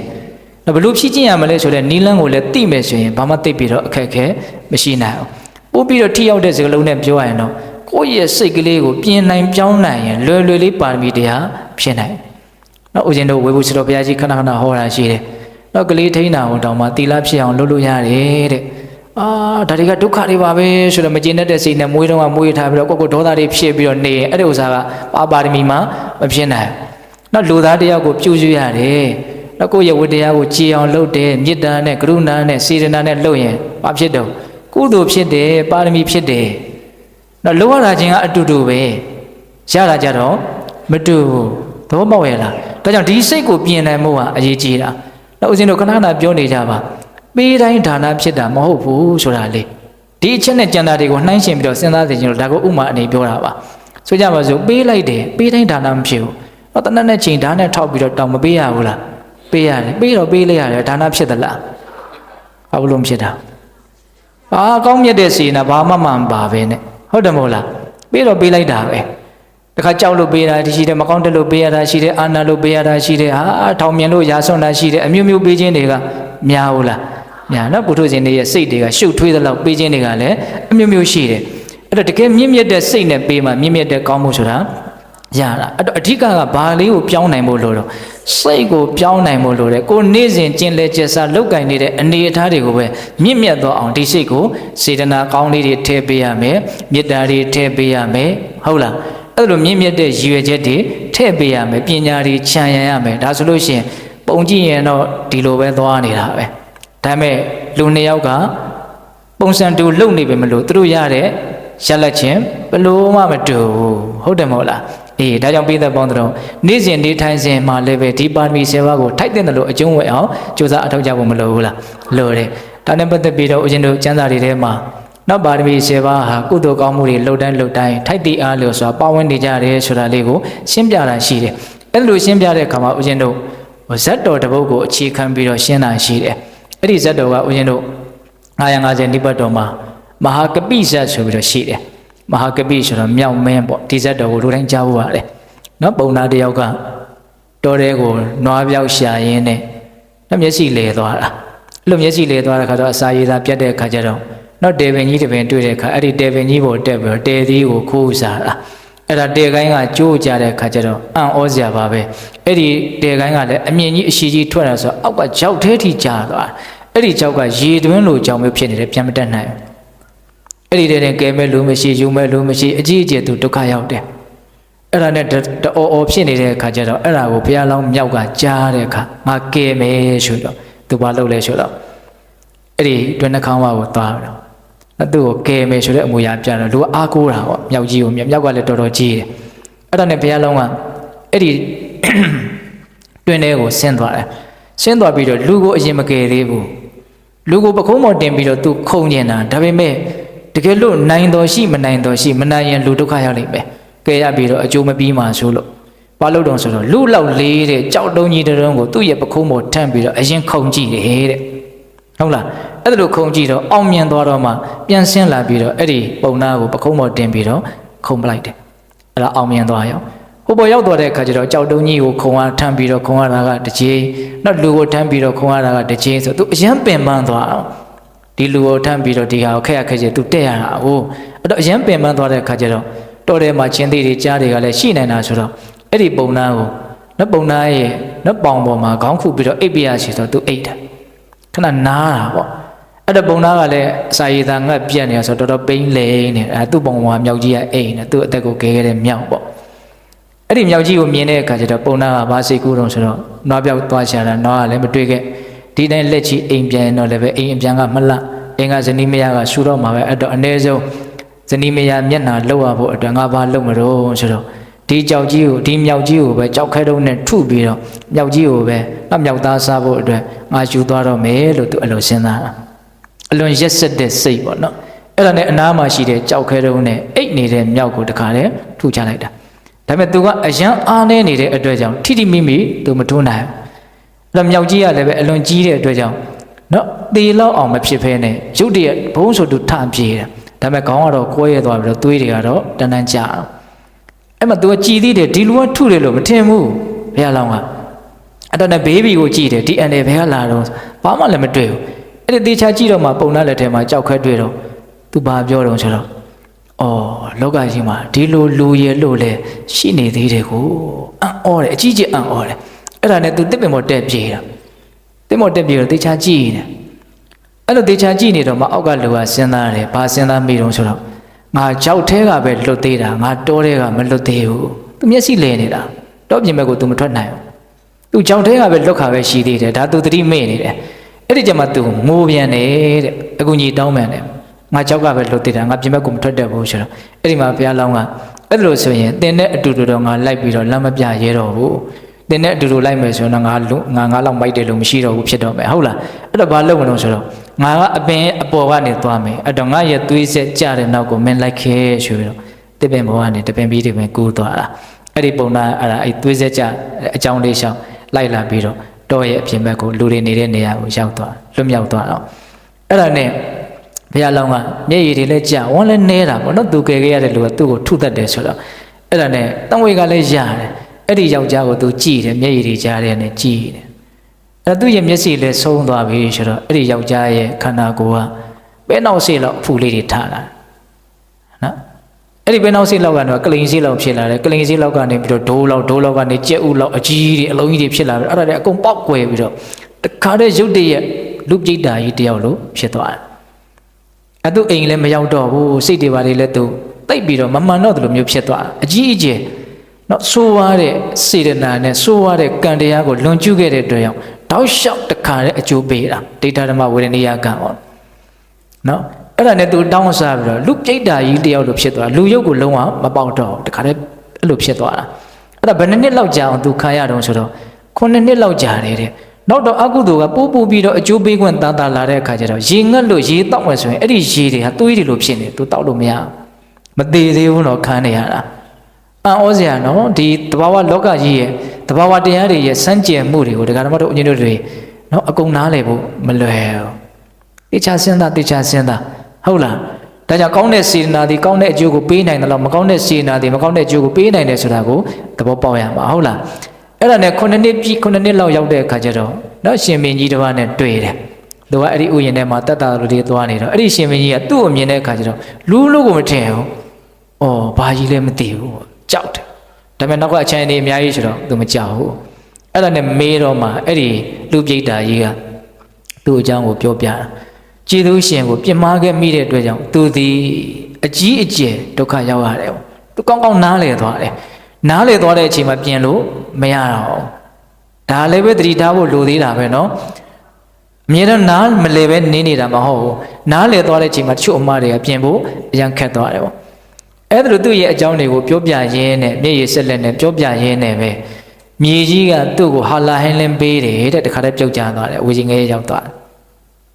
ဘယ်လိုဖြည့်ကျင့်ရမလဲဆိုတဲ့နိလန်းကိုလည်းသိမယ်ဆိုရင်ဘာမှသိပြီးတော့အခက်အခဲမရှိနိုင်ဘူးပို့ပြီးတော့ထိရောက်တဲ့စကားလုံးနဲ့ပြောရရင်တော့ကိုယ့်ရဲ့စိတ်ကလေးကိုပြင်နိုင်ပြောင်းနိုင်ရင်လွယ်လွယ်လေးပါရမီတရားဖြစ်နိုင်နော်ဦးဇင်းတို့ဝေဘူးစတော်ဘုရားကြီးခဏခဏဟောတာရှိတယ်နော်ကလေးထိန်းတာဟောတောင်မှသီလဖြစ်အောင်လုပ်လို့ရတယ်တဲ့ဒါတွေကဒုက္ခတွေပါပဲဆိုတော့မကျေနပ်တဲ့စိတ်နဲ့မွေးတော့မွေးထားပြီးတော့ကိုယ့်ကိုဒေါသတွေဖြစ်ပြီးတော့နေရင်အဲ့ဒီဥစ္စာကပါရမီမှာမဖြစ်နိုင်နော်လူသားတရားကိုပြုစုရတယ်နော်ကိုယ့်ရဲ့ဝတ္တရားကိုကြည်အောင်လုပ်တယ်မေတ္တာနဲ့ကရုဏာနဲ့စေတနာနဲ့လုပ်ရင်ဘာဖြစ်တော့ကုသိုလ်ဖြစ်တယ်ပါရမီဖြစ်တယ်နော်လောရတာချင်းကအတူတူပဲရတာကြတော့မတူဘူးသဘောပေါက်ရဲ့လားဒါကြောင့်ဒီစိတ်ကိုပြင်နိုင်မှုကအရေးကြီးတာနော်ဦးဇင်းတို့ခဏခဏပြောနေကြပါပေးတိုင်းဒါနဖြစ်တာမဟုတ်ဘူးဆိုတာလေဒီအချက်နဲ့ကြံတာတွေကိုနှိုင်းရှင်ပြီးတော့စဉ်းစားသိချင်းလို့ဒါကိုဥမာအနေပြောတာပါဆိုကြပါစို့ပေးလိုက်တယ်ပေးတိုင်းဒါနမဖြစ်ဘူးတော့တနက်နဲ့ချိန်ဒါနဲ့ထောက်ပြီးတော့တောင်မပေးရဘူးလားပေးရတယ်ပေးတော့ပေးလိုက်ရတယ်ဒါနဖြစ်သလားဘာလို့ဖြစ်တာကောင်းမြတ်တဲ့စေနာဘာမှမပါပဲနဲ့ဟုတ်တယ်မဟုတ်လားပေးတော့ပေးလိုက်တာပဲတခါကြောက်လို့ပေးတာရှိတယ်မကောင်းတဲ့လို့ပေးရတာရှိတယ်အာနာလို့ပေးရတာရှိတယ်ထောင်မြင်လို့ရာဆွန့်တာရှိတယ်အမျိုးမျိုးပေးခြင်းတွေကများဘူးလားများနော်ပုထုဇဉ်တွေရဲ့စိတ်တွေကရှုပ်ထွေးသလောက်ပေးခြင်းတွေကလည်းအမျိုးမျိုးရှိတယ်အဲ့တော့တကယ်မြင့်မြတ်တဲ့စိတ်နဲ့ပေးမှမြင့်မြတ်တဲ့ကောင်းမှုဆိုတာရတာအဲ့တော့အဓိကဘာလေးကိုပြောင်းနိုင်ဖို့လို့တော့စိတ်ကိုပြောင်းနိုင်ဖို့လို့တဲ့ကိုနေ့စဉ်ကျင့်လဲကျက်စားလောက်ကင်နေတဲ့အနေအထားတွေကိုပဲမြင့်မြတ်သောအောင်ဒီစိတ်ကိုစေတနာကောင်းလေးတွေထည့်ပေးရမယ်မေတ္တာတွေထည့်ပေးရမယ်ဟုတ်လားအဲ့လိုမြင့်မြတ်တဲ့ရည်ရွယ်ချက်တွေထည့်ပေးရမယ်ပညာတွေခြံရံရမယ်ဒါဆိုလို့ရှိရင်ပုံကြည့်ရင်တော့ဒီလိုပဲသွားနေတာပဲဒါပေမဲ့လူနှစ်ယောက်ကပုံစံတူလုံနေပြီမလို့သူတို့ရတဲ့ရလက်ချင်းဘလို့မှမတူဟုတ်တယ်မဟုတ်လားအေးဒါကြောင့်ပြည်သက်ပေါင်းတို့နေ့စဉ်နေထိုင်စဉ်မှာလည်းပဲဒီပါရမီ7ပါးကိုထိုက်တဲ့လို့အကျုံးဝင်အောင်ကြိုးစားအထောက်ကြဖို့မလိုဘူးလားလိုတယ်ဒါနဲ့ပတ်သက်ပြီးတော့ဦးဇင်းတို့ကျမ်းစာတွေထဲမှာနောက်ပါရမီ7ပါးဟာကုသိုလ်ကောင်းမှုတွေလှုပ်တိုင်းထိုက်တည်အားလျော်စွာပါဝင်နေကြတယ်ဆိုတာလေးကိုရှင်းပြတာရှိတယ်အဲ့လိုရှင်းပြတဲ့အခါမှာဦးဇင်းတို့ဇတ်တော်တစ်ပုဒ်ကိုအခြေခံပြီးတော့ရှင်းတာရှိတယ်အဲ့ဒီဇတ်တော်ကဦးဇင်းတို့950နိပတ်တော်မှာမဟာကပိဇတ်ဆိုပြီးတော့ရှိတယ်မဟာကပိဆိုတော့မြောက်မင်းပေါ့ဒီဇတ်တော်ကိုလူတိုင်းကြားဖို့ရတယ်နော်ပုံနာတယောက်ကတော်တဲ့ကိုနွားပြောက်ရှာရင်းနဲ့မျက်စိလဲသွားတာအဲ့လိုမျက်စိလဲသွားတဲ့ခါတော့အစာရည်သာပြတ်တဲ့ခါကျတော့နော်တေပင်ကြီးတပင်တွေ့တဲ့ခါအဲ့ဒီတေပင်ကြီးပေါ်တက်ပြီးတော့တေသီးကိုခိုးစားတာအဲ့ဒါတေကိုင်းကကြိုးကြတဲ့ခါကျတော့အံ့ဩစရာပါပဲအဲ့ဒီတေကိုင်းကလည်းအမြင့်ကြီးအရှိကြီးထွက်လာဆိုအောက်ကကြောက်သေးထိကြာသွားအဲ့ဒီကြောက်ကရေတွင်းလိုကြောင်မျိုးဖြစ်နေတယ်ပြန်မတက်နိုင်အဲ့ဒီတဲ့ကဲမဲ့လူမရှိယူမဲ့လူမရှိအကြီးအကျယ်သူဒုက္ခရောက်တယ်အဲ့ဒါနဲ့တအော်ဖြစ်နေတဲ့အခါကျတော့အဲ့ဒါကိုဘုရားလောင်းမြောက်ကကြားတဲ့အခါငါကဲမယ်ဆိုတော့သူဘာလုပ်လဲဆိုတော့အဲ့ဒီတွင်နှခေါင်းဝါကိုသွားတော့သူ့ကိုကဲမယ်ဆိုတဲ့အမူအရာပြတော့လူကအားကိုးတာပေါ့မြောက်ကြီးကိုမြောက်ကလည်းတော်တော်ကြီးတယ်အဲ့ဒါနဲ့ဘုရားလောင်းကအဲ့ဒီတွင်ထဲကိုဆင်းသွားတယ်ဆင်းသွားပြီးတော့လူကိုအရင်မကယ်သေးဘူးလူကိုပခုံးပေါ်တင်ပြီးတော့သူခုန်နေတာဒါပေမဲ့တကယ်လို့နိုင်တော်ရှိမနိုင်တော်ရှိမနိုင်ရင်လူဒုက္ခရောက်လိမ့်မယ်ကဲရပြီးတော့အကျိုးမပြီးမှဆိုလို့ ဘာလို့တော့ဆိုတော့လူလောက်လေးတဲ့ကြောက်တုံးကြီးတုံးကိုသူ့ရဲ့ပခုံးပေါ်ထမ်းပြီးတော့အရင်ခုန်ကြည့်တယ်တဲ့ဟုတ်လားအဲ့ဒါလိုခုန်ကြည့်တော့အောင်မြင်သွားတော့မှပြန်ဆင်းလာပြီးတော့အဲ့ဒီပုံနာကိုပခုံးပေါ်တင်ပြီးတော့ခုန်ပလိုက်တယ်အဲ့ဒါအောင်မြင်သွားရောဟိုပေါ်ရောက်သွားတဲ့အခါကျတော့ကြောက်တုံးကြီးကိုခုံအားထမ်းပြီးတော့ခုံရတာကတစ်ချိန်နောက်လူကိုထမ်းပြီးတော့ခုံရတာကတစ်ချိန်ဆိုသူအရင်ပင်ပန်းသွားအောင်ဒီလူကိုထမ်းပြီးတော့ဒီဟာကိုခက်ရခက်ချေသူတက်ရတာဟိုအဲ့တော့အရင်ပင်ပန်းသွားတဲ့အခါကျတော့တော်တယ်မှာချင်းသေးတွေကြားတွေကလည်းရှိနေတာဆိုတော့အဲ့ဒီပုံနာကိုနတ်ပုံနာရဲ့နတ်ပေါင်ပေါ်မှာခေါင်းခုပြီးတော့အိပ်ပြရစီဆိုတော့သူအိပ်တယ်ခဏနားတာပေါ့အဲ့တော့ပုံနာကလည်းအစာရည်သာငတ်ပြက်နေရဆိုတော့တော်တော်ပိန်းလဲနေအဲသူ့ပုံပေါ်မှာမြောက်ကြီးကအိမ်နေသူ့အသက်ကိုခဲခဲ့တဲ့မြောက်ပေါ့အဲ့ဒီမြောက်ကြီးကိုမြင်တဲ့အခါကျတော့ပုံနာကဘာစိတ်ကူးတော့ဆိုတော့နွားပြောက်သွားရှာတာနွားကလည်းမတွေ့ခဲ့ဒီတိုင်းလက်ချီအိမ်ပြန်တော့လည်းပဲအိမ်အပြန်ကမလှအင်္ဂါဇနီးမယားကရှူတော့မှာပဲအဲ့တော့အ ਨੇ ဆုံးဇနီးမယားမျက်နှာလှုပ်ရဖို့အတွက်ငါဘာလှုပ်မလို့ဆိုတော့ဒီကြောက်ကြီးကိုဒီမြောက်ကြီးကိုပဲကြောက်ခဲတုံးနဲ့ထုပြီးတော့မြောက်ကြီးကိုပဲနောက်မြောက်သားစားဖို့အတွက်ငါယူသွားတော့မယ်လို့သူအဲ့လိုစဉ်းစားတာအလွန်ရက်စက်တဲ့စိတ်ပေါ့နော်အဲ့ဒါနဲ့အနားမှာရှိတဲ့ကြောက်ခဲတုံးနဲ့အိတ်နေတဲ့မြောက်ကိုတခါတည်းထုချလိုက်တာဒါပေမဲ့သူကအရန်အားနေနေတဲ့အတွက်ကြောင့်ထိထိမိမိသူမထုံးနိုင်ဘူးအဲ့တော့မြောက်ကြီးကလည်းပဲအလွန်ကြီးတဲ့အတွက်ကြောင့်နော်တေလောက်အောင်မဖြစ်ဖဲနဲ့ရုတ်တရက်ဘုံဆိုသူထပြေးတယ်ဒါပေမဲ့ခေါင်းကတော့ကွဲရသွားပြီးတော့သွေးတွေကတော့တန်းတန်းကျအောင်အဲ့မှာသူကကြည်သေးတယ်ဒီလူကထုတယ်လို့မထင်ဘူးဘုရားလောင်းကအဲ့တော့နဲ့ဘေးဘီကိုကြည်တယ်ဒီအန်တယ်ဘယ်ကလာတော့ဘာမှလည်းမတွေ့ဘူးအဲ့ဒီတေချာကြည့်တော့မှပုံနာလက်ထဲမှာကြောက်ခဲတွေ့တော့သူဘာပြောတော့ဆိုတော့အော်လောကကြီးမှာဒီလိုလူရဲလို့လဲရှိနေသေးတယ်ကိုအံ့ဩတယ်အကြီးကြီးအံ့ဩတယ်အဲ့ဒါနဲ့သူတစ်ပင်ပေါ်တက်ပြေးတာတစ်ပေါ်တက်ပြေးတော့တေချာကြည့်နေအဲ့လိုတေချာကြည့်နေတော့မှအောက်ကလူကစဉ်းစားတယ်ဘာစဉ်းစားမိတော့ဆိုတော့ငါကြောက်ထဲကပဲလွတ်သေးတာငါတောထဲကမလွတ်သေးဘူးသူမျက်စိလဲနေတာတော့ပြင်ဘက်ကိုသူမထွက်နိုင်ဘူးသူကြောက်ထဲကပဲလွတ်ခါပဲရှိသေးတယ်ဒါသူသတိမေ့နေတယ်အဲ့ဒီကျမှသူငိုပြန်တယ်တဲ့အကူကြီးတောင်းပန်တယ်ငါကြောက်ကပဲလွတ်သေးတာငါပြင်ဘက်ကိုမထွက်တတ်ဘူးဆိုတော့အဲ့ဒီမှာဘုရားလောင်းကအဲ့လိုဆိုရင်တင်းနဲ့အတူတူတော့ငါလိုက်ပြီးတော့လမ်းမပြရဲတော့ဘူးတင်းနဲ့အတူတူလိုက်မယ်ဆိုတော့ငါလောက်မိုက်တယ်လို့မရှိတော့ဘူးဖြစ်တော့မယ်ဟုတ်လားအဲ့တော့ဘာလုပ်မလို့ဆိုတော့ငါကအပင်အပေါ်ကနေသွားမယ်အဲ့တော့ငါရဲ့သွေးဆက်ကြတဲ့နောက်ကိုမင်းလိုက်ခဲဆိုပြီးတော့တစ်ပင်ပေါ်ကနေတပင်ပြီးတပင်ကူးသွားတာအဲ့ဒီပုံနာအဲ့ဒါအဲ့သွေးဆက်ကြအကြောင်းလေးရှောင်းလိုက်လာပြီးတော့တောရဲ့အပြင်ဘက်ကိုလူတွေနေတဲ့နေရာကိုရောက်သွားလွတ်မြောက်သွားတော့အဲ့ဒါနဲ့ဘုရားလောင်းကမျက်ရည်တွေလည်းကြာဝန်းလည်းနေတာပေါ့နော်သူကယ်ခဲ့ရတဲ့လူကသူ့ကိုထုတတ်တယ်ဆိုတော့အဲ့ဒါနဲ့တံဝေကလည်းရတယ်အဲ့ဒီယောက်ျားကိုသူကြည့်တယ်မျက်ရည်တွေကြားတယ်နဲ့ကြည့်တယ်အဲ့သူ့ရဲ့မျက်စိလည်းဆုံးသွားပြီဆိုတော့အဲ့ဒီယောက်ျားရဲ့ခန္ဓာကိုယ်ကပဲနောက်စေးလောက်အဖူလေးတွေထားလာနော်အဲ့ဒီပဲနောက်စေးလောက်ကတော့ကလိန်စေးလောက်ဖြစ်လာတယ်ကလိန်စေးလောက်ကနေပြီးတော့ဒိုးလောက်ကနေကြက်ဥလောက်အကြီးတွေအလုံးကြီးတွေဖြစ်လာပြီးအဲ့ဒါတွေအကုန်ပေါက်ကွယ်ပြီးတော့တခါတည်းရုတ်တရက်လူပြိတ္တာကြီးတယောက်လိုဖြစ်သွားတယ်အဲ့သူအိမ်လည်းမရောက်တော့ဘူးစိတ်တွေပါလေလည်းသူတိတ်ပြီးတော့မမှန်တော့တယ်လို့မျိုးဖြစ်သွားအကြီးအကျယ်နော်ဆိုးရတဲ့စေတနာနဲ့ဆိုးရတဲ့ကံတရားကိုလွန်ကျူးခဲ့တဲ့အတွက်ကြောင့်တောက်လျှောက်တခါတည်းအကျိုးပေးတာဒိဋ္ဌဓမ္မဝေဒနိယကံပေါ့နော်အဲ့ဒါနဲ့သူတောင်းစားပြီးတော့လူပြိတ္တာကြီးတယောက်လိုဖြစ်သွားလူရုပ်ကိုလုံးဝမပေါက်တော့တခါတည်းအဲ့လိုဖြစ်သွားတာအဲ့ဒါဘယ်နှစ်နှစ်လောက်ကြာအောင်သူခံရတော့ဆိုတော့9နှစ်လောက်ကြာတယ်တဲ့နောက်တော့အကုသိုလ်ကပိုးပြီးတော့အကျိုးပေးခွင့်တာလာတဲ့အခါကျတော့ရေငတ်လို့ရေတောက်မယ်ဆိုရင်အဲ့ဒီရေတွေဟာသွေးတွေလိုဖြစ်နေသူတောက်လို့မရမသေးသေးဘူးတော့ခံနေရတာအံ့ဩစရာနော်ဒီတဘာဝလောကကြီးရဲ့တဘာဝတရားတွေရဲ့စမ်းကြယ်မှုတွေကိုဒကာဓမ္မတို့အညီတို့တွေနော်အကုန်နားလည်ဖို့မလွယ်ဘူးတေချာစဉ်းစားဟုတ်လားဒါကြောင့်ကောင်းတဲ့စေတနာတွေကောင်းတဲ့အကျိုးကိုပေးနိုင်တယ်လို့မကောင်းတဲ့စေတနာတွေမကောင်းတဲ့အကျိုးကိုပေးနိုင်တယ်ဆိုတာကိုသဘောပေါက်ရမှာဟုတ်လားအဲ့ဒါနဲ့9နှစ်လောက်ရောက်တဲ့အခါကျတော့နော်ရှင်မင်းကြီးတစ်ပါးနဲ့တွေ့တယ်သူကအဲ့ဒီဥယျာဉ်ထဲမှာတတ်တာလူတွေသွားနေတော့အဲ့ဒီရှင်မင်းကြီးကသူ့ကိုမြင်တဲ့အခါကျတော့လူလို့ကိုမထင်ဘူးအော်ဘာကြီးလဲမသိဘူးကြောက်တယ်ဒါပေမဲ့နောက်ကအချမ်းအနေအများကြီးဆိုတော့သူမကြောက်ဘူးအဲ့ဒါနဲ့မေးတော့မှအဲ့ဒီလူပြိတ္တာကြီးကသူ့အကြောင်းကိုပြောပြတာကျေးဇူးရှင်ကိုပြစ်မှားခဲ့မိတဲ့အတွက်ကြောင့်သူသည်အကြီးအကျယ်ဒုက္ခရောက်ရတယ်သူကောင်းကောင်းနားလည်သွားတယ်နားလည်သွားတဲ့အချိန်မှာပြင်လို့မရတော့ဒါလည်းပဲသတိထားဖို့လိုသေးတာပဲเนาะအမြဲတမ်းနားမလဲပဲနေနေတာမဟုတ်ဘူးနားလည်သွားတဲ့အချိန်မှာတချို့အမှားတွေကပြင်ဖို့အရန်ခက်သွားတယ်ပေါ့အဲ့ဒါလိုသူ့ရဲ့အကြောင်းတွေကိုပြောပြရင်းနဲ့မျက်ရည်ဆက်လက်နဲ့ပြောပြရင်းနဲ့ပဲမြေကြီးကသူ့ကိုဟာလာဟင်းလင်းပေးတယ်တဲ့တခါတည်းပြုတ်ကျသွားတယ်ဝေကြီးငယ်ရောက်သွားတယ်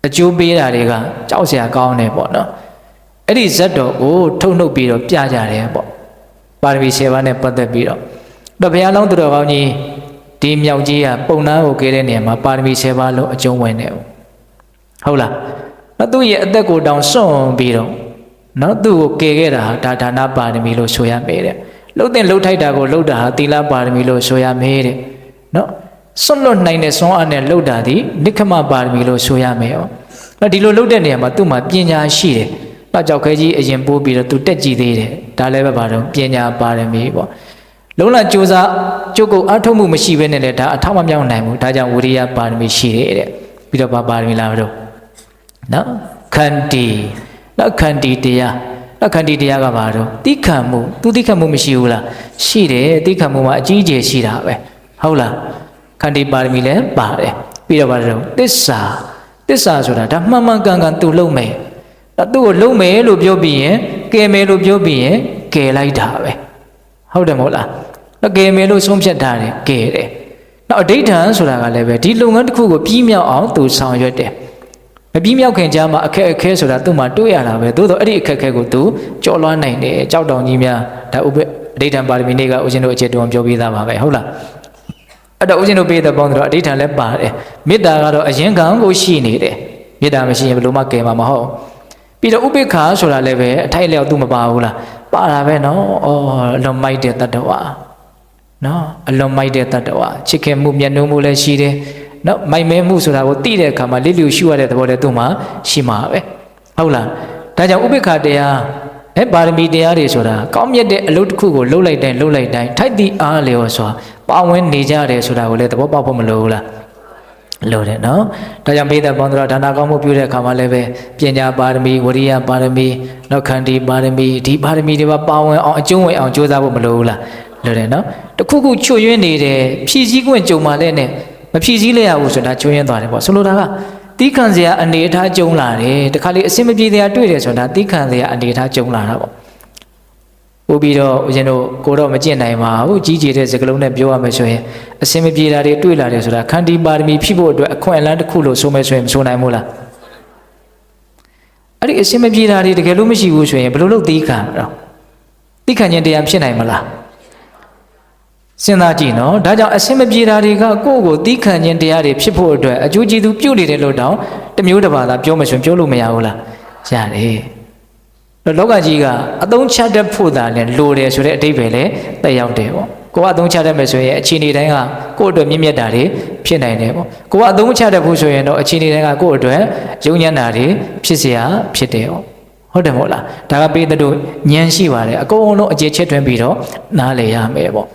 အကျိုးပေးတာတွေကကြောက်စရာကောင်းတယ်ပေါ့နော်အဲ့ဒီဇတ်တော်ကိုထုတ်နှုတ်ပြီးတော့ပြကြတယ်ပေါ့ပါရမီ7ပါးနဲ့ပတ်သက်ပြီးတော့ တော့ဘုရားလောင်းသူတော်ကောင်းကြီးဒီမြောက်ကြီးကပုံနာကိုကဲတဲ့နေရာမှာပါရမီ10ပါးလုံးအကျုံးဝင်တယ်ဟုတ်လားတော့သူ့ရဲ့အသက်ကိုတောင်စွန့်ပြီးတော့နော်သူ့ကိုကဲခဲ့တာဒါဒါနပါရမီလို့ဆိုရမယ်တဲ့လှုပ်တဲ့လှုပ်ထိုက်တာကိုလှုပ်တာဟာသီလပါရမီလို့ဆိုရမယ်တဲ့နော်စွန့်လွတ်နိုင်တဲ့စွမ်းအားနဲ့လှုပ်တာဒီနိခမပါရမီလို့ဆိုရမယ်ရောနော်ဒီလိုလှုပ်တဲ့နေရာမှာသူ့မှာပညာရှိတယ်နောက်ကြောက်ခဲကြီးအရင်ပိုးပြီးတော့သူတက်ကြည့်သေးတယ်ဒါလည်းပဲပါတော့ပညာပါရမီပေါ့လုံးလကြိုးစားကြုတ်ကုတ်အထုတ်မှုမရှိဘဲနဲ့လည်းဒါအထောက်မမြောက်နိုင်ဘူးဒါကြောင့်ဝိရိယပါရမီရှိတယ်တဲ့ပြီးတော့ပါရမီလာတော့နော်ခန္တီနော်ခန္တီတရားနော်ခန္တီတရားကပါတော့တိခတ်မှုသူတိခတ်မှုမရှိဘူးလားရှိတယ်တိခတ်မှုမှာအကြီးအကျယ်ရှိတာပဲဟုတ်လားခန္တီပါရမီလည်းပါတယ်ပြီးတော့ပါတော့သစ္စာဆိုတာဒါမှန်မှန်ကန်ကန်သူလုံးမယ်သူ့ကိုလုံးမယ်လို့ပြောပြီးရင်ကယ်မယ်လို့ပြောပြီးရင်ကယ်လိုက်တာပဲဟုတ်တယ်မဟုတ်လားကယ်မယ်လို့ဆုံးဖြတ်ထားတယ်ကယ်တယ်နောက်အဋိဋ္ဌံဆိုတာကလည်းပဲဒီလုပ်ငန်းတစ်ခုကိုပြီးမြောက်အောင်သူဆောင်ရွက်တယ်မပြီးမြောက်ခင်ကြားမှာအခက်အခဲဆိုတာသူ့မှာတွေ့ရတာပဲသို့တော့အဲ့ဒီအခက်အခဲကိုသူကျော်လွှားနိုင်တယ်ကြောက်တောင်ကြီးများဒါဥပ္ပအဋိဋ္ဌံပါရမီနေ့ကဦးဇင်းတို့အခြေတုံပြောပြီးသားပါပဲဟုတ်လားအဲ့တော့ဦးဇင်းတို့ပေးတဲ့ပေါင်းတော့အဋိဋ္ဌံလည်းပါတယ်မေတ္တာကတော့အရင်ကံကိုရှိနေတယ်မေတ္တာမရှိရင်ဘယ်လိုမှကယ်မှာမဟုတ်ပြီးတော့ဥပိ္ပခာဆိုတာလည်းပဲအထိုက်လျောက်သူမပါဘူးလားပါတာပဲနော်အော်အလွန်မိုက်တဲ့တတ္တဝါနော်အလွန်မိုက်တဲ့တတ္တဝါချစ်ခင်မှုမျက်နှာမှုလည်းရှိတယ်နော်မိုက်မဲမှုဆိုတာကိုသိတဲ့အခါမှာလိလျူရှုရတဲ့သဘောတည်းသူ့မှာရှိမှာပဲဟုတ်လားဒါကြောင့်ဥပိ္ပခာတရားပါရမီတရားတွေဆိုတာကောင်းမြတ်တဲ့အလုပ်တစ်ခုကိုလှုပ်လိုက်တိုင်းထိုက်သည့်အားလျော်စွာပါဝင်နေကြတယ်ဆိုတာကိုလည်းသဘောပေါက်ဖို့မလိုဘူးလားလို့တယ်နော်ဒါကြောင့်မိသက်ပေါင်းတို့ဒါနကောင်းမှုပြုတဲ့အခါမှာလည်းပဲပညာပါရမီဝရိယပါရမီနောက်ခန္တီပါရမီဒီပါရမီတွေပါဝင်အောင်အကျုံးဝင်အောင်ကြိုးစားဖို့မလိုဘူးလားလို့တယ်နော်တခုခုချွတ်ယွင်းနေတယ်ဖြည့်စည်းခွင့်ကြုံမှလည်းနဲ့မဖြည့်စည်းလိုက်ရဘူးဆိုတာချွတ်ယွင်းသွားတယ်ပေါ့ဆိုလိုတာကတီးခံစရာအနေအထားကြုံလာတယ်တခါလေအစင်မပြေတရားတွေ့တယ်ဆိုတာတီးခံစရာအနေအထားကြုံလာတာပေါ့ပို့ပြီးတော့ဦးဇင်းတို့ကိုတော့မကျင့်နိုင်ပါဘူးကြီးကြီးတဲ့စကလုံးနဲ့ပြောရမယ်ဆိုရင်အစင်မပြေတာတွေတွေ့လာတယ်ဆိုတာခန္တီပါရမီဖြစ်ဖို့အတွက်အခွင့်အလမ်းတစ်ခုလို့ဆိုမယ်ဆိုရင်မဆိုနိုင်ဘူးလားအဲ့ဒီအစင်မပြေတာတွေတကယ်လို့မရှိဘူးဆိုရင်ဘယ်လိုလုပ်သီးခံတော့သီးခံခြင်းတရားဖြစ်နိုင်မလားစဉ်းစားကြည့်နော်ဒါကြောင့်အစင်မပြေတာတွေကကိုယ့်ကိုသီးခံခြင်းတရားတွေဖြစ်ဖို့အတွက်အကျိုးကျေးဇူးပြုနေတယ်လို့တောင်တမျိုးတစ်ပါးသာပြောမယ်ဆိုရင်ပြောလို့မရဘူးလားရတယ်လောကကြီးကအသုံးချတတ်ဖို့သာလဲလိုတယ်ဆိုတဲ့အဓိပ္ပာယ်လည်းတက်ရောက်တယ်ပေါ့ကိုကအသုံးချတတ်မယ်ဆိုရင်အခြေအနေတိုင်းကကိုယ့်အတွက်မြင့်မြတ်တာတွေဖြစ်နိုင်တယ်ပေါ့ကိုကအသုံးချတတ်ဖို့ဆိုရင်တော့အခြေအနေတိုင်းကကိုယ့်အတွက်ယုံညံ့တာတွေဖြစ်เสียဖြစ်တယ်ပေါ့ဟုတ်တယ်မဟုတ်လားဒါကပေးတဲ့တို့ဉာဏ်ရှိပါတယ်အကုန်လုံးအခြေချက်ထွင်းပြီးတော့နားလည်ရမယ်ပေါ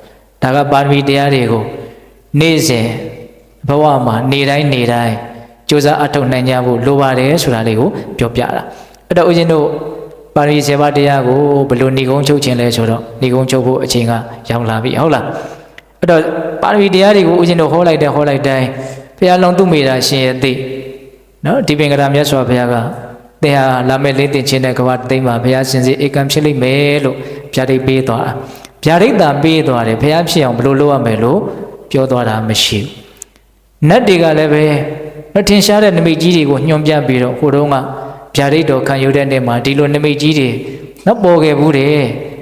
့ဒါကပါရမီတရားတွေကိုနေ့စဉ်ဘဝမှာနေတိုင်းကြိုးစားအထောက်နိုင်ကြဖို့လိုပါတယ်ဆိုတာလေးကိုပြောပြတာအဲ့တော့ဦးဇင်းတို့ပါရမီ7ပါးတရားကိုဘယ်လိုဏိကုံးချုပ်ခြင်းလဲဆိုတော့ဏိကုံးချုပ်ဖို့အချိန်ကရောက်လာပြီဟုတ်လားအဲ့တော့ပါရမီတရားတွေကိုဦးဇင်းတို့ဟောလိုက်တိုင်းဘုရားလုံးသူ့မိတာရှင်ရဲ့သိနော်ဒီပင်ကရာမြတ်စွာဘုရားကသင်ဟာလာမဲ့လေးတင်ခြင်းတဲ့ကဘာသိမ့်မှာဘုရားရှင်စီဧကံဖြစ်လိမ့်မယ်လို့ဗျာဒိတ်ပေးသွားတာဗျာဒိတ်သာပေးသွားတယ်ဘုရားဖြစ်အောင်ဘယ်လိုလုပ်ရမယ်လို့ပြောသွားတာမရှိဘူးနတ်တွေကလည်းပဲထင်ရှားတဲ့နမိတ်ကြီးတွေကိုညွှန်ပြပြီးတော့ဟိုတုန်းကဗျာဒိတ်တော်ခံယူတဲ့နေ့မှာဒီလိုနမိတ်ကြီးတွေနော်ပေါ်ခဲ့ဘူးတယ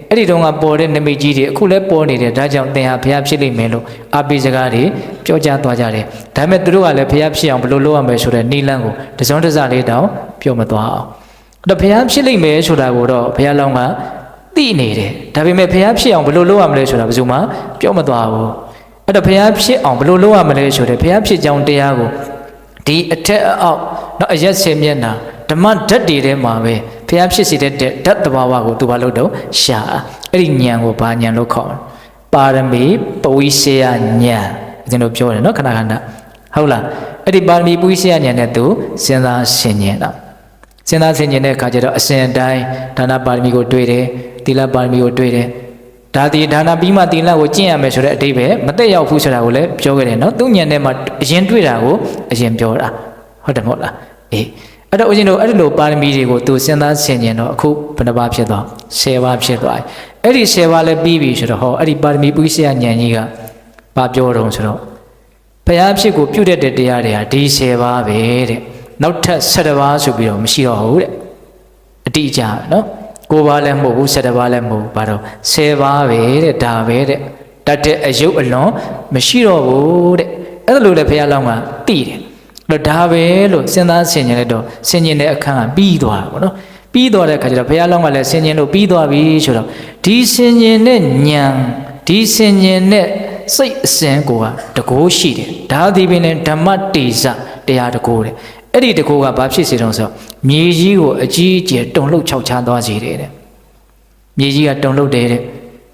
်အဲ့ဒီတုန်းကပေါ်တဲ့နမိတ်ကြီးတွေအခုလည်းပေါ်နေတယ်ဒါကြောင့်သင်ဟာဘုရားဖြစ်လိမ့်မယ်လို့အာပိစကားတွေပြောကြားသွားကြတယ်ဒါပေမဲ့သူတို့ကလည်းဘုရားဖြစ်အောင်ဘယ်လိုလုပ်ရမယ်ဆိုတဲ့နိလန်းကိုတစုံတစလေးတောင်ပြောမသွားအောင်အဲ့တော့ဘုရားဖြစ်လိမ့်မယ်ဆိုတာကိုတော့ဘုရားလောင်းကသိနေတယ်ဒါပေမဲ့ဘုရားဖြစ်အောင်ဘယ်လိုလုပ်ရမလဲဆိုတာဘယ်သူမှပြောမသွားဘူးအဲ့တော့ဘုရားဖြစ်အောင်ဘယ်လိုလုပ်ရမလဲဆိုတဲ့ဘုရားဖြစ်ကြောင်းတရားကိုဒီအထက်အောက်နော်အရက်ဆယ်မျက်နှာဓမ္မဓာတ်တွေထဲမှာပဲဘုရားဖြစ်စေတဲ့ဓာတ်တဘာဝကိုသူဘာလို့တော့ရှာအဲ့ဒီဉာဏ်ကိုဘာဉာဏ်လို့ခေါ်ပါရမီပဝိစေယဉာဏ်ကျွန်တော်ပြောတယ်နော်ခဏဟုတ်လားအဲ့ဒီပါရမီပဝိစေယဉာဏ်နဲ့သူစဉ်းစားဆင်ခြင်တာစဉ်းစားဆင်ခြင်တဲ့အခါကျတော့အစဉ်အတိုင်းဒါနပါရမီကိုတွေ့တယ်သီလပါရမီကိုတွေ့တယ်ဒါဒီဒါနပြီးမှသီလကိုကျင့်ရမယ်ဆိုတဲ့အဓိပ္ပာယ်မသက်ရောက်ဘူးဆိုတာကိုလည်းပြောခဲ့တယ်နော်သူဉာဏ်ထဲမှာအရင်တွေ့တာကိုအရင်ပြောတာဟုတ်တယ်မဟုတ်လားအေးအဲ့တော့ဦးဇင်းတို့အဲ့ဒီလိုပါရမီတွေကိုသူစဉ်းစားဆင်ခြင်တော့အခုဘယ်နှပါဖြစ်သွား10ပါးဖြစ်သွားအဲ့ဒီ10ပါးလည်းပြီးပြီဆိုတော့ဟောအဲ့ဒီပါရမီပုရိသယဉာဏ်ကြီးကဘာပြောတော့ဆိုတော့ဘုရားဖြစ်ကိုပြုတ်တဲ့တရားတွေကဒီ10ပါးပဲတဲ့နောက်ထပ်7ပါးဆိုပြီးတော့မရှိတော့ဘူးတဲ့အတိအကျနော်9ပါးလည်းမဟုတ်ဘူး7ပါးလည်းမဟုတ်ဘာတော့10ပါးပဲတဲ့ဒါပဲတဲ့ တတ်တဲ့အယုတ်အလွန်မရှိတော့ဘူးတဲ့အဲ့လိုလေဘုရားလောင်းကသိတယ်အဲ့ဒါပဲလို့စဉ်းစားဆင်ခြင်လိုက်တော့ဆင်ခြင်တဲ့အခန်းကပြီးသွားတာပေါ့နော်ပြီးသွားတဲ့အခါကျတော့ဘုရားလောင်းကလည်းဆင်ခြင်လို့ပြီးသွားပြီဆိုတော့ဒီဆင်ခြင်တဲ့ဉာဏ်ဒီဆင်ခြင်တဲ့စိတ်အစဉ်ကိုကတကိုးရှိတယ်ဒါသည်ပင်လည်းဓမ္မတေဇတရားတကိုးတဲ့အဲ့ဒီတကိုးကဘာဖြစ်စေတုံးဆိုမြေကြီးကိုအကြီးအကျယ်တုန်လှုပ်ခြောက်ခြားသွားစေတယ်တဲ့မြေကြီးကတုန်လှုပ်တယ်တဲ့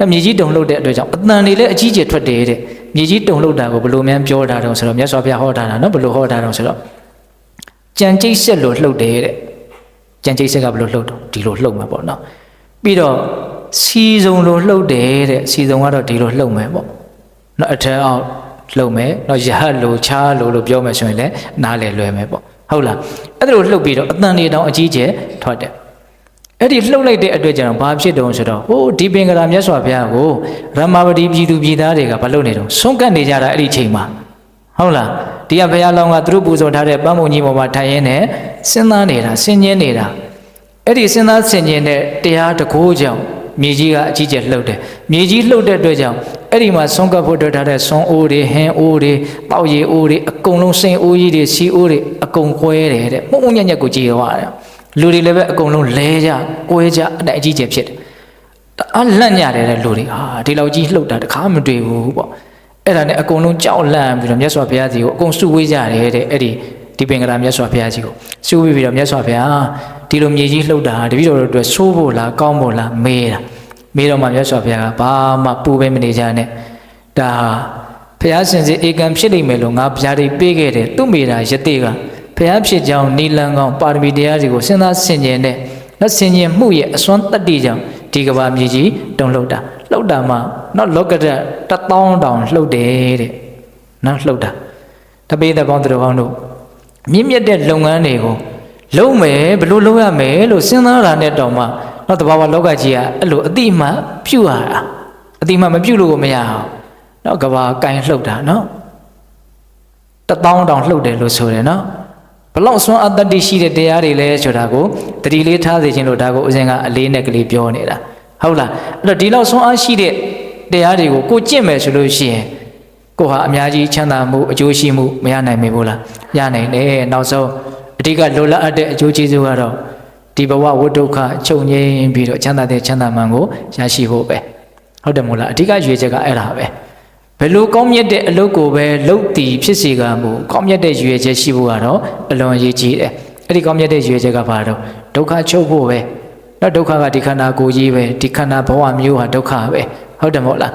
မြေကြီးတုန်လှုပ်တဲ့အတွက်ကြောင့်အတန်တွေလည်းအကြီးကျယ်ထွက်တယ်တဲ့မြေကြီးတုန်လှုပ်တာကိုဘယ်လိုများပြောတာတုံးဆိုတော့မြတ်စွာဘုရားဟောတာနော်ဘယ်လိုဟောတာတုံးဆိုတော့ကြံကြိတ်ဆက်လို့လှုပ်တယ်တဲ့ကြံကြိတ်ဆက်ကဘယ်လိုလှုပ်တော့ဒီလိုလှုပ်မှာပေါ့နော်ပြီးတော့စီစုံလိုလှုပ်တယ်တဲ့စီစုံကတော့ဒီလိုလှုပ်မယ်ပေါ့နော်အထက်အောက်လှုပ်မယ်နော်ရဟတ်လိုချားလိုပြောမယ်ဆိုရင်လည်းနားလည်လွယ်မယ်ပေါ့ဟုတ်လားအဲ့ဒါလိုလှုပ်ပြီးတော့အတန်တွေတောင်အကြီးကျယ်ထွက်တယ်အဲ့ဒီလှုပ်လိုက်တဲ့အတွက်ကြောင့်ဘာဖြစ်တုံးဆိုတော့ဟိုဒီပင်ကရာမြတ်စွာဘုရားကိုရမဝတီပြည်သူပြည်သားတွေကဘာလုပ်နေတုံးဆုံးကတ်နေကြတာအဲ့ဒီချိန်မှာဟုတ်လားဒီကဘုရားလောင်းကသူတို့ပူဇော်ထားတဲ့ပန်းမုံကြီးပေါ်မှာထိုင်ရင်းနဲ့စဉ်းစားနေတာဆင်ញင်းနေတာအဲ့ဒီစဉ်းစားဆင်ញင်းတဲ့တရားတကိုးကြောင့်မြေကြီးကအကြီးကျယ်လှုပ်တယ်မြေကြီးလှုပ်တဲ့အတွက်ကြောင့်အဲ့ဒီမှာဆုံးကပ်ဖို့တွေ့ထားတဲ့ဆွန်အိုးတွေဟင်းအိုးတွေပေါက်ရည်အိုးတွေအကုန်လုံးစိန်အိုးကြီးတွေစီအိုးတွေအကုန်ကွဲတယ်တဲ့မှုံမှုံညက်ညက်ကိုကြည်သွားတယ်လူတွေလည်းပဲအကုန်လုံးလဲကြကွဲကြအဲ့ဒါအကြီးကျယ်ဖြစ်တယ်အလန့်ညတယ်တဲ့လူတွေဟာဒီလောက်ကြီးလှုပ်တာတခါမတွေ့ဘူးပေါ့အဲ့ဒါနဲ့အကုန်လုံးကြောက်လန့်ပြီးတော့မြတ်စွာဘုရားကြီးကိုအကုန်စုဝေးကြတယ်တဲ့အဲ့ဒီပင်ကရာမြတ်စွာဘုရားကြီးကိုစုဝေးပြီးတော့မြတ်စွာဘုရားဒီလိုမြေကြီးလှုပ်တာတပည့်တော်တို့အတွက်ဆိုးဖို့လားကောင်းဖို့လားမေးတာမေးတော့မှမြတ်စွာဘုရားကဘာမှပူပဲမနေကြနဲ့ဒါဘုရားရှင်စီဧကံဖြစ်လိမ့်မယ်လို့ငါဘုရားတွေပေးခဲ့တယ်သူ့မိတာယတိကဘုရားဖြစ်ကြောင်းနိလန်ကောင်းပါရမီတရားတွေကိုစဉ်းစားဆင်ခြင်တဲ့လက်ဆင်ခြင်မှုရဲ့အစွမ်းတတ္တိကြောင့်ဒီကဘာမြေကြီးတုံလှုပ်တာမှနော်လောကဓာတ်1000တောင်လှုပ်တယ်တဲ့နော်လှုပ်တာတပိသက်ပေါင်းသူတော်ကောင်းတို့မြင့်မြတ်တဲ့လုပ်ငန်းတွေကိုလုံးမယ်ဘလို့လုပ်ရမယ်လို့စဉ်းစားတာနဲ့တော့မှနော်တဘာဝလောကကြီးကအဲ့လိုအတိအမှန်ပြုတ်ရတာအတိအမှန်မပြုတ်လို့ကိုမရအောင်နော်ကဘာကင်လှုပ်တာနော်1000တောင်လှုပ်တယ်လို့ဆိုတယ်နော်ဘလောက်စွမ်းအတ္တိရှိတဲ့တရားတွေလဲဆိုတာကိုတတိလေးထားစေခြင်းလို့ဒါကိုဦးဇင်းကအလေးနဲ့ကလေးပြောနေတာဟုတ်လားအဲ့တော့ဒီလောက်စွမ်းအားရှိတဲ့တရားတွေကိုကိုကျင့်မယ်ဆိုလို့ရှိရင်ကိုဟာအများကြီးချမ်းသာမှုအကျိုးရှိမှုမရနိုင်မေဘူးလားရနိုင်တယ်နောက်ဆုံးအဓိကလိုလားအပ်တဲ့အကျိုးကျေးဇူးကတော့ဒီဘဝဝိဒုက္ခချုပ်ငြိမ်းပြီးတော့ချမ်းသာတဲ့ချမ်းသာမှန်ကိုရရှိဖို့ပဲဟုတ်တယ်မို့လားအဓိကရွေချက်ကအဲ့ဒါပဲဘယ်လိုကောင်းမြတ်တဲ့အလုပ်ကိုပဲလုပ်တည်ဖြစ်စေကမူကောင်းမြတ်တဲ့ရွေချက်ရှိဖို့ကတော့အလွန်အရေးကြီးတယ်အဲ့ဒီကောင်းမြတ်တဲ့ရွေချက်ကဘာတော့ဒုက္ခချုပ်ဖို့ပဲနော်ဒုက္ခကဒီခန္ဓာကိုယ်ကြီးပဲဒီခန္ဓာဘဝမျိုးဟာဒုက္ခပဲဟုတ်တယ်မို့လား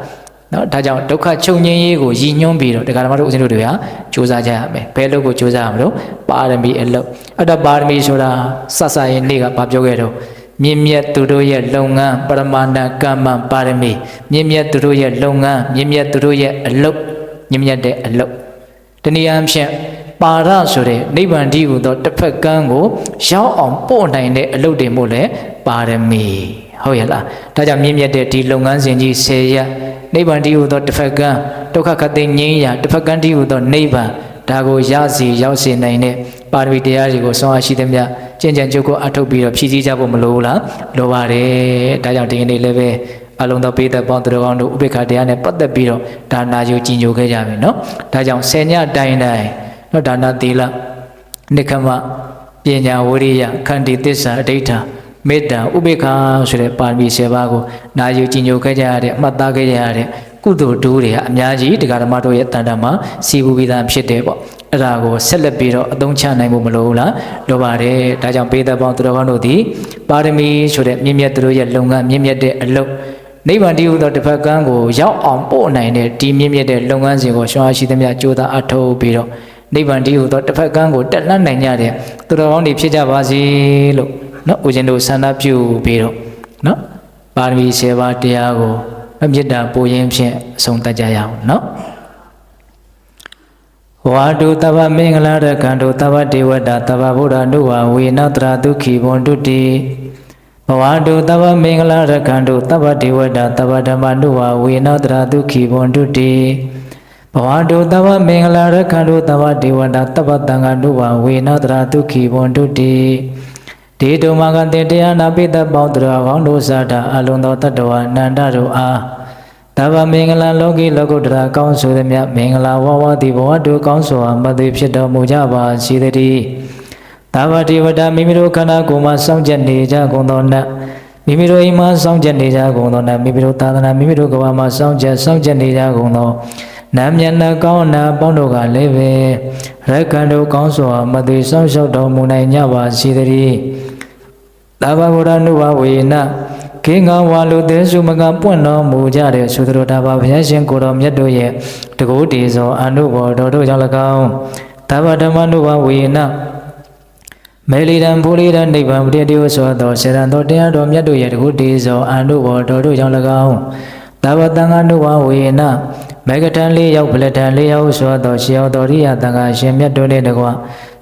နော်ဒါကြောင့်ဒုက္ခချုပ်ငြိမ်းရေးကိုရည်ညွှန်းပြီးတော့တရားဓမ္မတို့ဦးဇင်းတို့တွေကကြိုးစားကြရမယ်ဘယ်လုပ်ကိုကြိုးစားရမလို့ပါရမီအလုပ်အဲ့ဒါပါရမီဆိုတာစစရင်နေ့ကဘာပြောခဲ့တော့မြင့်မြတ်သူတို့ရဲ့လုပ်ငန်းပရမဏကမ္မပါရမီမြင့်မြတ်သူတို့ရဲ့လုပ်ငန်းမြင့်မြတ်သူတို့ရဲ့အလုပ်မြင့်မြတ်တဲ့အလုပ်တနည်းအားဖြင့်ပါရဆိုတဲ့နိဗ္ဗာန်တည်းဟူသောတစ်ဖက်ကန်းကိုရောက်အောင်ပို့နိုင်တဲ့အလုပ်တွေမို့လဲပါရမီဟုတ်ရဲ့လားဒါကြောင့်မြင့်မြတ်တဲ့ဒီလုပ်ငန်းစဉ်ကြီး10ရပ်နိဗ္ဗာန်တည်းဟူသောတစ်ဖက်ကန်းဒုက္ခခတ်သိငြိမ်းရာတစ်ဖက်ကန်းတည်းဟူသောနိဗ္ဗာန်ဒါကိုရစီရောက်စေနိုင်တဲ့ပါရမီတရားတွေကိုဆွမ်းအားရှိသမျှကျင့်ကြံကြုတ်ကိုအထောက်ပြီးတော့ဖြည့်ဆည်းကြဖို့မလိုဘူးလားလိုပါတယ်ဒါကြောင့်ဒီနေ့လည်းပဲအလုံးသောပိဋကပေါင်းသူတော်ကောင်းတို့ဥပေက္ခတရားနဲ့ပတ်သက်ပြီးတော့ဒါနာယူကြည်ညိုခဲ့ကြပြီနော်ဒါကြောင့်10ညတိုင်းနော်ဒါနာသီလနိက္ခမပညာဝိရိယခန္တီသစ္စာအဋ္ဌာမေတ္တာဥပေက္ခဆိုတဲ့ပါရမီ10ပါးကိုနာယူကြည်ညိုခဲ့ကြရတဲ့အမှတ်သားခဲ့ကြရတဲ့ကုသိုလ်ဒိုးတွေကအများကြီးတရားဓမ္မတို့ရဲ့တန်တာမှာစီပူပြီးသားဖြစ်တယ်ပေါ့အဲ့ဒါကိုဆက်လက်ပြီးတော့အသုံးချနိုင်ဖို့မလိုဘူးလားလိုပါတယ်ဒါကြောင့်ပေသက်ပေါင်းသူတော်ကောင်းတို့သည်ပါရမီဆိုတဲ့မြင့်မြတ်သူတို့ရဲ့လုပ်ငန်းမြင့်မြတ်တဲ့အလုပ်နိဗ္ဗာန်တည်းဟူသောတစ်ဖက်ကန်းကိုရောက်အောင်ပို့နိုင်တဲ့ဒီမြင့်မြတ်တဲ့လုပ်ငန်းစဉ်ကိုရှောင်အားရှိသမျှကြိုးစားအထောက်ပြီးတော့နိဗ္ဗာန်တည်းဟူသောတစ်ဖက်ကန်းကိုတက်လှမ်းနိုင်ကြတဲ့သူတော်ကောင်းတွေဖြစ်ကြပါစေလို့နော်ဦးဇင်းတို့ဆန္ဒပြုပြီးတော့နော်ပါရမီ10ပါးတရားကိုမေတ္တာပို့ရင်းဖြင့်အဆုံးသတ်ကြရအောင်နော်ဝါတုတဗ္ဗမင်္ဂလာရကံတုတဗ္ဗဒေဝတာတဗ္ဗဗုဒ္ဓနုဝဝေနတရာဒုက္ခိဘွန်တုတိဘဝတုတဗ္ဗမင်္ဂလာရကံတုတဗ္ဗဒေဝတာတဗ္ဗဓမ္မနုဝဝေနတရာဒုက္ခိဘွန်တုတိဘဝတုတဗ္ဗမင်္ဂလာရကံတုတဗ္ဗဒေဝတာတဗ္ဗသံဃာနုဝဝေနတရာဒုက္ခိဘွန်တုတိဒီတုမကတေတရားနာပိတပေါင်းသူတော်ကောင်းတို့စားတာအလုံးသောတတ္တဝါနန္ဒတို့အား ဒါဗမင်္ဂလာလောကီလောကုတ္တရာကောင်းဆိုသည်မြတ်မင်္ဂလာဝဝတိဘဝတုကောင်းစွာမသိဖြစ်တော်မူကြပါစေတည်းဒါဗတိဝတ္တမိမိတို့ခန္ဓာကိုယ်မှာစောင့်ကြနေကြကုန်သောနတ်မိမိတို့အိမ်မှာစောင့်ကြနေကြကုန်သောနတ်မိမိတို့သာသနာမိမိတို့ကဘာမှာစောင့်ကြနေကြကုန်သောနာမျက်နှာကောင်းနာပေါင်းတို့ကလည်းပဲရက္ခဏ်တို့ကောင်းစွာမသိစောင့်ရှောက်တော်မူနိုင်ကြပါစေတည်းသာဝဗုဒ္ဓနုဘဝေနခေငါဝါလူသေးစုမကပွင့်တော်မူကြတဲ့သုတ္တရတာဘာဘုရားရှင်ကိုတော်မြတ်တို့ရဲ့တကုတေဇောအနုဘောတော်တို့ကြောင့်၎င်းသာဝဓမ္မနုဘဝေနမေလီတံဘူလီတံနိဗ္ဗာန်ပရိတိဝဆိုသောစေတံတော်တရားတော်မြတ်တို့ရဲ့တကုတေဇောအနုဘောတော်တို့ကြောင့်၎င်းသာဝတံဃာနုဘဝေနမေကတံလေးရောက်ဗလတံလေးရောက်ဆိုသောရှေယောတော်ရိယတံဃာရှင်မြတ်တို့နှင့်တကွ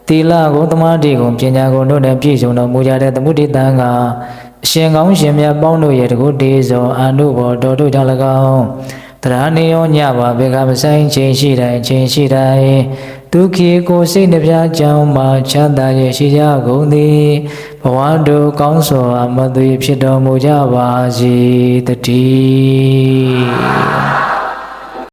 သီလကိုသမာဓိကိုပညာကိုတို့နှင့်ပြည့်စုံတော်မူကြတဲ့သမုဒိတံဃာအရှင်ကောင်းရှင်မြတ်ပေါင်းတို့ရဲ့တကုတေဇောအနုဘောတော်တို့ကြောင့်၎င်းတရားနေရောညပါဘေကမဆိုင်ခြင်းရှိတိုင်းခြင်းရှိတိုင်းဒုက္ခိကိုစိတ်နှပြကြောင်းမှာချမ်းသာရရှိကြကုန်သည်ဘဝတို့ကောင်းစွာမသွေဖြစ်တော်မူကြပါစေတည်း